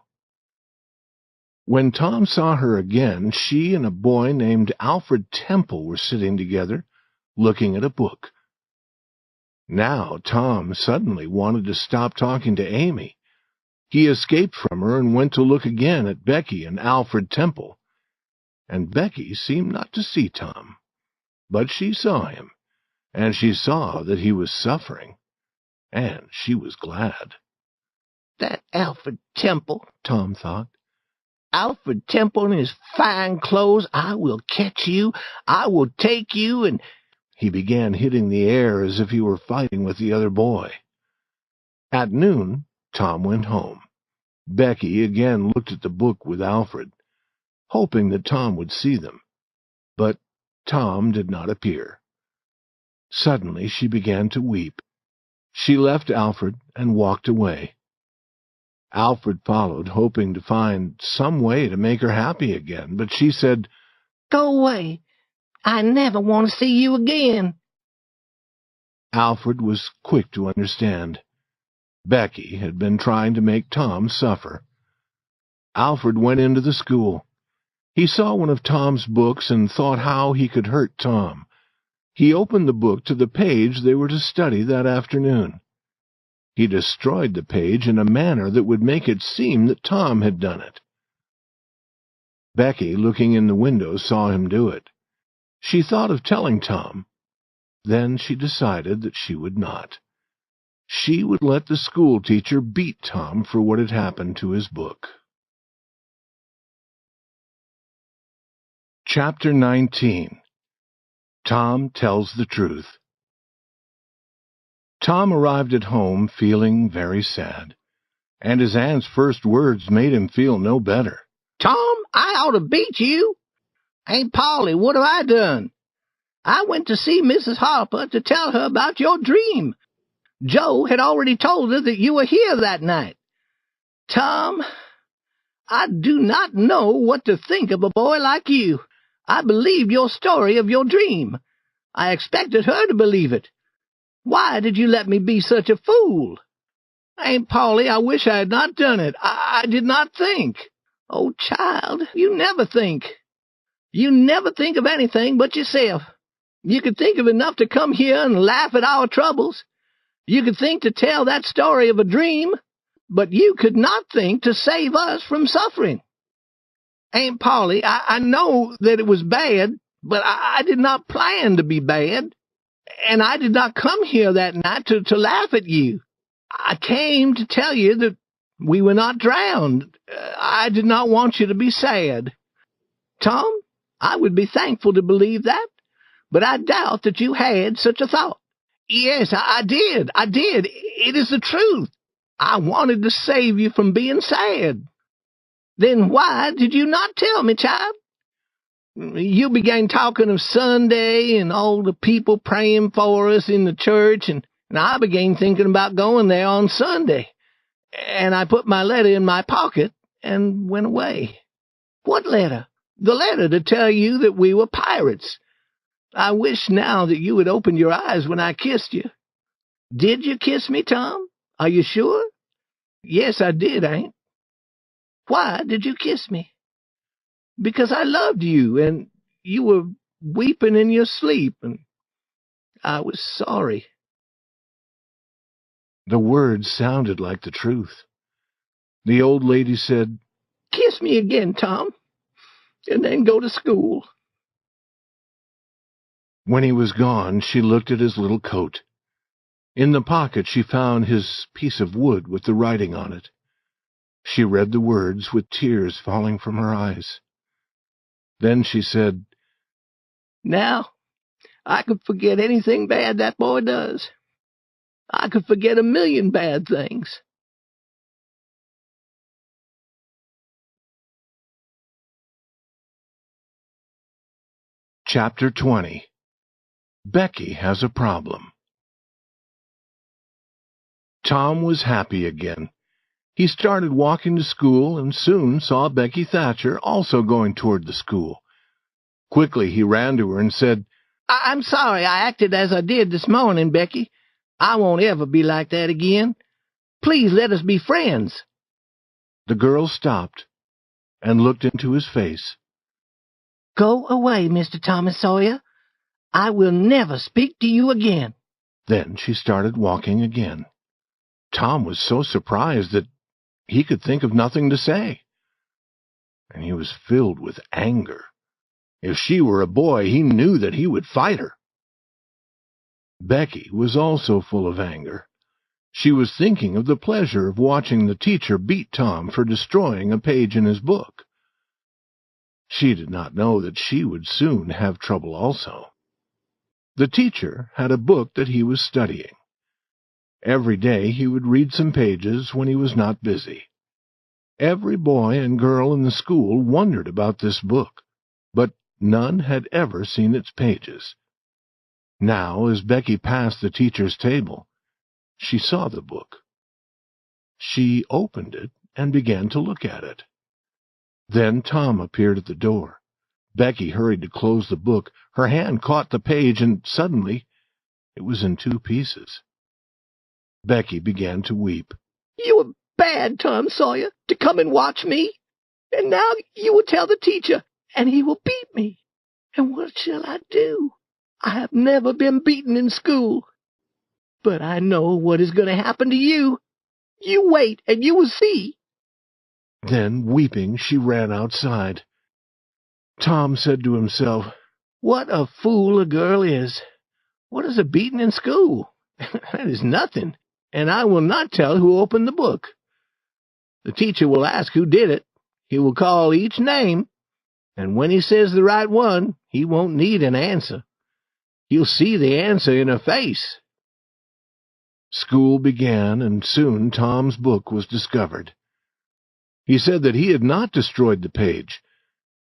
When Tom saw her again, she and a boy named Alfred Temple were sitting together, looking at a book. Now Tom suddenly wanted to stop talking to Amy. He escaped from her and went to look again at Becky and Alfred Temple. And Becky seemed not to see Tom, but she saw him, and she saw that he was suffering, and she was glad. That Alfred Temple, Tom thought. Alfred Temple in his fine clothes. I will catch you. I will take you. And he began hitting the air as if he were fighting with the other boy. At noon, Tom went home. Becky again looked at the book with Alfred, hoping that Tom would see them. But Tom did not appear. Suddenly she began to weep. She left Alfred and walked away. Alfred followed, hoping to find some way to make her happy again, but she said, "Go away. I never want to see you again." Alfred was quick to understand. Becky had been trying to make Tom suffer. Alfred went into the school. He saw one of Tom's books and thought how he could hurt Tom. He opened the book to the page they were to study that afternoon. He destroyed the page in a manner that would make it seem that Tom had done it. Becky, looking in the window, saw him do it. She thought of telling Tom. Then she decided that she would not. She would let the school teacher beat Tom for what had happened to his book. Chapter 19. Tom Tells the Truth. Tom arrived at home feeling very sad, and his aunt's first words made him feel no better. "Tom, I ought to beat you. Aunt Pauli, what have I done? I went to see Mrs. Harper to tell her about your dream. Joe had already told her that you were here that night. Tom, I do not know what to think of a boy like you. I believed your story of your dream. I expected her to believe it. Why did you let me be such a fool? Aunt Pauli, I wish I had not done it. I did not think." "Oh, child, you never think. You never think of anything but yourself. You could think of enough to come here and laugh at our troubles. You could think to tell that story of a dream, but you could not think to save us from suffering. Aunt Pauli, I know that it was bad, but I did not plan to be bad. And I did not come here that night to laugh at you. I came to tell you that we were not drowned. I did not want you to be sad. Tom, I would be thankful to believe that, but I doubt that you had such a thought." "Yes, I did. It is the truth. I wanted to save you from being sad." "Then why did you not tell me, child? You began talking of Sunday and all the people praying for us in the church, and I began thinking about going there on Sunday, and I put my letter in my pocket and went away." "What letter?" "The letter to tell you that we were pirates. I wish now that you had opened your eyes when I kissed you." "Did you kiss me, Tom? Are you sure?" "Yes, I did, Aunt." "Why did you kiss me?" "Because I loved you, and you were weeping in your sleep, and I was sorry." The words sounded like the truth. The old lady said, "Kiss me again, Tom, and then go to school." When he was gone, she looked at his little coat. In the pocket she found his piece of wood with the writing on it. She read the words with tears falling from her eyes. Then she said, Now, I could forget anything bad that boy does. I could forget 1,000,000 bad things. Chapter 20. Becky Has a Problem. Tom was happy again. He started walking to school and soon saw Becky Thatcher also going toward the school. Quickly he ran to her and said, I'm sorry I acted as I did this morning, Becky. I won't ever be like that again. Please let us be friends. The girl stopped and looked into his face. Go away, Mr. Thomas Sawyer. I will never speak to you again. Then she started walking again. Tom was so surprised that he could think of nothing to say. And he was filled with anger. If she were a boy, he knew that he would fight her. Becky was also full of anger. She was thinking of the pleasure of watching the teacher beat Tom for destroying a page in his book. She did not know that she would soon have trouble also. The teacher had a book that he was studying. Every day he would read some pages when he was not busy. Every boy and girl in the school wondered about this book, but none had ever seen its pages. Now, as Becky passed the teacher's table, she saw the book. She opened it and began to look at it. Then Tom appeared at the door. Becky hurried to close the book. Her hand caught the page, and suddenly it was in 2 pieces. Becky began to weep. You were bad, Tom Sawyer, to come and watch me. And now you will tell the teacher, and he will beat me. And what shall I do? I have never been beaten in school. But I know what is going to happen to you. You wait, and you will see. Then, weeping, she ran outside. Tom said to himself, What a fool a girl is. What is a beating in school? That is nothing, and I will not tell who opened the book. The teacher will ask who did it. He will call each name, and when he says the right one, he won't need an answer. He'll see the answer in her face. School began, and soon Tom's book was discovered. He said that he had not destroyed the page,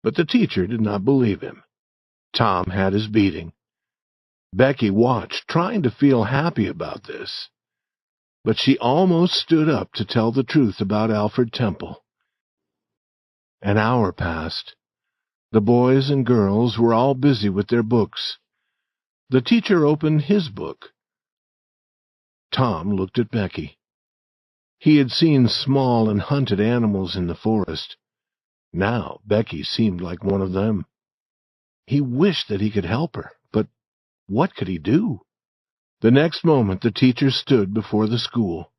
but the teacher did not believe him. Tom had his beating. Becky watched, trying to feel happy about this. But she almost stood up to tell the truth about Alfred Temple. An hour passed. The boys and girls were all busy with their books. The teacher opened his book. Tom looked at Becky. He had seen small and hunted animals in the forest. Now Becky seemed like one of them. He wished that he could help her, but what could he do? The next moment the teacher stood before the school.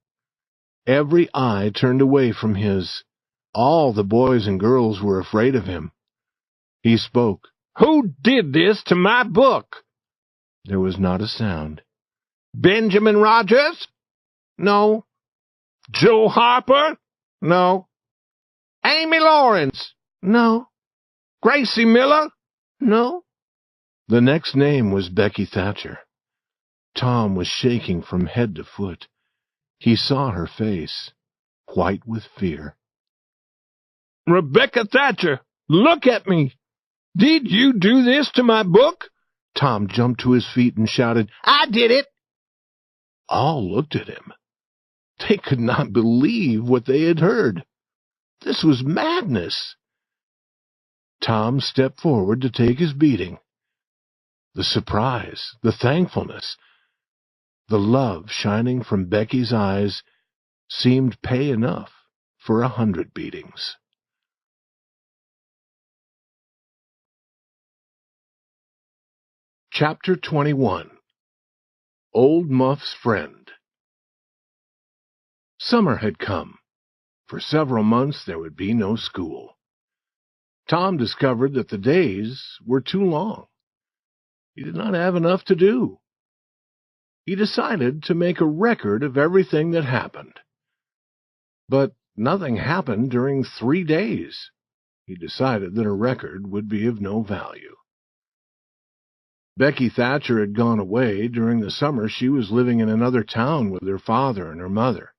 Every eye turned away from his. All the boys and girls were afraid of him. He spoke. Who did this to my book? There was not a sound. Benjamin Rogers? No. Joe Harper? No. Amy Lawrence? No. Gracie Miller? No. The next name was Becky Thatcher. Tom was shaking from head to foot. He saw her face, white with fear. Rebecca Thatcher, look at me. Did you do this to my book? Tom jumped to his feet and shouted, I did it. All looked at him. They could not believe what they had heard. This was madness. Tom stepped forward to take his beating. The surprise, the thankfulness, the love shining from Becky's eyes seemed pay enough for 100 beatings. Chapter 21. Old Muff's Friend. Summer had come. For several months there would be no school. Tom discovered that the days were too long. He did not have enough to do. he decided to make a record of everything that happened. But nothing happened during 3 days. He decided that a record would be of no value. Becky Thatcher had gone away. During the summer, she was living in another town with her father and her mother.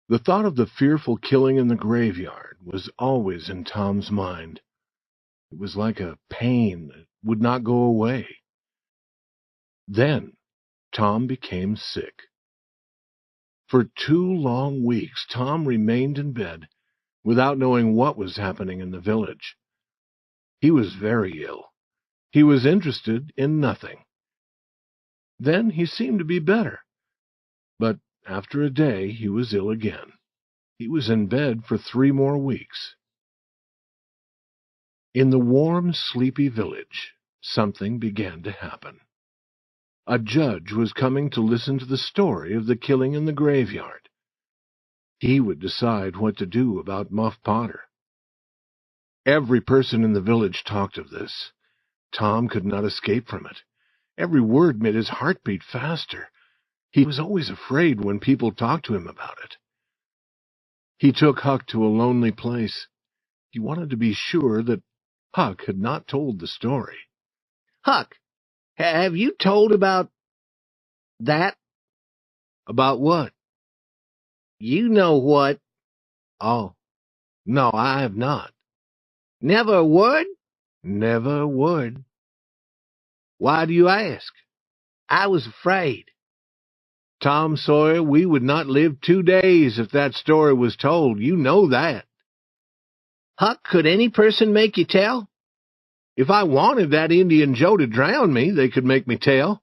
The thought of the fearful killing in the graveyard was always in Tom's mind. It was like a pain that would not go away. Then Tom became sick. For 2 long weeks, Tom remained in bed without knowing what was happening in the village. He was very ill. He was interested in nothing. Then he seemed to be better. But after a day, he was ill again. He was in bed for 3 more weeks. In the warm, sleepy village, something began to happen. A judge was coming to listen to the story of the killing in the graveyard. He would decide what to do about Muff Potter. Every person in the village talked of this. Tom could not escape from it. Every word made his heart beat faster. He was always afraid when people talked to him about it. He took Huck to a lonely place. He wanted to be sure that Huck had not told the story. Huck, have you told about that? About what? You know what. Oh, no, I have not. Never a word? Never a word. Why do you ask? I was afraid. Tom Sawyer, we would not live 2 days if that story was told. You know that. Huck, could any person make you tell? If I wanted that Indian Joe to drown me, they could make me tell.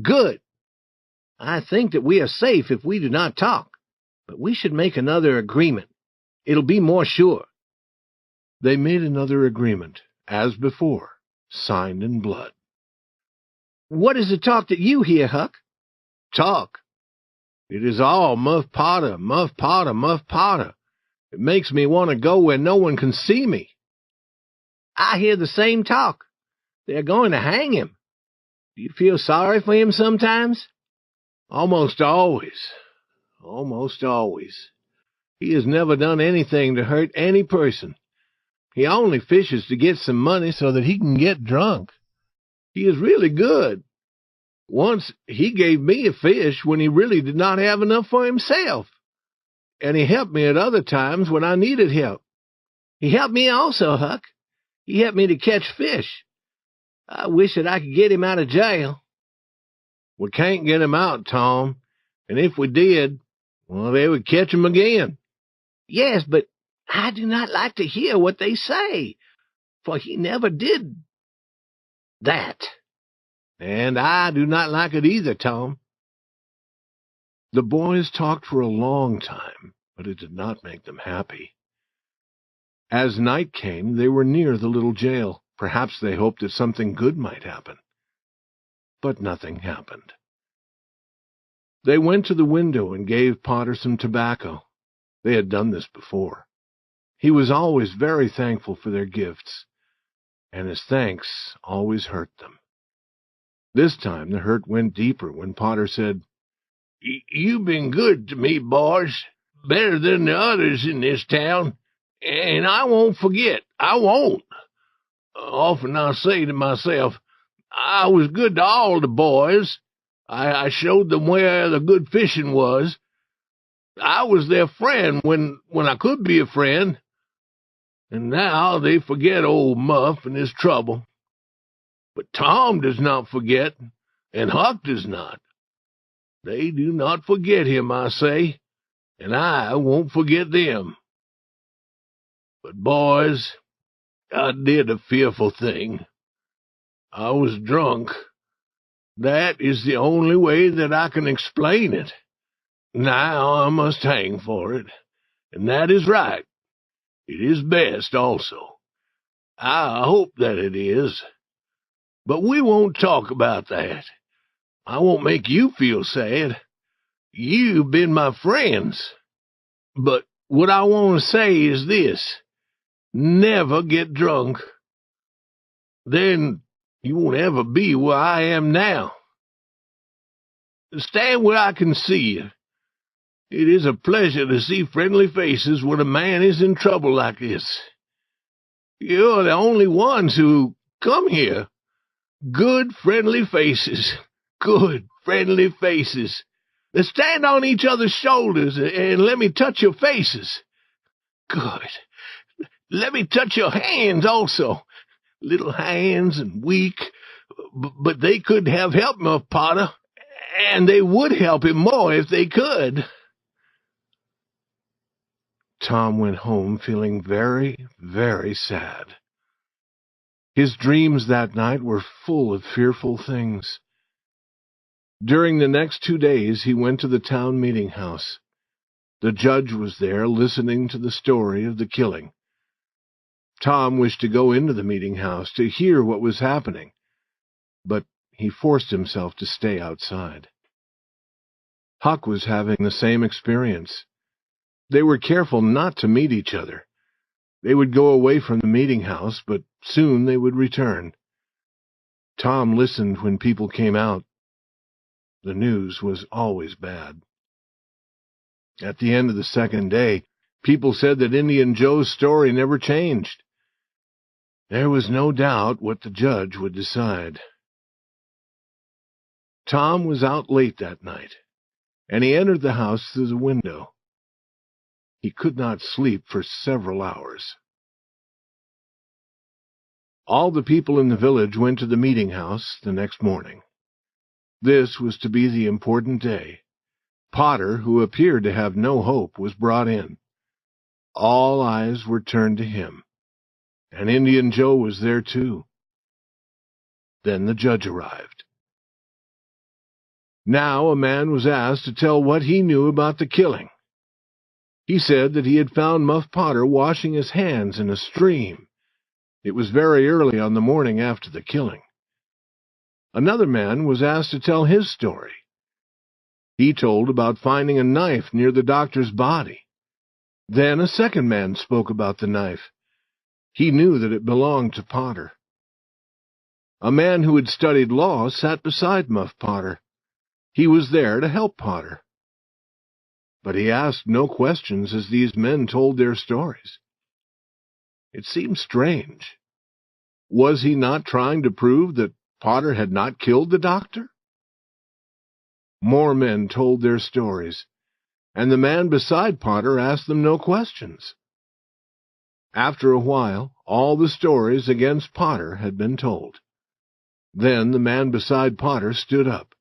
Good. I think that we are safe if we do not talk, but we should make another agreement. It'll be more sure. They made another agreement, as before, signed in blood. What is the talk that you hear, Huck? Talk? It is all Muff Potter, Muff Potter, Muff Potter. It makes me want to go where no one can see me. I hear the same talk. They're going to hang him. Do you feel sorry for him sometimes? Almost always. Almost always. He has never done anything to hurt any person. He only fishes to get some money so that he can get drunk. He is really good. Once he gave me a fish when he really did not have enough for himself. And he helped me at other times when I needed help. He helped me also, Huck. He helped me to catch fish. I wish that I could get him out of jail. We can't get him out, Tom. And if we did, well, they would catch him again. Yes, but I do not like to hear what they say, for he never did that. And I do not like it either, Tom. The boys talked for a long time, but it did not make them happy. As night came, they were near the little jail. Perhaps they hoped that something good might happen. But nothing happened. They went to the window and gave Potter some tobacco. They had done this before. He was always very thankful for their gifts, and his thanks always hurt them. This time the hurt went deeper when Potter said, "You've been good to me, boys, better than the others in this town, and I won't forget. I won't. Often I say to myself, I was good to all the boys. I showed them where the good fishing was. I was their friend when I could be a friend. And now they forget old Muff and his trouble. But Tom does not forget, and Huck does not. They do not forget him, I say, and I won't forget them. But, boys, I did a fearful thing. I was drunk. That is the only way that I can explain it. Now I must hang for it, and that is right. It is best also. I hope that it is. But we won't talk about that. I won't make you feel sad. You've been my friends. But what I want to say is this. Never get drunk. Then you won't ever be where I am now, Stand where I can see you. It is a pleasure to see friendly faces when a man is in trouble like this. You're the only ones who come here. Good, friendly faces. Good, friendly faces. Now stand on each other's shoulders and let me touch your faces. Good. Let me touch your hands also. Little hands and weak, but they could have helped Muff Potter, and they would help him more if they could. Tom went home feeling very, very sad. His dreams that night were full of fearful things. During the next 2 days, he went to the town meeting house. The judge was there listening to the story of the killing. Tom wished to go into the meeting house to hear what was happening, but he forced himself to stay outside. Huck was having the same experience. They were careful not to meet each other. They would go away from the meeting house, but soon they would return. Tom listened when people came out. The news was always bad. At the end of the second day, people said that Indian Joe's story never changed. There was no doubt what the judge would decide. Tom was out late that night, and he entered the house through the window. He could not sleep for several hours. All the people in the village went to the meeting house the next morning. This was to be the important day. Potter, who appeared to have no hope, was brought in. All eyes were turned to him, and Indian Joe was there too. Then the judge arrived. Now a man was asked to tell what he knew about the killing. He said that he had found Muff Potter washing his hands in a stream. It was very early on the morning after the killing. Another man was asked to tell his story. He told about finding a knife near the doctor's body. Then a second man spoke about the knife. He knew that it belonged to Potter. A man who had studied law sat beside Muff Potter. He was there to help Potter. But he asked no questions as these men told their stories. It seemed strange. Was he not trying to prove that Potter had not killed the doctor? More men told their stories, and the man beside Potter asked them no questions. After a while, all the stories against Potter had been told. Then the man beside Potter stood up.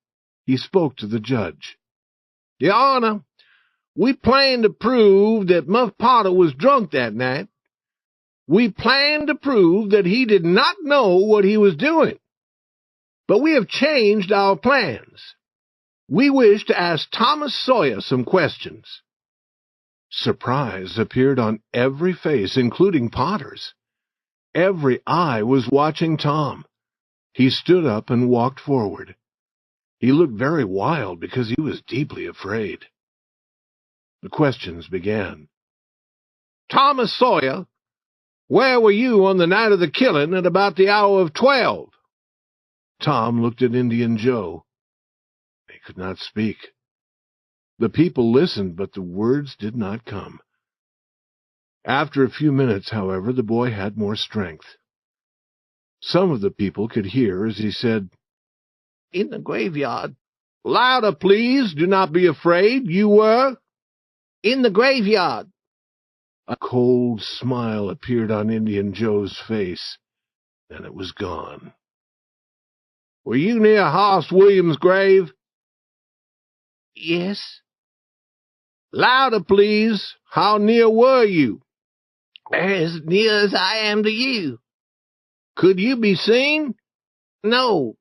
He spoke to the judge. "Your Honor, we plan to prove that Muff Potter was drunk that night. We plan to prove that he did not know what he was doing. But we have changed our plans. We wish to ask Thomas Sawyer some questions." Surprise appeared on every face, including Potter's. Every eye was watching Tom. He stood up and walked forward. He looked very wild because he was deeply afraid. The questions began. "Thomas Sawyer, where were you on the night of the killing at about the hour of 12? Tom looked at Indian Joe. He could not speak. The people listened, but the words did not come. After a few minutes, however, the boy had more strength. Some of the people could hear as he said, "In the graveyard." "Louder, please. Do not be afraid. You were?" "In the graveyard." A cold smile appeared on Indian Joe's face, then it was gone. "Were you near Hoss Williams' grave?" "Yes." "Louder, please. How near were you?" "As near as I am to you." "Could you be seen?" "No.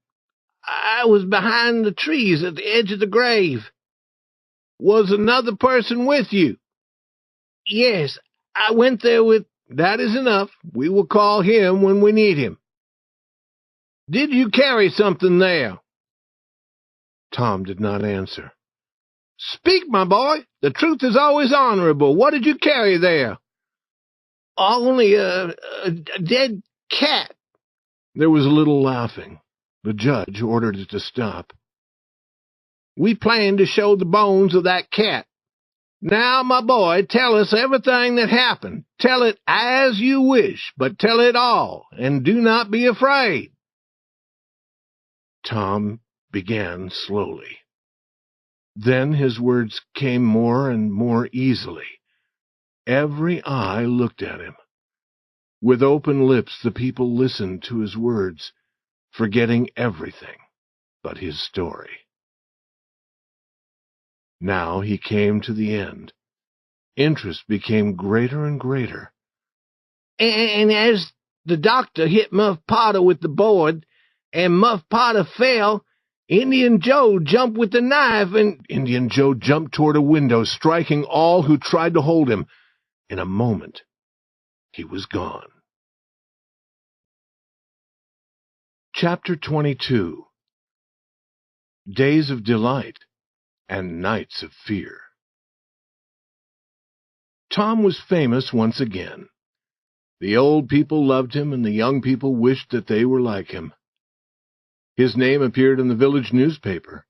I was behind the trees at the edge of the grave." "Was another person with you?" "Yes, I went there with—" "That is enough. We will call him when we need him." "Did you carry something there?" Tom did not answer. "Speak, my boy. The truth is always honorable. What did you carry there?" "Only a dead cat." There was a little laughing. The judge ordered it to stop. we plan to show the bones of that cat. Now, my boy, tell us everything that happened. Tell it as you wish, but tell it all, and do not be afraid." Tom began slowly. Then his words came more and more easily. Every eye looked at him. With open lips, the people listened to his words, forgetting everything but his story. Now he came to the end. Interest became greater and greater. And as the doctor hit Muff Potter with the board, and Muff Potter fell, Indian Joe jumped with the knife, and Indian Joe jumped toward a window, striking all who tried to hold him. In a moment, he was gone. Chapter 22. Days of Delight and Nights of Fear. Tom was famous once again. The old people loved him, and the young people wished that they were like him. His name appeared in the village newspaper.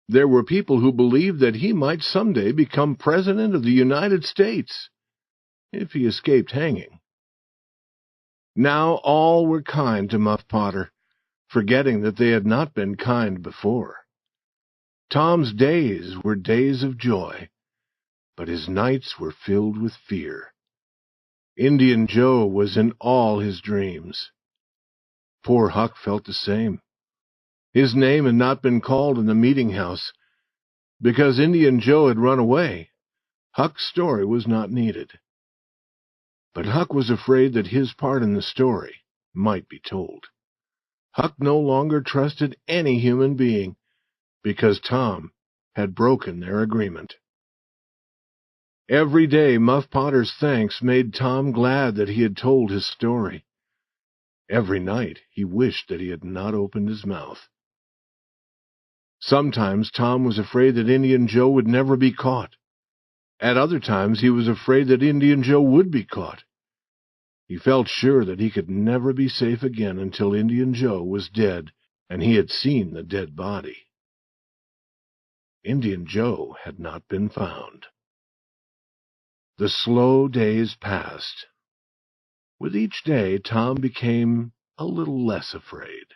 There were people who believed that he might someday become President of the United States, if he escaped hanging. Now all were kind to Muff Potter, forgetting that they had not been kind before. Tom's days were days of joy, but his nights were filled with fear. Indian Joe was in all his dreams. Poor Huck felt the same. His name had not been called in the meeting house. Because Indian Joe had run away, Huck's story was not needed. But Huck was afraid that his part in the story might be told. Huck no longer trusted any human being, because Tom had broken their agreement. Every day Muff Potter's thanks made Tom glad that he had told his story. Every night he wished that he had not opened his mouth. Sometimes Tom was afraid that Indian Joe would never be caught. At other times he was afraid that Indian Joe would be caught. He felt sure that he could never be safe again until Indian Joe was dead and he had seen the dead body. Indian Joe had not been found. The slow days passed. With each day, Tom became a little less afraid.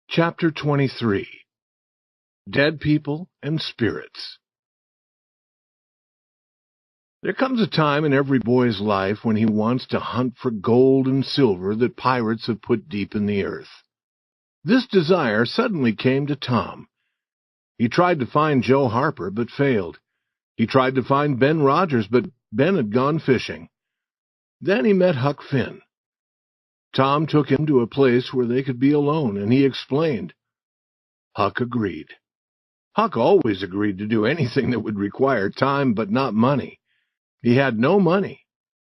Chapter 23. Dead People and Spirits. There comes a time in every boy's life when he wants to hunt for gold and silver that pirates have put deep in the earth. This desire suddenly came to Tom. He tried to find Joe Harper, but failed. He tried to find Ben Rogers, but Ben had gone fishing. Then he met Huck Finn. Tom took him to a place where they could be alone, and he explained. Huck agreed. Huck always agreed to do anything that would require time, but not money. He had no money,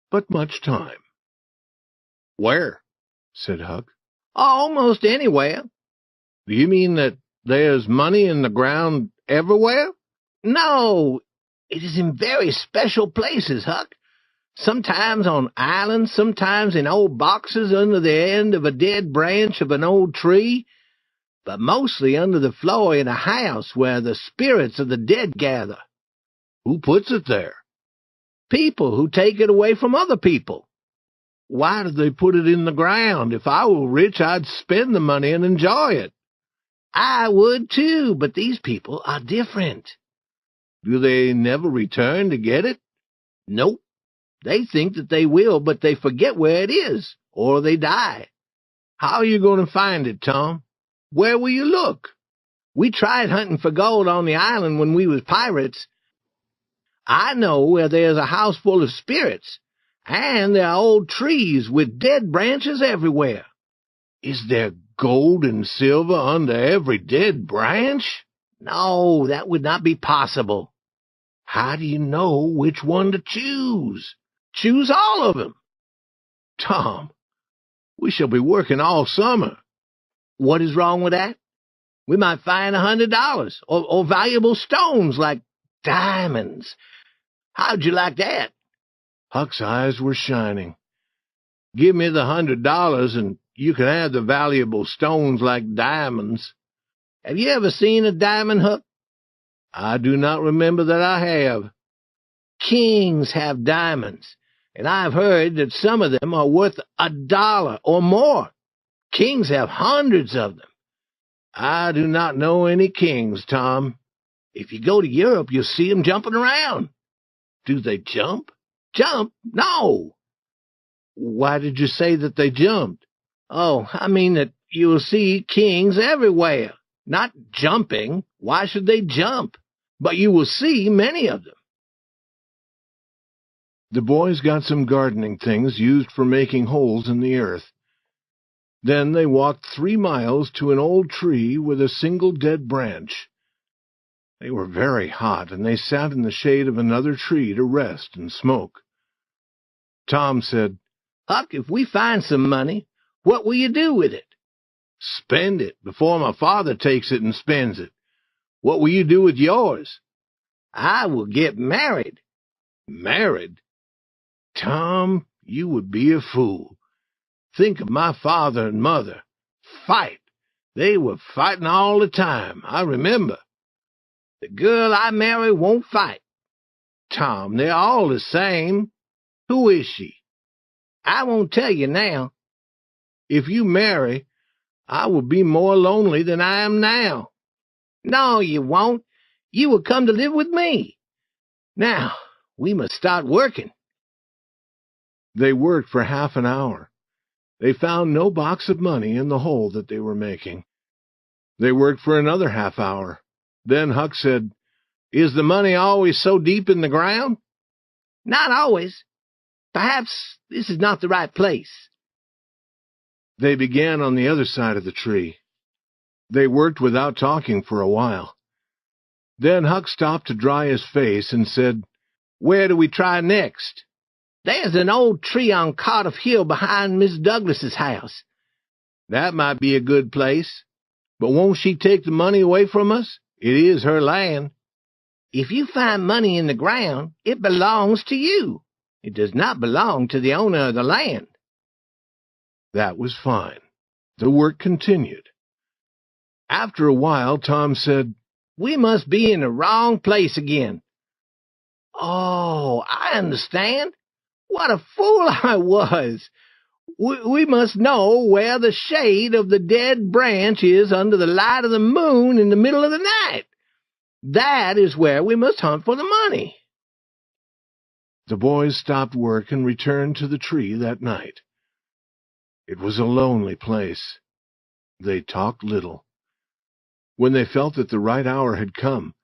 but much time. "Where?" said Huck. Almost anywhere." "Do you mean that there's money in the ground everywhere?" "No, it is in very special places, Huck. Sometimes on islands, sometimes in old boxes under the end of a dead branch of an old tree, but mostly under the floor in a house where the spirits of the dead gather." "Who puts it there?" "People who take it away from other people." "Why do they put it in the ground? If I were rich, I'd spend the money and enjoy it." "I would too, but these people are different." "Do they never return to get it?" "Nope. They think that they will, but they forget where it is, or they die." "How are you going to find it, Tom? Where will you look?" "We tried hunting for gold on the island when we was pirates. I know where there's a house full of spirits, and there are old trees with dead branches everywhere." "Is there gold and silver under every dead branch?" "No, that would not be possible." "How do you know which one to choose?" "Choose all of them." "Tom, we shall be working all summer." "What is wrong with that? We might find $100 or valuable stones like diamonds. How'd you like that?" Huck's eyes were shining. "Give me the $100 and you can have the valuable stones like diamonds. Have you ever seen a diamond, Huck? I do not remember that I have. Kings have diamonds, and I've heard that some of them are worth $1 or more. Kings have hundreds of them. I do not know any kings, Tom. If you go to Europe, you'll see them jumping around. Do they jump? Jump? No. Why did you say that they jumped? Oh, I mean that you'll see kings everywhere. Not jumping. Why should they jump? But you will see many of them. The boys got some gardening things used for making holes in the earth. Then they walked 3 miles to an old tree with a single dead branch. They were very hot, and they sat in the shade of another tree to rest and smoke. Tom said, Huck, if we find some money, what will you do with it? Spend it before my father takes it and spends it. What will you do with yours? I will get married. Married? Tom, you would be a fool. Think of my father and mother. Fight. They were fighting all the time, I remember. The girl I marry won't fight. Tom, they're all the same. Who is she? I won't tell you now. If you marry, I will be more lonely than I am now. No, you won't. You will come to live with me. Now, we must start working. They worked for half an hour. They found no box of money in the hole that they were making. They worked for another half hour. Then Huck said, Is the money always so deep in the ground? Not always. Perhaps this is not the right place. They began on the other side of the tree. They worked without talking for a while. Then Huck stopped to dry his face and said, Where do we try next? There's an old tree on Cardiff Hill behind Miss Douglas's house. That might be a good place. But won't she take the money away from us? It is her land. If you find money in the ground, it belongs to you. It does not belong to the owner of the land. That was fine. The work continued. After a while, Tom said, We must be in the wrong place again. Oh, I understand. What a fool I was! We must know where the shade of the dead branch is under the light of the moon in the middle of the night. That is where we must hunt for the money. The boys stopped work and returned to the tree that night. It was a lonely place. They talked little. When they felt that the right hour had come,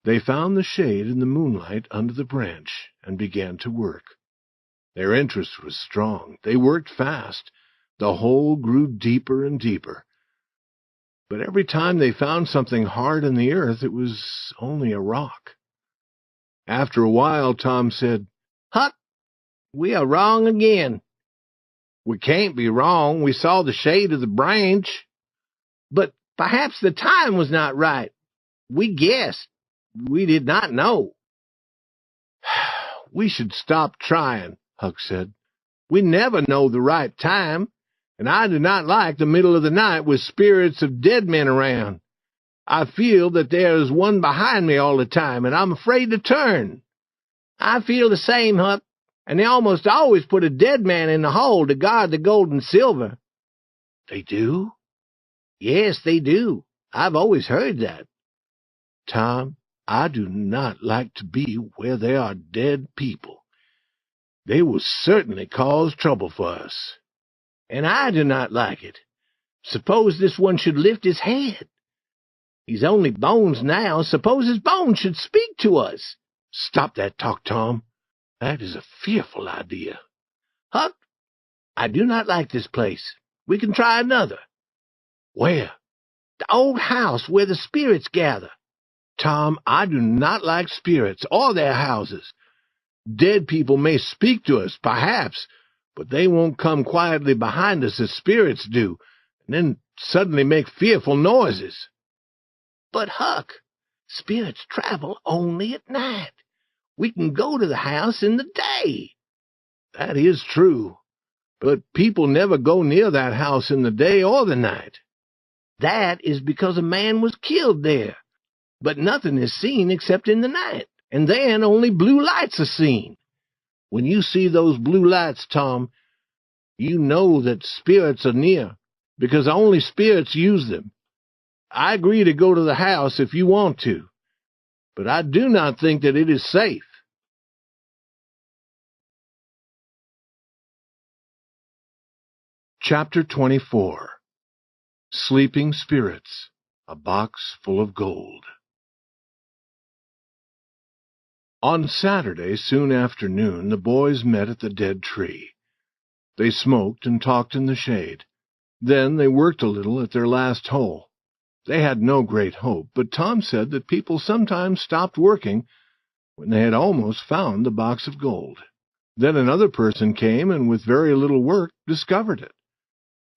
they found the shade in the moonlight under the branch and began to work. Their interest was strong. They worked fast. The hole grew deeper and deeper. But every time they found something hard in the earth, it was only a rock. After a while, Tom said, Huck, we are wrong again. We can't be wrong. We saw the shade of the branch. But perhaps the time was not right. We guessed. We did not know. We should stop trying, Huck said. We never know the right time, and I do not like the middle of the night with spirits of dead men around. I feel that there is one behind me all the time, and I'm afraid to turn. I feel the same, Huck, and they almost always put a dead man in the hole to guard the gold and silver. They do? Yes, they do. I've always heard that. Tom, I do not like to be where there are dead people. They will certainly cause trouble for us. And I do not like it. Suppose this one should lift his head. He's only bones now. Suppose his bones should speak to us. Stop that talk, Tom. That is a fearful idea. Huck, I do not like this place. We can try another. Where? The old house where the spirits gather. Tom, I do not like spirits or their houses. Dead people may speak to us, perhaps, but they won't come quietly behind us as spirits do, and then suddenly make fearful noises. But, Huck, spirits travel only at night. We can go to the house in the day. That is true. But people never go near that house in the day or the night. That is because a man was killed there. But nothing is seen except in the night, and then only blue lights are seen. When you see those blue lights, Tom, you know that spirits are near, because only spirits use them. I agree to go to the house if you want to, but I do not think that it is safe. Chapter 24. Sleeping Spirits, a Box Full of Gold. On Saturday, soon after noon, the boys met at the dead tree. They smoked and talked in the shade. Then they worked a little at their last hole. They had no great hope, but Tom said that people sometimes stopped working when they had almost found the box of gold. Then another person came and with very little work discovered it.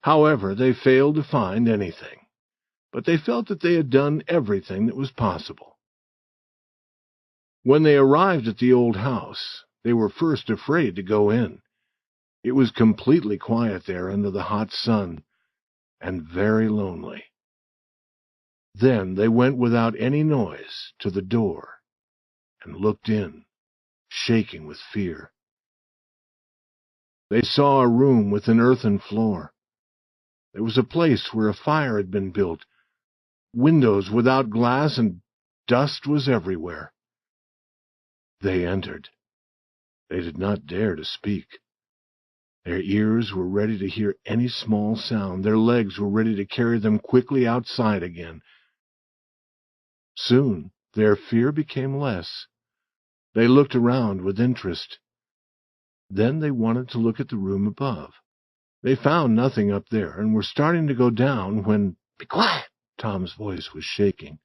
However, they failed to find anything, but they felt that they had done everything that was possible. When they arrived at the old house, they were first afraid to go in. It was completely quiet there under the hot sun, and very lonely. Then they went without any noise to the door and looked in, shaking with fear. They saw a room with an earthen floor. There was a place where a fire had been built, windows without glass, and dust was everywhere. They entered. They did not dare to speak. Their ears were ready to hear any small sound. Their legs were ready to carry them quickly outside again. Soon their fear became less. They looked around with interest. Then they wanted to look at the room above. They found nothing up there and were starting to go down when— "Be quiet!" Tom's voice was shaking.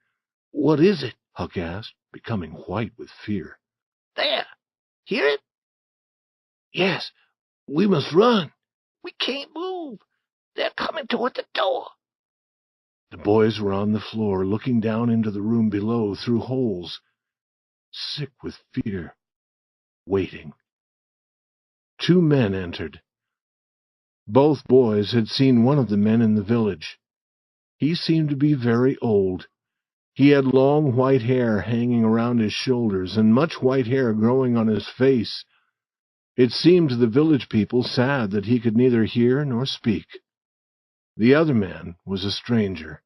"What is it?" Huck asked, becoming white with fear. "There! Hear it?" Yes, we must run. We can't move. They're coming toward the door." The boys were on the floor, looking down into the room below through holes, sick with fear, waiting. 2 men entered. Both boys had seen one of the men in the village. He seemed to be very old. He had long white hair hanging around his shoulders and much white hair growing on his face. It seemed to the village people sad that he could neither hear nor speak. The other man was a stranger.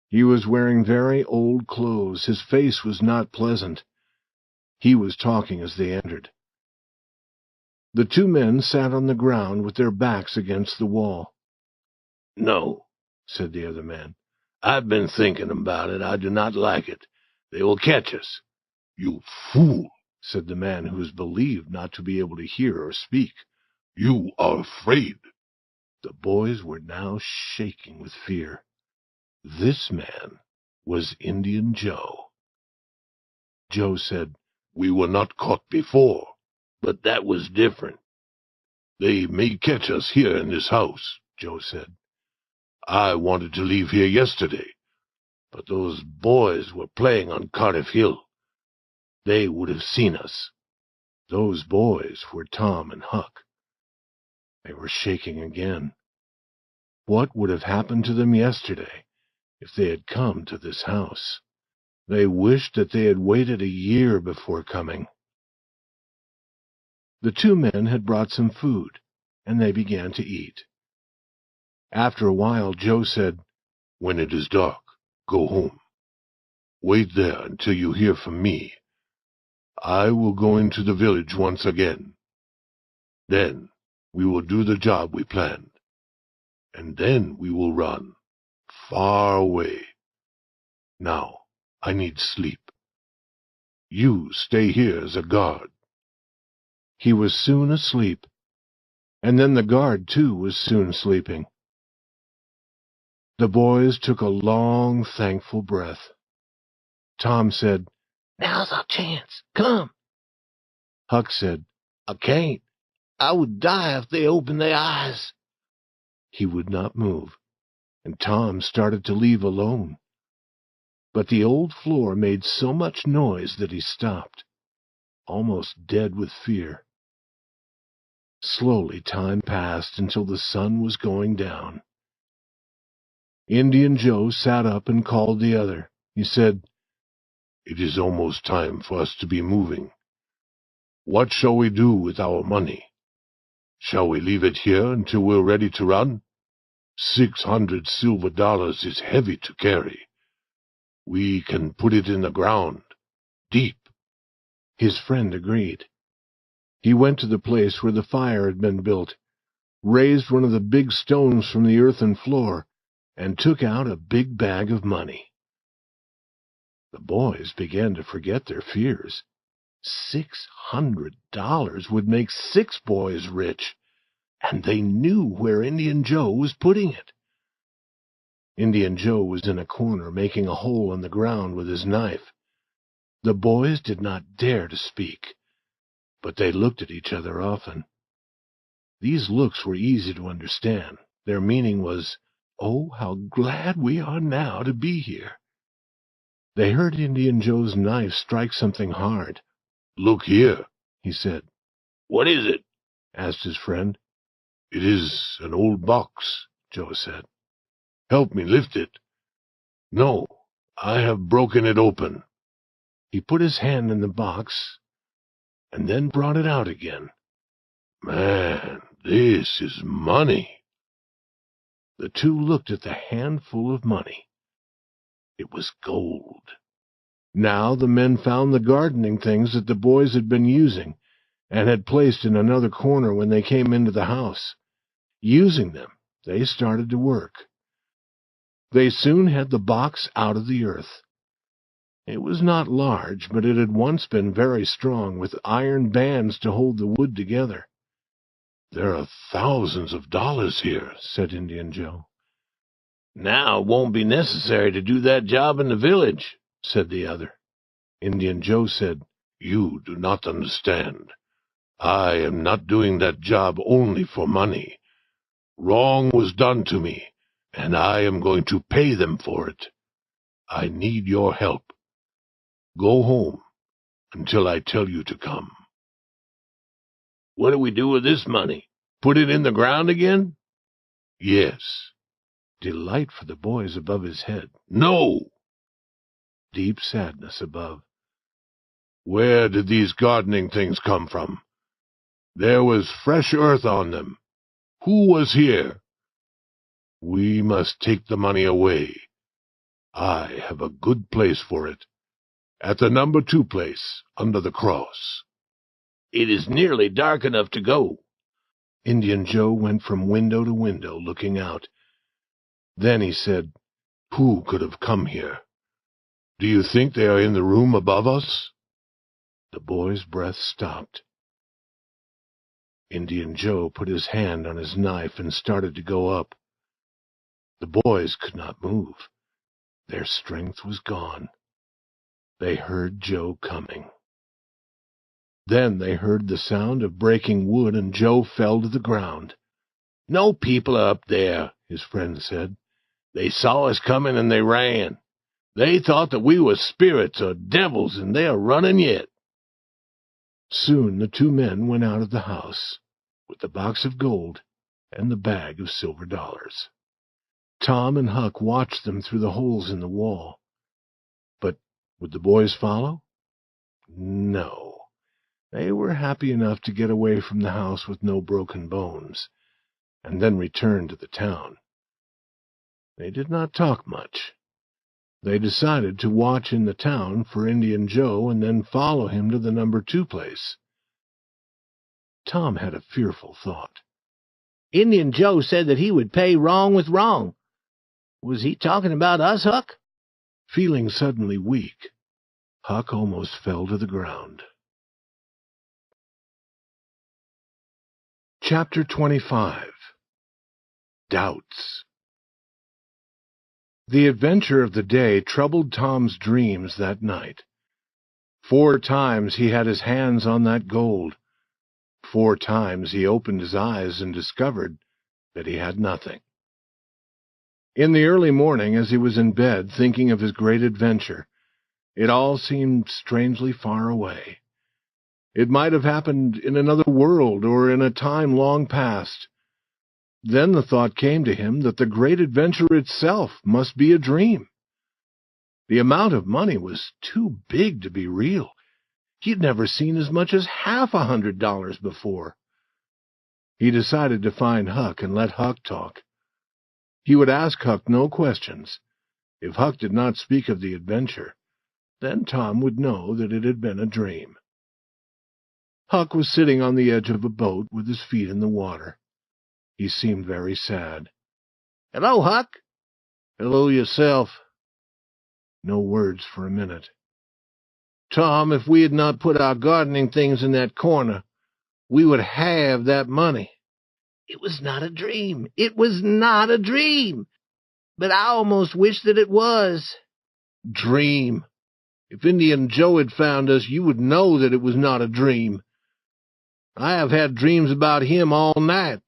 He was wearing very old clothes. His face was not pleasant. He was talking as they entered. The 2 men sat on the ground with their backs against the wall. "No," said the other man. "I've been thinking about it. I do not like it. They will catch us." "You fool," said the man who was believed not to be able to hear or speak. "You are afraid." The boys were now shaking with fear. This man was Indian Joe. Joe said, "We were not caught before." "But that was different." "They may catch us here in this house," Joe said. "I wanted to leave here yesterday, but those boys were playing on Cardiff Hill. They would have seen us." Those boys were Tom and Huck. They were shaking again. What would have happened to them yesterday if they had come to this house? They wished that they had waited a year before coming. The 2 men had brought some food, and they began to eat. After a while, Joe said, "When it is dark, go home. Wait there until you hear from me. I will go into the village once again. Then we will do the job we planned, and then we will run far away. Now I need sleep. You stay here as a guard." He was soon asleep, and then the guard, too, was soon sleeping. The boys took a long, thankful breath. Tom said, "Now's our chance. Come." Huck said, "I can't. I would die if they opened their eyes." He would not move, and Tom started to leave alone. But the old floor made so much noise that he stopped, almost dead with fear. Slowly time passed until the sun was going down. Indian Joe sat up and called the other. He said, "It is almost time for us to be moving. What shall we do with our money? Shall we leave it here until we're ready to run? 600 silver dollars is heavy to carry. We can put it in the ground, deep." His friend agreed. He went to the place where the fire had been built, raised one of the big stones from the earthen floor, and took out a big bag of money. The boys began to forget their fears. $600 would make 6 boys rich, and they knew where Indian Joe was putting it. Indian Joe was in a corner making a hole in the ground with his knife. The boys did not dare to speak, but they looked at each other often. These looks were easy to understand. Their meaning was, "Oh, how glad we are now to be here." They heard Indian Joe's knife strike something hard. "Look here," he said. "What is it?" asked his friend. "It is an old box," Joe said. "Help me lift it." "No, I have broken it open." He put his hand in the box and then brought it out again. "Man, this is money." The two looked at the handful of money. It was gold. Now the men found the gardening things that the boys had been using and had placed in another corner when they came into the house. Using them, they started to work. They soon had the box out of the earth. It was not large, but it had once been very strong, with iron bands to hold the wood together. "There are thousands of dollars here," said Indian Joe. "Now it won't be necessary to do that job in the village," said the other. Indian Joe said, "You do not understand. I am not doing that job only for money. Wrong was done to me, and I am going to pay them for it. I need your help. Go home until I tell you to come." "What do we do with this money? Put it in the ground again?" "Yes." Delight for the boys above his head. "No." Deep sadness above. "Where did these gardening things come from? There was fresh earth on them. Who was here? We must take the money away. I have a good place for it. At the number 2 place, under the cross." "It is nearly dark enough to go." Indian Joe went from window to window, looking out. Then he said, "Who could have come here? Do you think they are in the room above us?" The boy's breath stopped. Indian Joe put his hand on his knife and started to go up. The boys could not move. Their strength was gone. They heard Joe coming. Then they heard the sound of breaking wood, and Joe fell to the ground. "No people are up there," his friend said. "They saw us coming and they ran. They thought that we were spirits or devils, and they are running yet." Soon the 2 men went out of the house, with the box of gold and the bag of silver dollars. Tom and Huck watched them through the holes in the wall. But would the boys follow? No. They were happy enough to get away from the house with no broken bones, and then return to the town. They did not talk much. They decided to watch in the town for Indian Joe and then follow him to the number 2 place. Tom had a fearful thought. "Indian Joe said that he would pay wrong with wrong. Was he talking about us, Huck?" Feeling suddenly weak, Huck almost fell to the ground. Chapter 25. Doubts. The adventure of the day troubled Tom's dreams that night. 4 times he had his hands on that gold. 4 times he opened his eyes and discovered that he had nothing. In the early morning, as he was in bed thinking of his great adventure, it all seemed strangely far away. It might have happened in another world or in a time long past. Then the thought came to him that the great adventure itself must be a dream. The amount of money was too big to be real. He'd never seen as much as half $100 before. He decided to find Huck and let Huck talk. He would ask Huck no questions. If Huck did not speak of the adventure, then Tom would know that it had been a dream. Huck was sitting on the edge of a boat with his feet in the water. He seemed very sad. "Hello, Huck." "Hello yourself." No words for a minute. "Tom, if we had not put our gardening things in that corner, we would have that money." "It was not a dream. It was not a dream. But I almost wish that it was." "Dream? If Indian Joe had found us, you would know that it was not a dream. I have had dreams about him all night."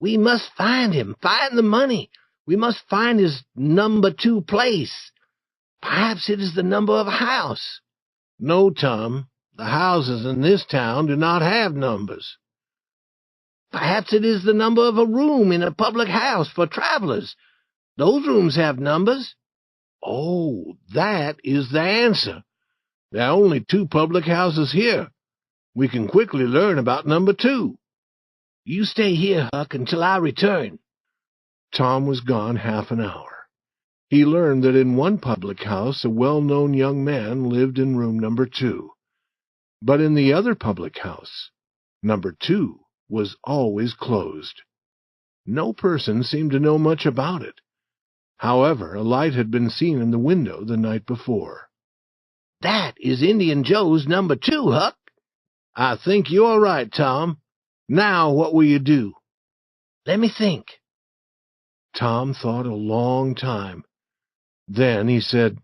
"We must find him, find the money. We must find his number 2 place. Perhaps it is the number of a house." "No, Tom. The houses in this town do not have numbers." "Perhaps it is the number of a room in a public house for travelers. Those rooms have numbers." "Oh, that is the answer. There are only 2 public houses here. We can quickly learn about number 2. "You stay here, Huck, until I return." Tom was gone half an hour. He learned that in one public house a well-known young man lived in room number 2. But in the other public house, number 2 was always closed. No person seemed to know much about it. However, a light had been seen in the window the night before. "That is Indian Joe's number 2, Huck." "I think you are right, Tom. Now what will you do?" "Let me think." Tom thought a long time. Then he said,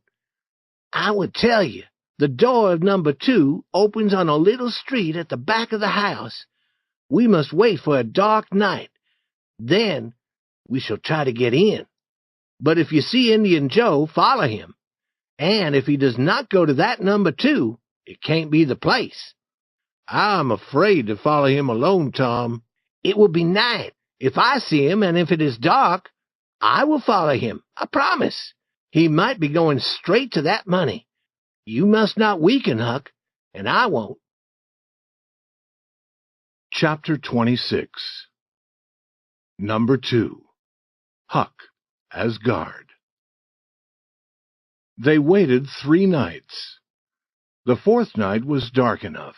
"I would tell you. The door of number 2 opens on a little street at the back of the house. We must wait for a dark night. Then we shall try to get in. But if you see Indian Joe, follow him. And if he does not go to that number 2, it can't be the place." "I'm afraid to follow him alone, Tom." "It will be night. If I see him, and if it is dark, I will follow him. I promise. He might be going straight to that money. You must not weaken, Huck, and I won't." Chapter 26. Number 2. Huck as guard. They waited 3 nights. The 4th night was dark enough.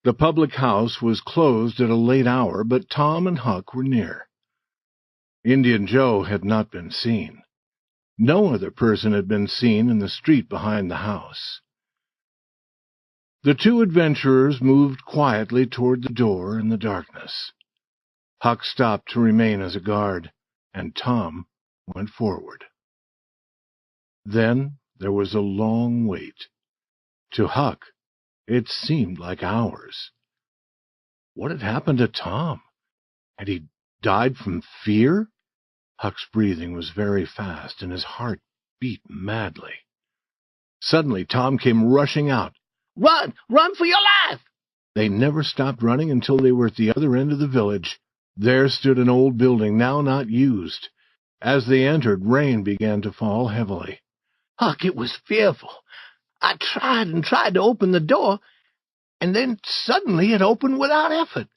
The public house was closed at a late hour, but Tom and Huck were near. Indian Joe had not been seen. No other person had been seen in the street behind the house. The 2 adventurers moved quietly toward the door in the darkness. Huck stopped to remain as a guard, and Tom went forward. Then there was a long wait. To Huck, it seemed like hours. What had happened to Tom? Had he died from fear? Huck's breathing was very fast, and his heart beat madly. Suddenly, Tom came rushing out. "Run! Run for your life!" They never stopped running until they were at the other end of the village. There stood an old building, now not used. As they entered, rain began to fall heavily. "Huck, it was fearful. I tried and tried to open the door, and then suddenly it opened without effort.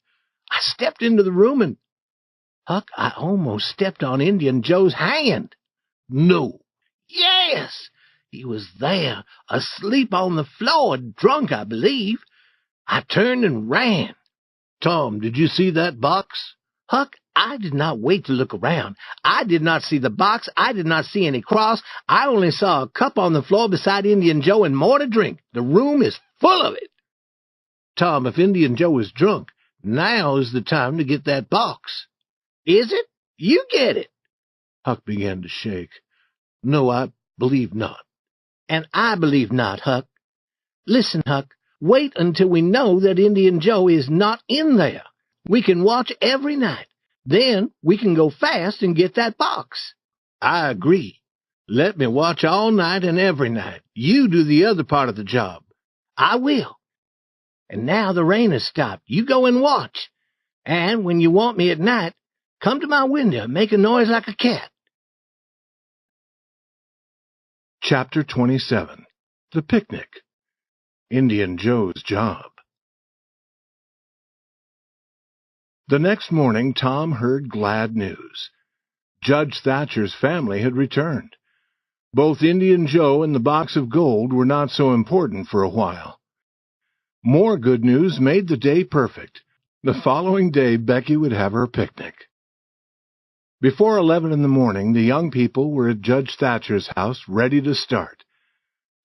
I stepped into the room, and, Huck, I almost stepped on Indian Joe's hand." "No." "Yes. He was there, asleep on the floor, drunk, I believe. I turned and ran." "Tom, did you see that box?" "Huck, I did not wait to look around. I did not see the box. I did not see any cross. I only saw a cup on the floor beside Indian Joe and more to drink. The room is full of it." "Tom, if Indian Joe is drunk, now is the time to get that box." "Is it? You get it." Huck began to shake. "No, I believe not." "And I believe not, Huck. Listen, Huck, wait until we know that Indian Joe is not in there. We can watch every night. Then we can go fast and get that box." "I agree. Let me watch all night and every night. You do the other part of the job." "I will." and now the rain has stopped. You go and watch. And when you want me at night, come to my window and make a noise like a cat. Chapter 27. The Picnic. Indian Joe's Job. The next morning Tom heard glad news. Judge Thatcher's family had returned. Both Indian Joe and the box of gold were not so important for a while. More good news made the day perfect. The following day Becky would have her picnic. Before 11 in the morning, the young people were at Judge Thatcher's house, ready to start.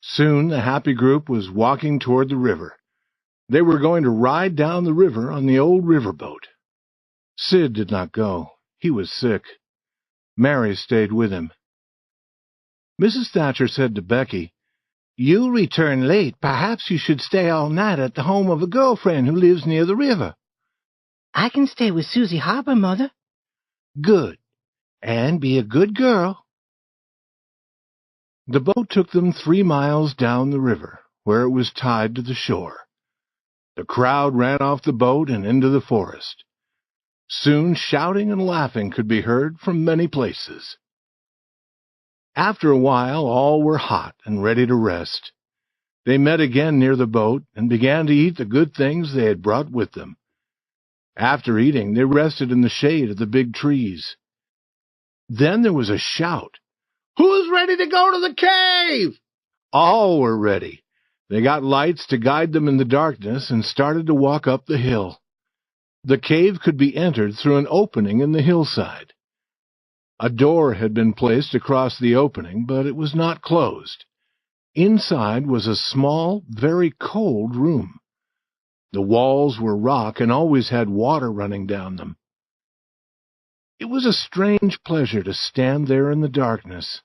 Soon the happy group was walking toward the river. They were going to ride down the river on the old riverboat. Sid did not go. He was sick. Mary stayed with him. Mrs. Thatcher said to Becky, "You return late. Perhaps you should stay all night at the home of a girlfriend who lives near the river." I can stay with Susie Harper, Mother. Good. And be a good girl. The boat took them 3 miles down the river, where it was tied to the shore. The crowd ran off the boat and into the forest. Soon shouting and laughing could be heard from many places. After a while all were hot and ready to rest. They met again near the boat and began to eat the good things they had brought with them. After eating, they rested in the shade of the big trees. Then there was a shout. "Who's ready to go to the cave?" All were ready. They got lights to guide them in the darkness and started to walk up the hill. The cave could be entered through an opening in the hillside. A door had been placed across the opening, but it was not closed. Inside was a small, very cold room. The walls were rock and always had water running down them. It was a strange pleasure to stand there in the darkness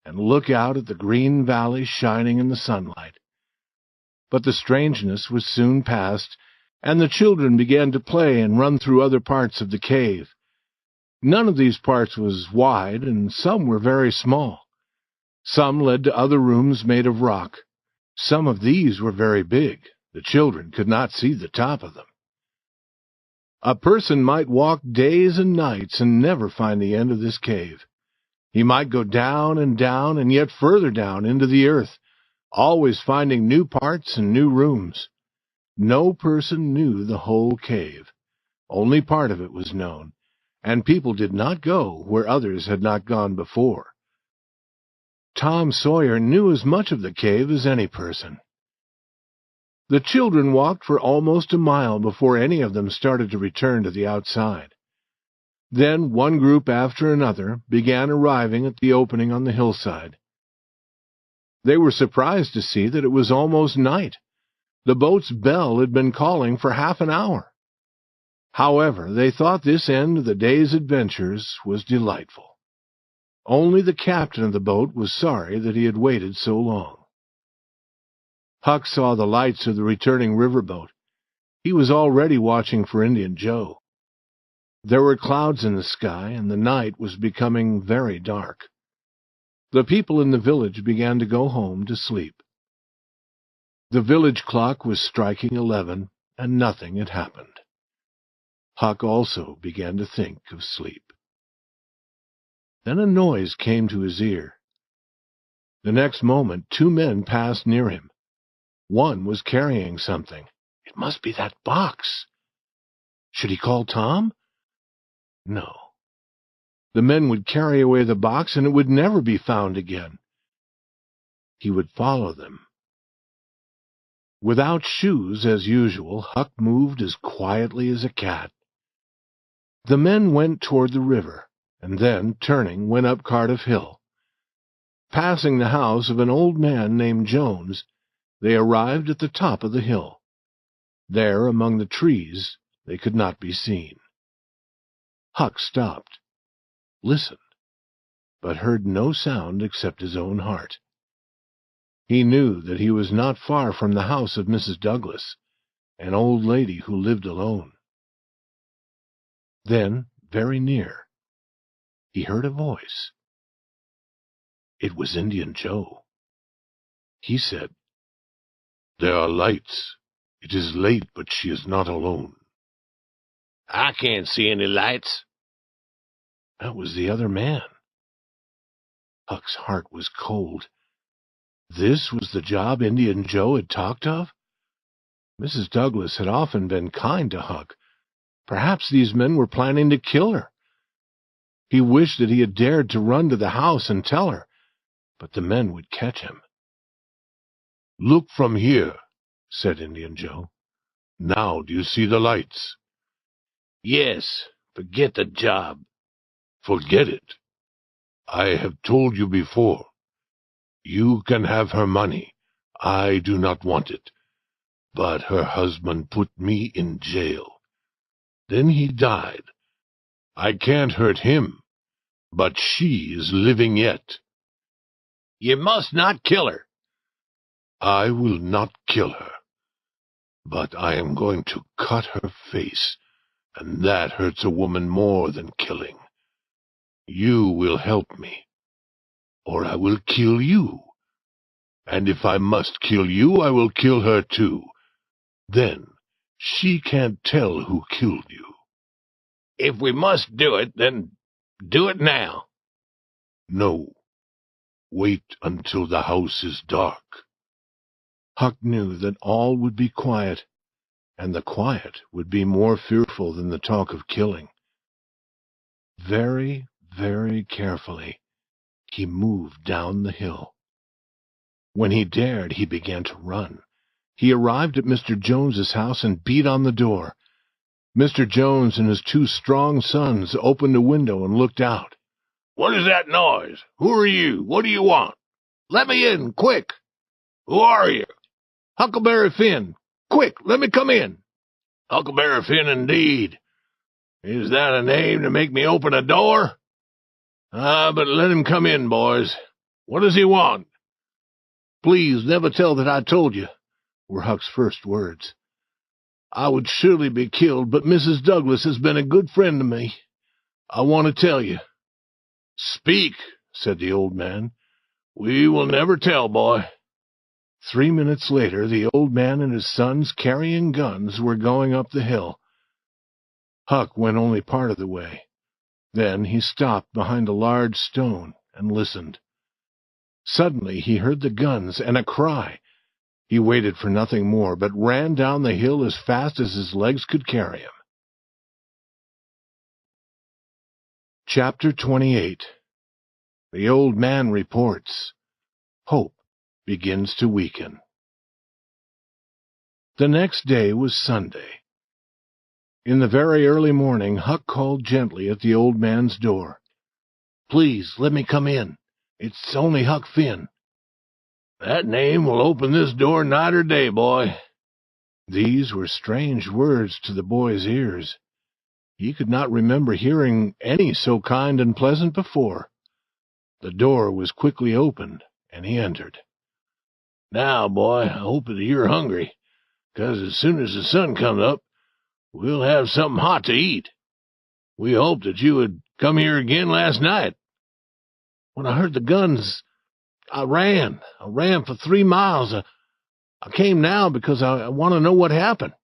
and look out at the green valley shining in the sunlight. But the strangeness was soon past, and the children began to play and run through other parts of the cave. None of these parts was wide, and some were very small. Some led to other rooms made of rock. Some of these were very big. The children could not see the top of them. A person might walk days and nights and never find the end of this cave. He might go down and yet further down into the earth, always finding new parts and new rooms. No person knew the whole cave. Only part of it was known, and people did not go where others had not gone before. Tom Sawyer knew as much of the cave as any person. The children walked for almost a mile before any of them started to return to the outside. Then one group after another began arriving at the opening on the hillside. They were surprised to see that it was almost night. The boat's bell had been calling for half an hour. However, they thought this end of the day's adventures was delightful. Only the captain of the boat was sorry that he had waited so long. Huck saw the lights of the returning riverboat. He was already watching for Indian Joe. There were clouds in the sky, and the night was becoming very dark. The people in the village began to go home to sleep. The village clock was striking 11, and nothing had happened. Huck also began to think of sleep. Then a noise came to his ear. The next moment 2 men passed near him. One was carrying something. It must be that box. Should he call Tom? No. The men would carry away the box, and it would never be found again. He would follow them. Without shoes, as usual, Huck moved as quietly as a cat. The men went toward the river, and then, turning, went up Cardiff Hill. Passing the house of an old man named Jones, they arrived at the top of the hill. There, among the trees, they could not be seen. Huck stopped, listened, but heard no sound except his own heart. He knew that he was not far from the house of Mrs. Douglas, an old lady who lived alone. Then, very near, he heard a voice. It was Indian Joe. He said, "There are lights It is late, but she is not alone. I can't see any lights. That was the other man. Huck's heart was cold. This was the job Indian Joe had talked of? Mrs. Douglas had often been kind to Huck. Perhaps these men were planning to kill her. He wished that he had dared to run to the house and tell her, but the men would catch him. "Look from here," said Indian Joe. "Now do you see the lights?" Yes, forget the job. Forget it. I have told you before. You can have her money. I do not want it. But her husband put me in jail. Then he died. I can't hurt him, but she is living yet. You must not kill her. I will not kill her, but I am going to cut her face, and that hurts a woman more than killing. You will help me, or I will kill you. And if I must kill you, I will kill her too. Then she can't tell who killed you. If we must do it, then do it now. No. Wait until the house is dark. Huck knew that all would be quiet, and the quiet would be more fearful than the talk of killing. Very, very carefully, he moved down the hill. When he dared, he began to run. He arrived at Mr. Jones's house and beat on the door. Mr. Jones and his two strong sons opened a window and looked out. "What is that noise? Who are you? What do you want? Let me in, quick! Who are you?" "Huckleberry Finn. Quick, let me come in." "Huckleberry Finn, indeed. Is that a name to make me open a door? But let him come in, boys. What does he want?" "Please never tell that I told you," were Huck's first words. "I would surely be killed, but Mrs. Douglas has been a good friend to me. I want to tell you." "Speak," said the old man. "We will never tell, boy." 3 minutes later, the old man and his sons, carrying guns, were going up the hill. Huck went only part of the way. Then he stopped behind a large stone and listened. Suddenly he heard the guns and a cry. He waited for nothing more, but ran down the hill as fast as his legs could carry him. Chapter 28. The old man reports. Hope begins to weaken. The next day was Sunday. In the very early morning, Huck called gently at the old man's door. "Please, let me come in. It's only Huck Finn." "That name will open this door night or day, boy." These were strange words to the boy's ears. He could not remember hearing any so kind and pleasant before. The door was quickly opened, and he entered. "Now, boy, I hope that you're hungry, 'cause as soon as the sun comes up, we'll have something hot to eat. We hoped that you would come here again last night." "When I heard the guns, I ran. I ran for 3 miles. I came now because I want to know what happened.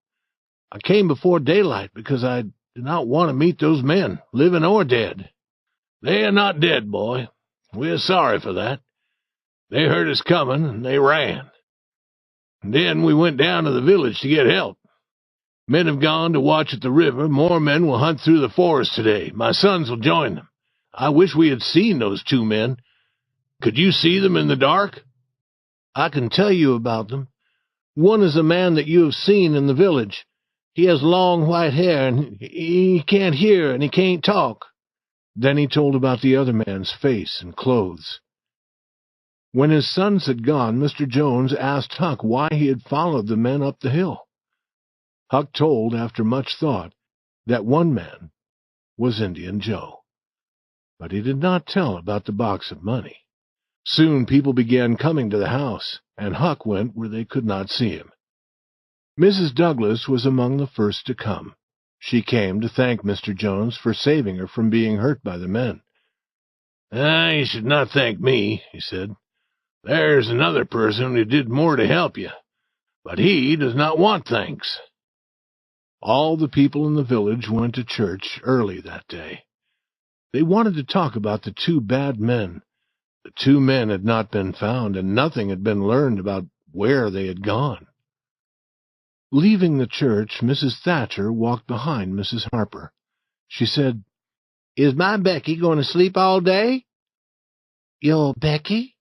I came before daylight because I do not want to meet those men, living or dead." "They are not dead, boy. We are sorry for that. They heard us coming, and they ran. And then we went down to the village to get help. Men have gone to watch at the river. More men will hunt through the forest today. My sons will join them. I wish we had seen those 2 men. Could you see them in the dark?" "I can tell you about them. One is a man that you have seen in the village. He has long white hair, and he can't hear, and he can't talk." Then he told about the other man's face and clothes. When his sons had gone, Mr. Jones asked Huck why he had followed the men up the hill. Huck told, after much thought, that one man was Indian Joe. But he did not tell about the box of money. Soon people began coming to the house, and Huck went where they could not see him. Mrs. Douglas was among the first to come. She came to thank Mr. Jones for saving her from being hurt by the men. "You should not thank me," he said. "There's another person who did more to help you. but he does not want thanks." All the people in the village went to church early that day. They wanted to talk about the two bad men. The two men had not been found, and nothing had been learned about where they had gone. Leaving the church, Mrs. Thatcher walked behind Mrs. Harper. She said, "Is my Becky going to sleep all day?" "Your Becky?"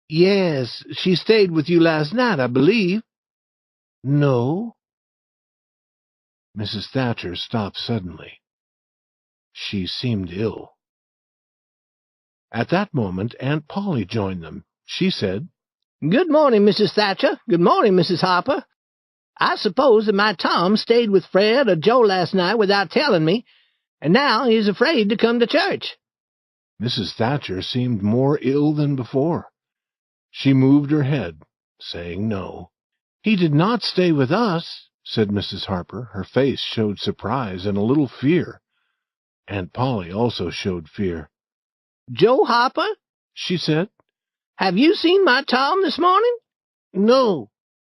"Yes, she stayed with you last night, I believe." "No." Mrs. Thatcher stopped suddenly. She seemed ill. At that moment, Aunt Pauli joined them. She said, "Good morning, Mrs. Thatcher. Good morning, Mrs. Harper. I suppose that my Tom stayed with Fred or Joe last night without telling me, and now he's afraid to come to church." Mrs. Thatcher seemed more ill than before. She moved her head, saying no. "He did not stay with us," said Mrs. Harper. Her face showed surprise and a little fear. Aunt Pauli also showed fear. "Joe Harper," she said, "have you seen my Tom this morning?" "No."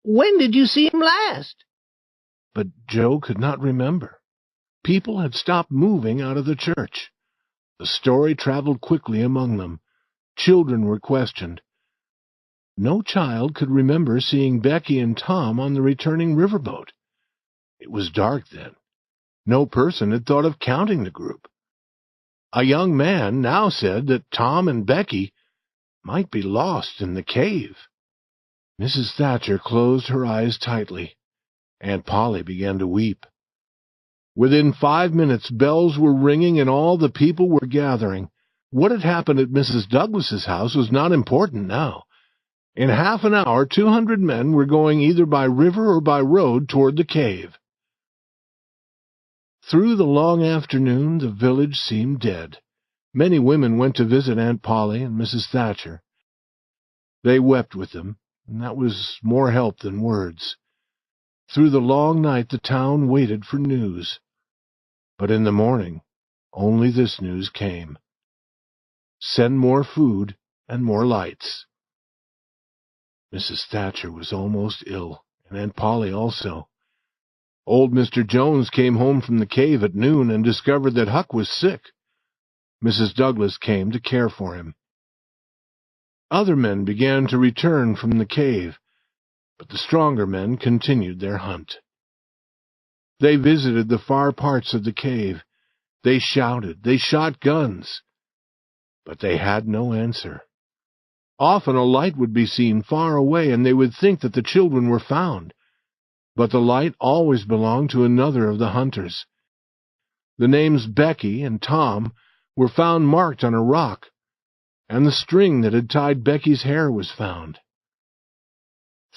"When did you see him last?" But Joe could not remember. People had stopped moving out of the church. The story traveled quickly among them. Children were questioned. No child could remember seeing Becky and Tom on the returning riverboat. It was dark then. No person had thought of counting the group. A young man now said that Tom and Becky might be lost in the cave. Mrs. Thatcher closed her eyes tightly. Aunt Pauli began to weep. Within 5 minutes, bells were ringing and all the people were gathering. What had happened at Mrs. Douglas's house was not important now. In half an hour, 200 men were going either by river or by road toward the cave. Through the long afternoon, the village seemed dead. Many women went to visit Aunt Pauli and Mrs. Thatcher. They wept with them, and that was more help than words. Through the long night, the town waited for news. But in the morning, only this news came: send more food and more lights. Mrs. Thatcher was almost ill, and Aunt Pauli also. Old Mr. Jones came home from the cave at noon and discovered that Huck was sick. Mrs. Douglas came to care for him. Other men began to return from the cave, but the stronger men continued their hunt. They visited the far parts of the cave. They shouted, they shot guns, but they had no answer. Often a light would be seen far away, and they would think that the children were found. But the light always belonged to another of the hunters. The names Becky and Tom were found marked on a rock, and the string that had tied Becky's hair was found.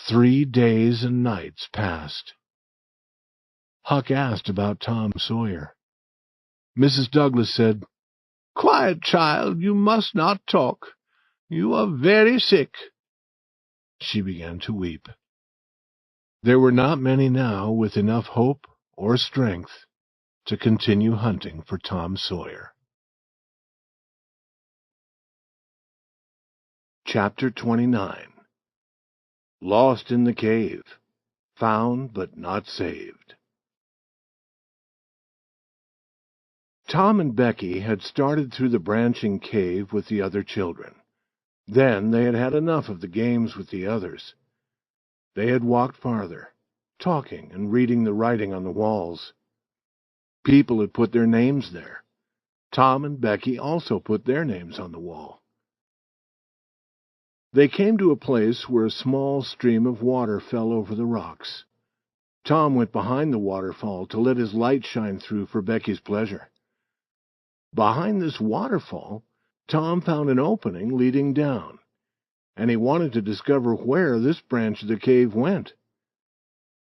3 days and nights passed. Huck asked about Tom Sawyer. Mrs. Douglas said, "Quiet, child, you must not talk. You are very sick." She began to weep. There were not many now with enough hope or strength to continue hunting for Tom Sawyer. Chapter 29. Lost in the Cave, Found but Not Saved. Tom and Becky had started through the branching cave with the other children. Then they had had enough of the games with the others. They had walked farther, talking and reading the writing on the walls. People had put their names there. Tom and Becky also put their names on the wall. They came to a place where a small stream of water fell over the rocks. Tom went behind the waterfall to let his light shine through for Becky's pleasure. Behind this waterfall, Tom found an opening leading down, and he wanted to discover where this branch of the cave went.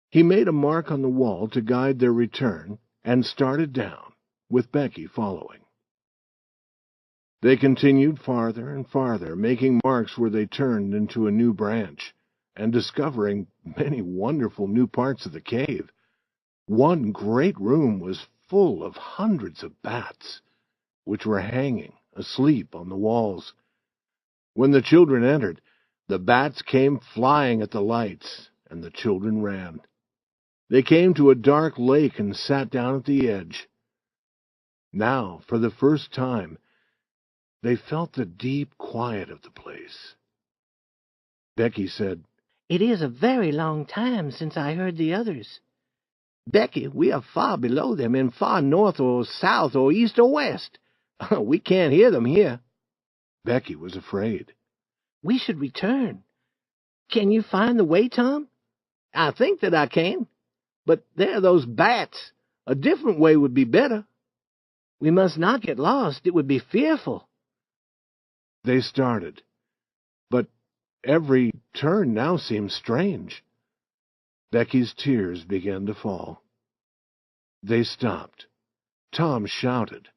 He made a mark on the wall to guide their return and started down, with Becky following. They continued farther and farther, making marks where they turned into a new branch, and discovering many wonderful new parts of the cave. One great room was full of hundreds of bats, which were hanging asleep on the walls. When the children entered, the bats came flying at the lights, and the children ran. They came to a dark lake and sat down at the edge. Now, for the first time, they felt the deep quiet of the place. Becky said, "It is a very long time since I heard the others." "Becky, we are far below them, and far north or south or east or west. We can't hear them here." Becky was afraid. "We should return. Can you find the way, Tom?" "I think that I can. But there are those bats. A different way would be better. We must not get lost. It would be fearful." They started, but every turn now seemed strange. Becky's tears began to fall. They stopped. Tom shouted.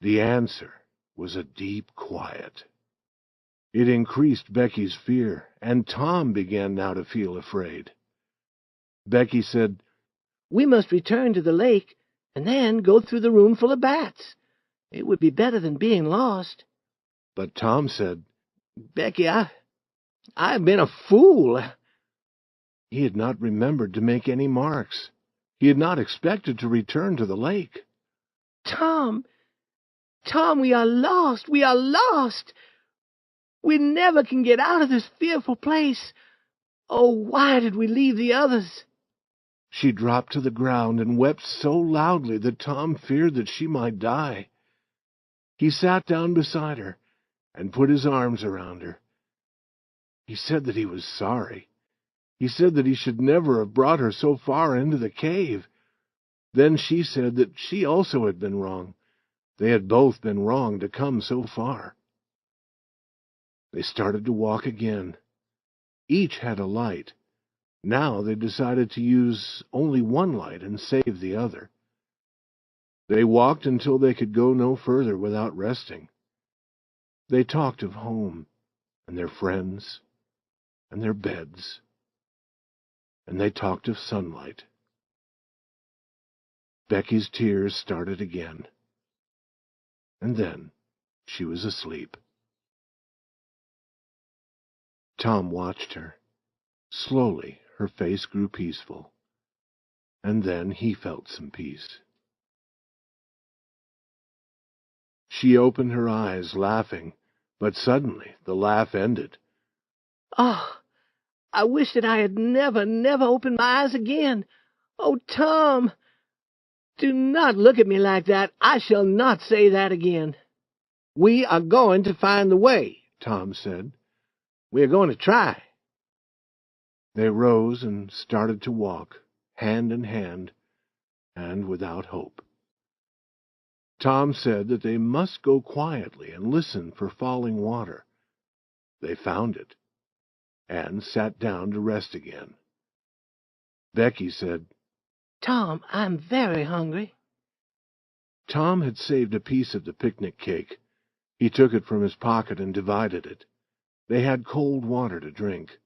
The answer was a deep quiet. It increased Becky's fear, and Tom began now to feel afraid. Becky said, "We must return to the lake, and then go through the room full of bats. It would be better than being lost." But Tom said, "Becky, I've been a fool." He had not remembered to make any marks. He had not expected to return to the lake. Tom, we are lost. We are lost. We never can get out of this fearful place. Oh, why did we leave the others?" She dropped to the ground and wept so loudly that Tom feared that she might die. He sat down beside her and put his arms around her. He said that he was sorry. He said that he should never have brought her so far into the cave. Then she said that she also had been wrong. They had both been wrong to come so far. They started to walk again. Each had a light. Now they decided to use only one light and save the other. They walked until they could go no further without resting. They talked of home, and their friends, and their beds, and they talked of sunlight. Becky's tears started again, and then she was asleep. Tom watched her. Slowly her face grew peaceful, and then he felt some peace. She opened her eyes, laughing, but suddenly the laugh ended. "Oh, I wish that I had never opened my eyes again. Oh, Tom, do not look at me like that. I shall not say that again." "We are going to find the way," Tom said. "We are going to try." They rose and started to walk, hand in hand, and without hope. Tom said that they must go quietly and listen for falling water. They found it, and sat down to rest again. Becky said, "Tom, I'm very hungry." Tom had saved a piece of the picnic cake. He took it from his pocket and divided it. They had cold water to drink.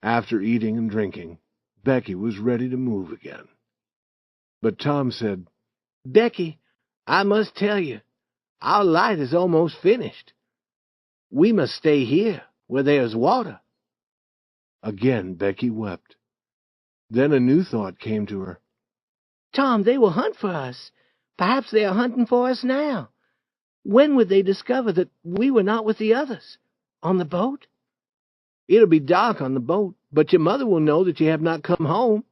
After eating and drinking, Becky was ready to move again. But Tom said, "Becky, I must tell you, our light is almost finished. We must stay here, where there is water." Again Becky wept. Then a new thought came to her. "Tom, they will hunt for us. Perhaps they are hunting for us now. When would they discover that we were not with the others? On the boat? It'll be dark on the boat, but your mother will know that you have not come home."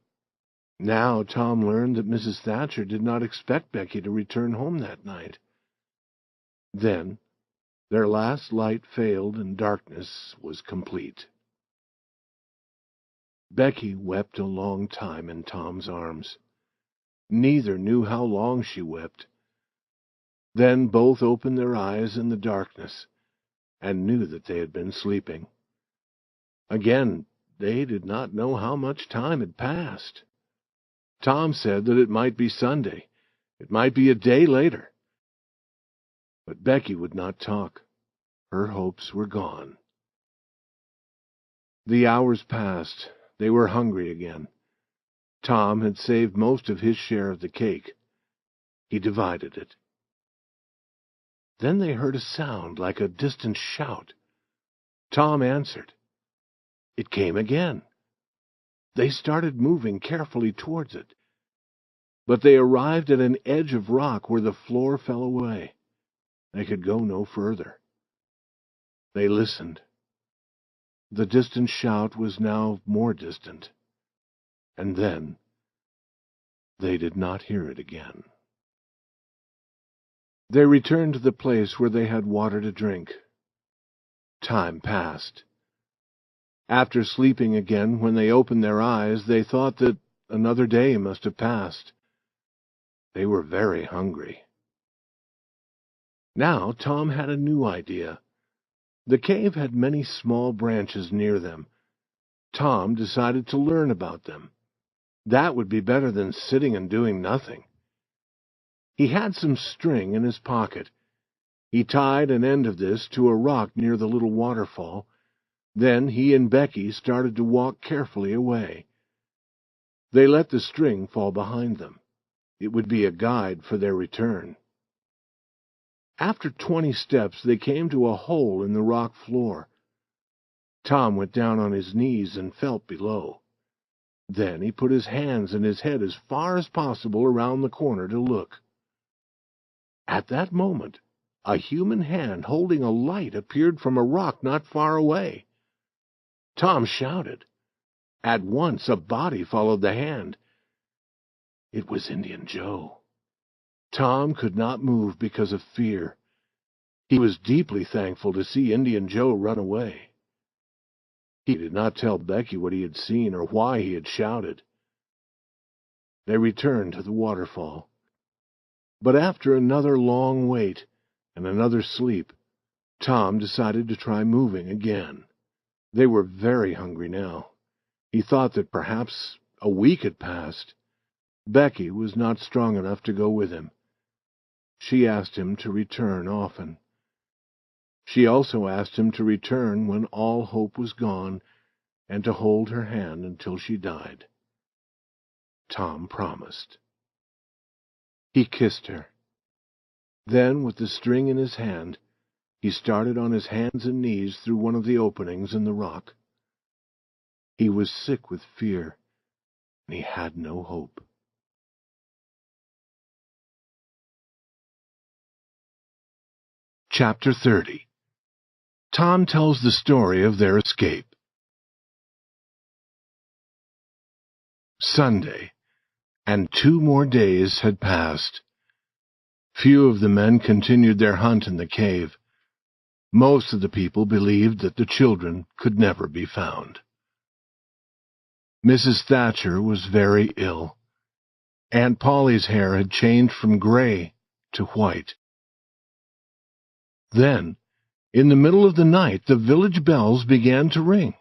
Now Tom learned that Mrs. Thatcher did not expect Becky to return home that night. Then their last light failed and darkness was complete. Becky wept a long time in Tom's arms. Neither knew how long she wept. Then both opened their eyes in the darkness and knew that they had been sleeping. Again, they did not know how much time had passed. Tom said that it might be Sunday. It might be a day later. But Becky would not talk. Her hopes were gone. The hours passed. They were hungry again. Tom had saved most of his share of the cake. He divided it. Then they heard a sound like a distant shout. Tom answered. It came again, They started moving carefully towards it, but they arrived at an edge of rock where the floor fell away. They could go no further. They listened. The distant shout was now more distant, and then they did not hear it again. They returned to the place where they had water to drink. Time passed. After sleeping again, when they opened their eyes, they thought that another day must have passed. They were very hungry. Now Tom had a new idea. The cave had many small branches near them. Tom decided to learn about them. That would be better than sitting and doing nothing. He had some string in his pocket. He tied an end of this to a rock near the little waterfall. Then he and Becky started to walk carefully away. They let the string fall behind them. It would be a guide for their return. After 20 steps, they came to a hole in the rock floor. Tom went down on his knees and felt below. Then he put his hands and his head as far as possible around the corner to look. At that moment, a human hand holding a light appeared from a rock not far away. Tom shouted. At once a body followed the hand. It was Indian Joe. Tom could not move because of fear. He was deeply thankful to see Indian Joe run away. He did not tell Becky what he had seen or why he had shouted. They returned to the waterfall. But after another long wait and another sleep, Tom decided to try moving again. They were very hungry now. He thought that perhaps a week had passed. Becky was not strong enough to go with him. She asked him to return often. She also asked him to return when all hope was gone and to hold her hand until she died. Tom promised. He kissed her. Then, with the string in his hand, he started on his hands and knees through one of the openings in the rock. He was sick with fear, and he had no hope. Chapter 30. Tom tells the story of their escape. Sunday, and 2 more days had passed. Few of the men continued their hunt in the cave. Most of the people believed that the children could never be found. Mrs. Thatcher was very ill. Aunt Pauli's hair had changed from gray to white. Then, in the middle of the night, the village bells began to ring.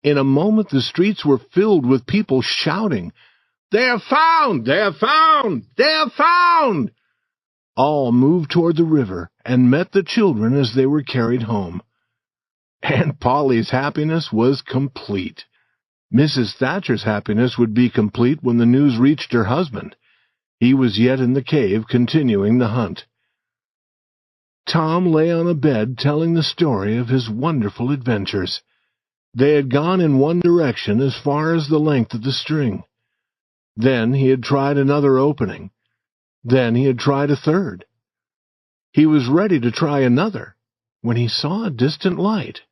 In a moment, the streets were filled with people shouting, "They are found! They are found! They are found!" All moved toward the river and met the children as they were carried home. Aunt Pauli's happiness was complete. Mrs. Thatcher's happiness would be complete when the news reached her husband. He was yet in the cave continuing the hunt. Tom lay on a bed telling the story of his wonderful adventures. They had gone in one direction as far as the length of the string. Then he had tried another opening. Then he had tried a third. He was ready to try another when he saw a distant light.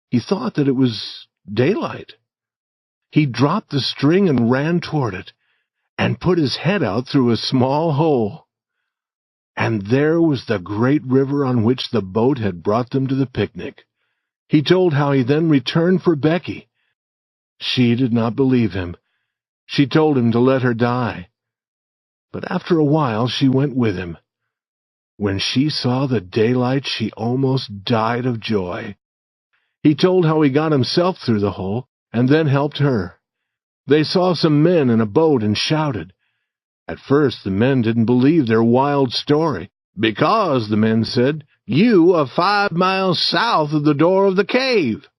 He thought that it was daylight. He dropped the string and ran toward it, and put his head out through a small hole. And there was the great river on which the boat had brought them to the picnic. He told how he then returned for Becky. She did not believe him. She told him to let her die. But after a while she went with him. When she saw the daylight, she almost died of joy. He told how he got himself through the hole, and then helped her. They saw some men in a boat and shouted. At first the men didn't believe their wild story, because, the men said, "You are 5 miles south of the door of the cave."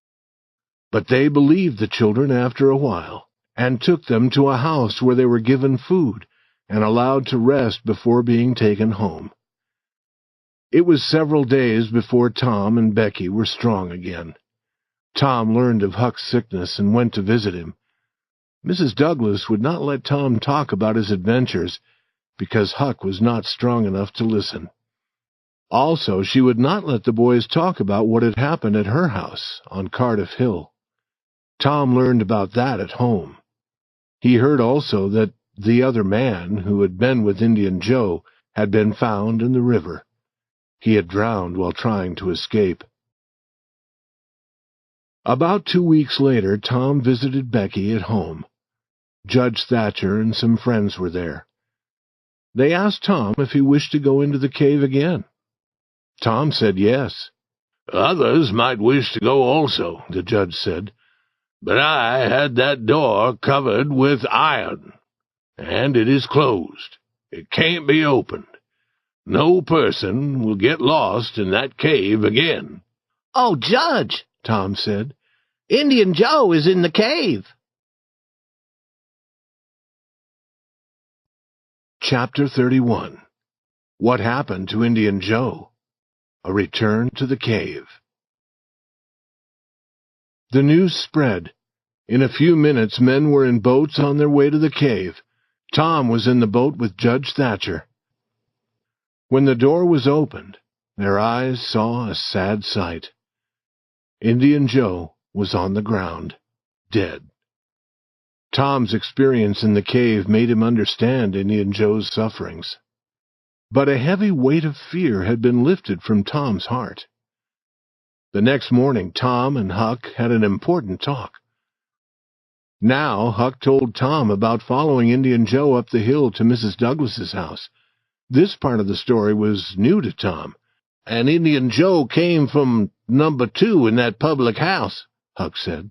But they believed the children after a while, and took them to a house where they were given food and allowed to rest before being taken home. It was several days before Tom and Becky were strong again. Tom learned of Huck's sickness and went to visit him. Mrs. Douglas would not let Tom talk about his adventures because Huck was not strong enough to listen. Also, she would not let the boys talk about what had happened at her house on Cardiff Hill. Tom learned about that at home. He heard also that the other man, who had been with Indian Joe, had been found in the river. He had drowned while trying to escape. About 2 weeks later, Tom visited Becky at home. Judge Thatcher and some friends were there. They asked Tom if he wished to go into the cave again. Tom said yes. "Others might wish to go also," the judge said, "but I had that door covered with iron, and it is closed. It can't be opened. No person will get lost in that cave again." "Oh, Judge," Tom said, "Indian Joe is in the cave." Chapter 31. What Happened to Indian Joe? A Return to the Cave. The news spread. In a few minutes, men were in boats on their way to the cave. Tom was in the boat with Judge Thatcher. When the door was opened, their eyes saw a sad sight. Indian Joe was on the ground, dead. Tom's experience in the cave made him understand Indian Joe's sufferings. But a heavy weight of fear had been lifted from Tom's heart. The next morning, Tom and Huck had an important talk. Now Huck told Tom about following Indian Joe up the hill to Mrs. Douglas's house. This part of the story was new to Tom. "And Indian Joe came from number 2 in that public house," Huck said.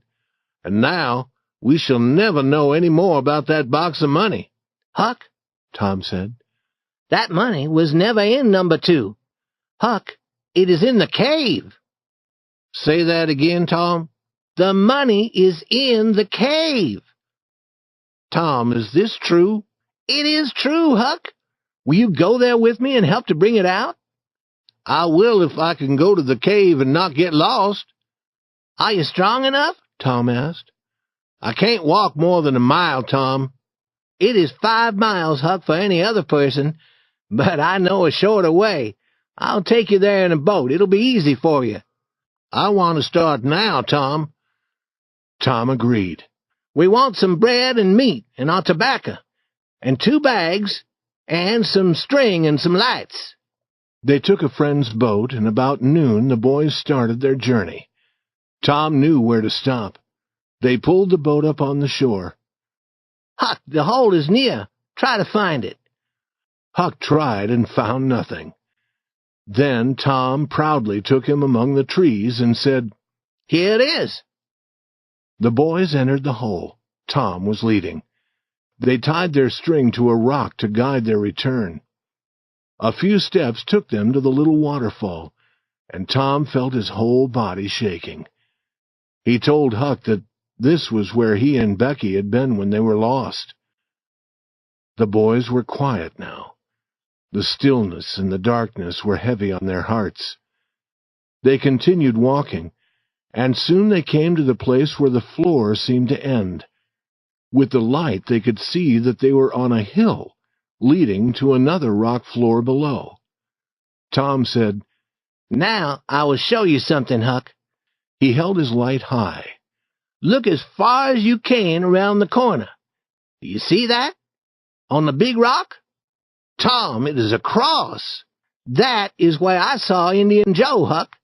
"And now we shall never know any more about that box of money." "Huck," Tom said, "that money was never in number 2. Huck, it is in the cave." "Say that again, Tom." "The money is in the cave." "Tom, is this true?" "It is true, Huck. Will you go there with me and help to bring it out?" "I will if I can go to the cave and not get lost." "Are you strong enough?" Tom asked. "I can't walk more than a mile, Tom." "It is 5 miles, Huck, for any other person, but I know a shorter way. I'll take you there in a boat. It'll be easy for you." "I want to start now, Tom." Tom agreed. "We want some bread and meat and our tobacco, and 2 bags, and some string and some lights." They took a friend's boat, and about noon the boys started their journey. Tom knew where to stop. They pulled the boat up on the shore. "Huck, the hole is near. Try to find it." Huck tried and found nothing. Then Tom proudly took him among the trees and said, "Here it is." The boys entered the hole. Tom was leading. They tied their string to a rock to guide their return. A few steps took them to the little waterfall, and Tom felt his whole body shaking. He told Huck that this was where he and Becky had been when they were lost. The boys were quiet now. The stillness and the darkness were heavy on their hearts. They continued walking, and soon they came to the place where the floor seemed to end. With the light they could see that they were on a hill leading to another rock floor below. Tom said, "Now I will show you something, Huck." He held his light high. "Look as far as you can around the corner. Do you see that? On the big rock? Tom, it is a cross. That is where I saw Indian Joe, Huck.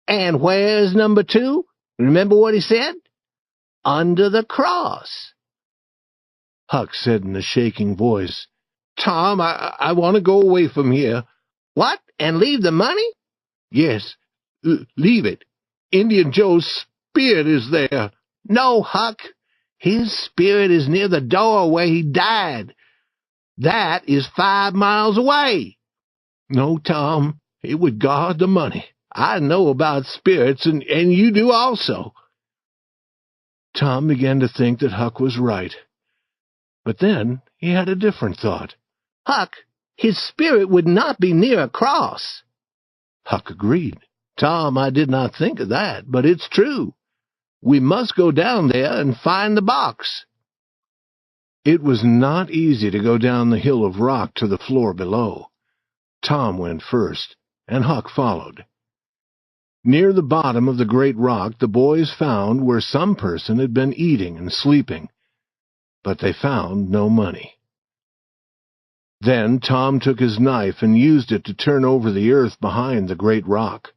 And where's number 2? Remember what he said? Under the cross." Huck said in a shaking voice, "Tom, I want to go away from here." "What, and leave the money?" "Yes, leave it. Indian Joe's spirit is there." "No, Huck. His spirit is near the door where he died. That is 5 miles away." "No, Tom, it would guard the money. I know about spirits, and you do also." Tom began to think that Huck was right. But then he had a different thought. "Huck, his spirit would not be near a cross." Huck agreed. "Tom, I did not think of that, but it's true. We must go down there and find the box." It was not easy to go down the hill of rock to the floor below. Tom went first, and Huck followed. Near the bottom of the great rock the boys found where some person had been eating and sleeping, but they found no money. Then Tom took his knife and used it to turn over the earth behind the great rock.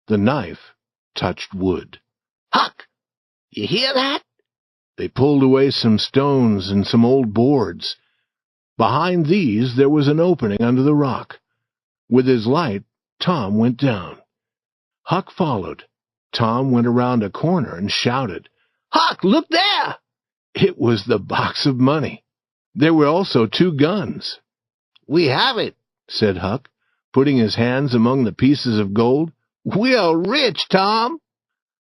The knife touched wood. Huck, you hear that? They pulled away some stones and some old boards. Behind these there was an opening under the rock. With his light, Tom went down. Huck followed. Tom went around a corner and shouted, Huck, look there! It was the box of money. There were also 2 guns. We have it, said Huck, putting his hands among the pieces of gold. We are rich, Tom.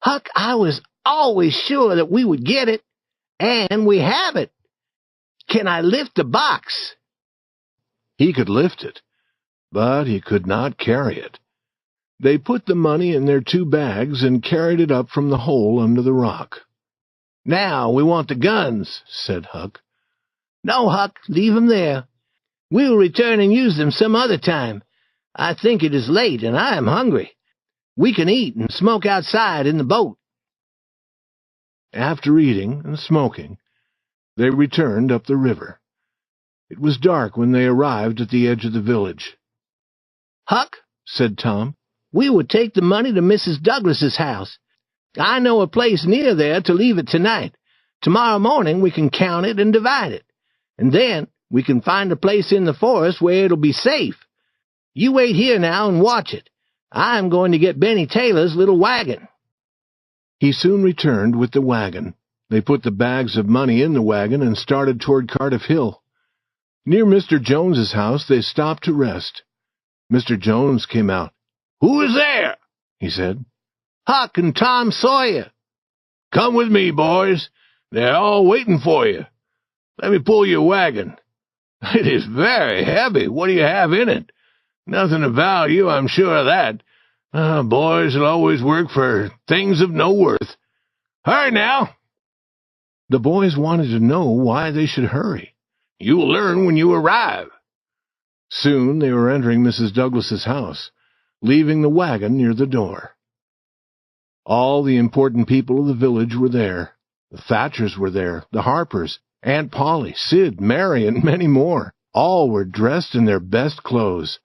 Huck, I was always sure that we would get it, and we have it. Can I lift the box? He could lift it, but he could not carry it. They put the money in their 2 bags and carried it up from the hole under the rock. Now we want the guns, said Huck. No, Huck, leave them there. We'll return and use them some other time. I think it is late, and I am hungry. We can eat and smoke outside in the boat. After eating and smoking, they returned up the river. It was dark when they arrived at the edge of the village. Huck, said Tom, we will take the money to Mrs. Douglas's house. I know a place near there to leave it tonight. Tomorrow morning we can count it and divide it. And then we can find a place in the forest where it'll be safe. You wait here now and watch it. I'm going to get Benny Taylor's little wagon. He soon returned with the wagon. They put the bags of money in the wagon and started toward Cardiff Hill. Near Mr. Jones's house they stopped to rest. Mr. Jones came out. Who is there? He said. Huck and Tom Sawyer. Come with me, boys. They're all waiting for you. Let me pull your wagon. It is very heavy. What do you have in it? Nothing of value, I'm sure of that. Boys will always work for things of no worth. Hurry now. The boys wanted to know why they should hurry. You will learn when you arrive. Soon they were entering Mrs. Douglas's house, leaving the wagon near the door. All the important people of the village were there. The Thatchers were there, the Harpers, Aunt Pauli, Sid, Mary, and many more. All were dressed in their best clothes.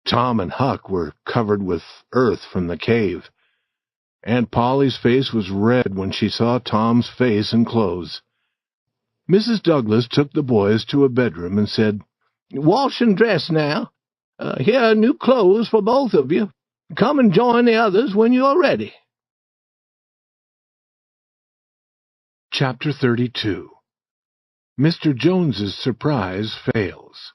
Tom and Huck were covered with earth from the cave. Aunt Polly's face was red when she saw Tom's face and clothes. Mrs. Douglas took the boys to a bedroom and said, Wash and dress now. Here are new clothes for both of you. Come and join the others when you are ready. Chapter 32. Mr. Jones's surprise fails.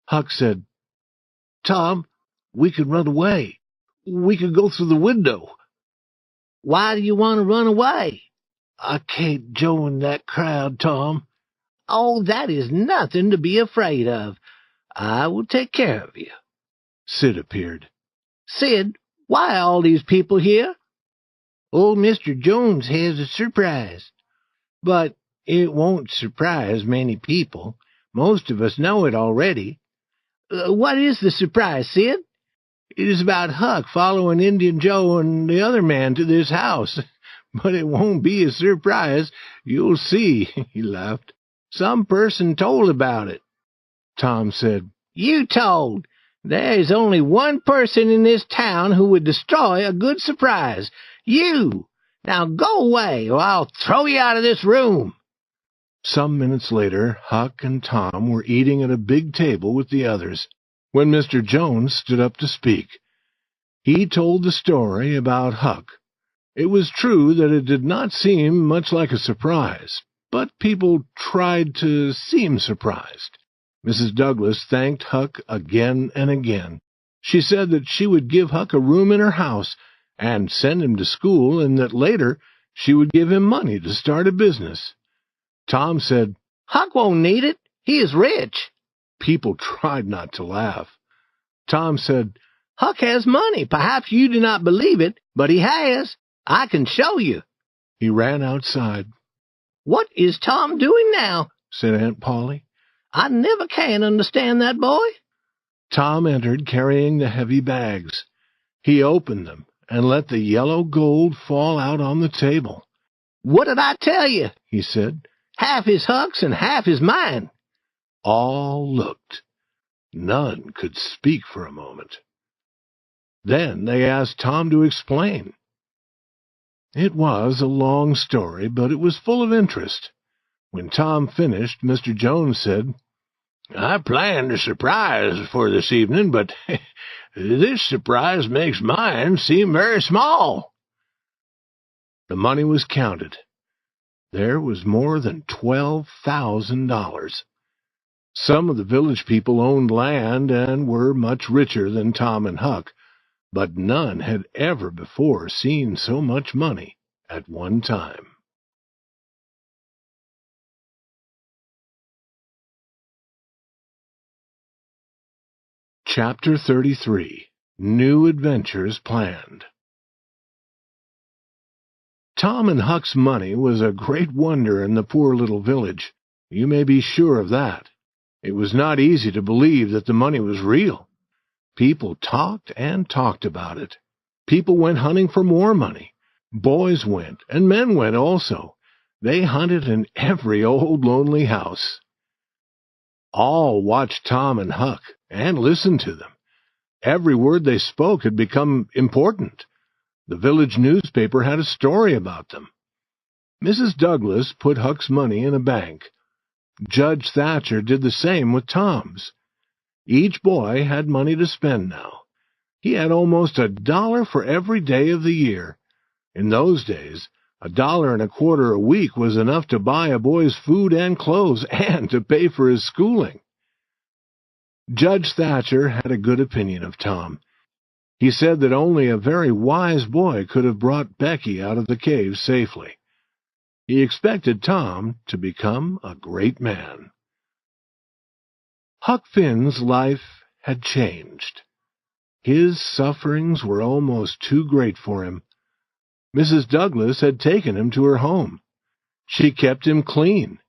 Huck said, Tom, we could run away. We could go through the window. Why do you want to run away? I can't join that crowd, Tom. Oh, that is nothing to be afraid of. I will take care of you. Sid appeared. Sid, why are all these people here? Old Mr. Jones has a surprise. But it won't surprise many people. Most of us know it already. What is the surprise, Sid? It is about Huck following Indian Joe and the other man to this house. But it won't be a surprise. You'll see, he laughed. Some person told about it. Tom said, You told. There is only one person in this town who would destroy a good surprise. You. Now go away, or I'll throw you out of this room. Some minutes later, Huck and Tom were eating at a big table with the others, when Mr. Jones stood up to speak. He told the story about Huck. It was true that it did not seem much like a surprise, but people tried to seem surprised. Mrs. Douglas thanked Huck again and again. She said that she would give Huck a room in her house and send him to school, and that later she would give him money to start a business. Tom said, Huck won't need it. He is rich. People tried not to laugh. Tom said, Huck has money. Perhaps you do not believe it, but he has. I can show you. He ran outside. "What is Tom doing now?" said Aunt Pauli. "I never can understand that boy." Tom entered carrying the heavy bags. He opened them and let the yellow gold fall out on the table. "What did I tell you?" he said. "Half is Huck's and half is mine." All looked. None could speak for a moment. Then they asked Tom to explain. It was a long story, but it was full of interest. When Tom finished, Mr. Jones said, "I planned a surprise for this evening, but this surprise makes mine seem very small." The money was counted. There was more than $12,000. Some of the village people owned land and were much richer than Tom and Huck, but none had ever before seen so much money at one time. Chapter 33. New Adventures Planned. Tom and Huck's money was a great wonder in the poor little village. You may be sure of that. It was not easy to believe that the money was real. People talked and talked about it. People went hunting for more money. Boys went, and men went also. They hunted in every old lonely house. All watched Tom and Huck and listened to them. Every word they spoke had become important. The village newspaper had a story about them. Mrs. Douglas put Huck's money in a bank. Judge Thatcher did the same with Tom's. Each boy had money to spend now. He had almost $1 for every day of the year. In those days, $1.25 a week was enough to buy a boy's food and clothes and to pay for his schooling. Judge Thatcher had a good opinion of Tom. He said that only a very wise boy could have brought Becky out of the cave safely. He expected Tom to become a great man. Huck Finn's life had changed. His sufferings were almost too great for him. Mrs. Douglas had taken him to her home. She kept him clean.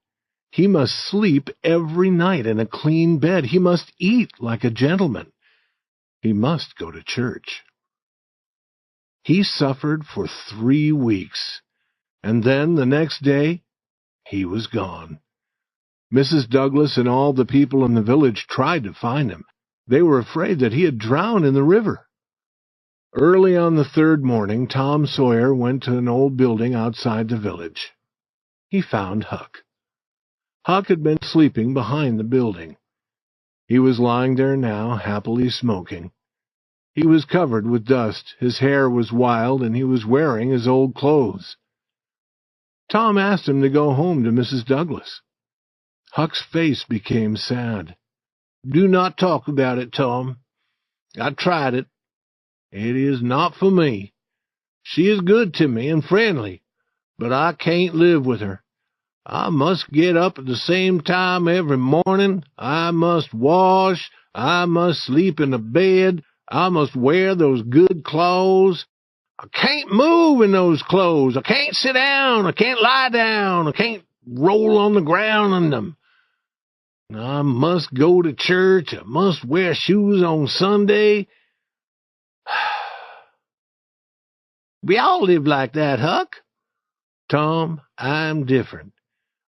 He must sleep every night in a clean bed. He must eat like a gentleman. He must go to church. He suffered for 3 weeks, and then the next day he was gone. Mrs. Douglas and all the people in the village tried to find him. They were afraid that he had drowned in the river. Early on the 3rd morning, Tom Sawyer went to an old building outside the village. He found Huck. Huck had been sleeping behind the building. He was lying there now, happily smoking. He was covered with dust, his hair was wild, and he was wearing his old clothes. Tom asked him to go home to Mrs. Douglas. Huck's face became sad. "Do not talk about it, Tom. I tried it. It is not for me. She is good to me and friendly, but I can't live with her. I must get up at the same time every morning. I must wash. I must sleep in the bed. I must wear those good clothes. I can't move in those clothes. I can't sit down. I can't lie down. I can't roll on the ground in them. I must go to church. I must wear shoes on Sunday." "We all live like that, Huck." "Tom, I'm different.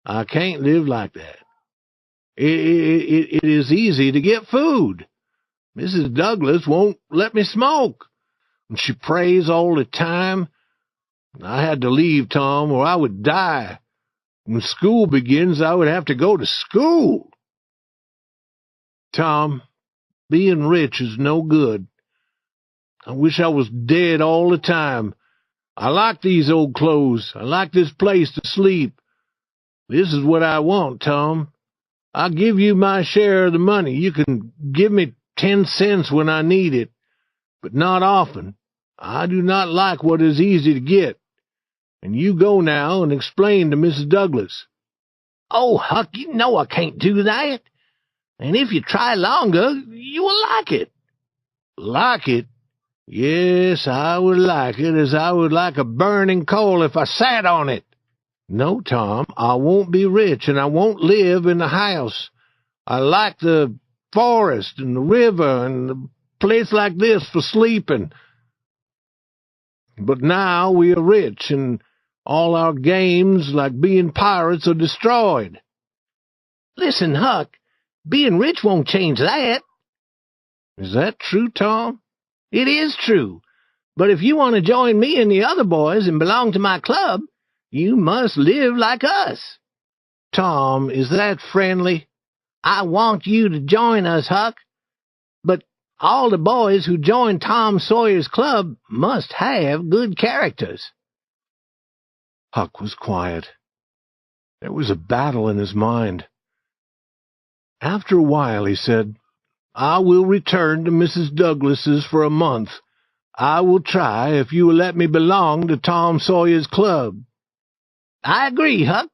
I can't live like that. It is easy to get food. Mrs. Douglas won't let me smoke, and she prays all the time. I had to leave, Tom, or I would die. When school begins, I would have to go to school. Tom, being rich is no good. I wish I was dead all the time. I like these old clothes. I like this place to sleep. This is what I want, Tom. I'll give you my share of the money. You can give me 10 cents when I need it, but not often. I do not like what is easy to get. And you go now and explain to Mrs. Douglas." "Oh, Huck, you know I can't do that. And if you try longer, you will like it." "Like it? Yes, I would like it as I would like a burning coal if I sat on it. No, Tom, I won't be rich, and I won't live in the house. I like the forest and the river and a place like this for sleeping. But now we are rich, and all our games, like being pirates, are destroyed. Listen, Huck, being rich won't change that. Is that true, Tom? It is true. But if you want to join me and the other boys and belong to my club, you must live like us. Tom, is that friendly? I want you to join us, Huck. But all the boys who join Tom Sawyer's club must have good characters. Huck was quiet. There was a battle in his mind. After a while he said, I will return to Mrs. Douglas's for a month. I will try if you will let me belong to Tom Sawyer's club. I agree, Huck.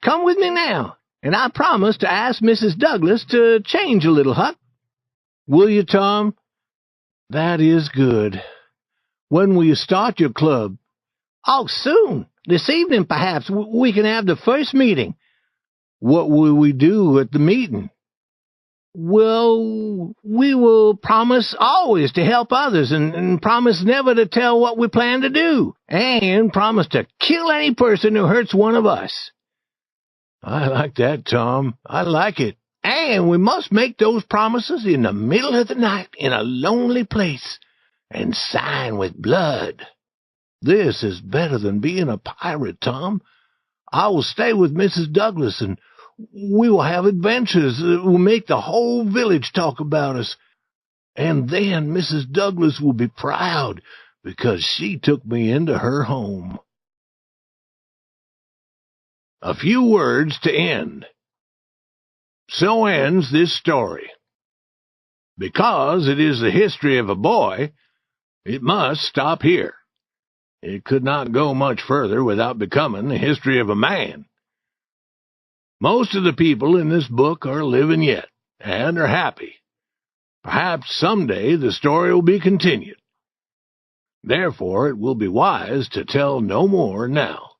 Come with me now, and I promise to ask Mrs. Douglas to change a little, Huck. Will you, Tom? That is good. When will you start your club? Oh, soon. This evening, perhaps, we can have the first meeting. What will we do at the meeting? Well, we will promise always to help others, and promise never to tell what we plan to do, and promise to kill any person who hurts one of us. I like that, Tom. I like it. And we must make those promises in the middle of the night in a lonely place, and sign with blood. This is better than being a pirate, Tom. I will stay with Mrs. Douglas, and we will have adventures that will make the whole village talk about us. And then Mrs. Douglas will be proud because she took me into her home. A few words to end. So ends this story. Because it is the history of a boy, it must stop here. It could not go much further without becoming the history of a man. Most of the people in this book are living yet, and are happy. Perhaps someday the story will be continued. Therefore, it will be wise to tell no more now.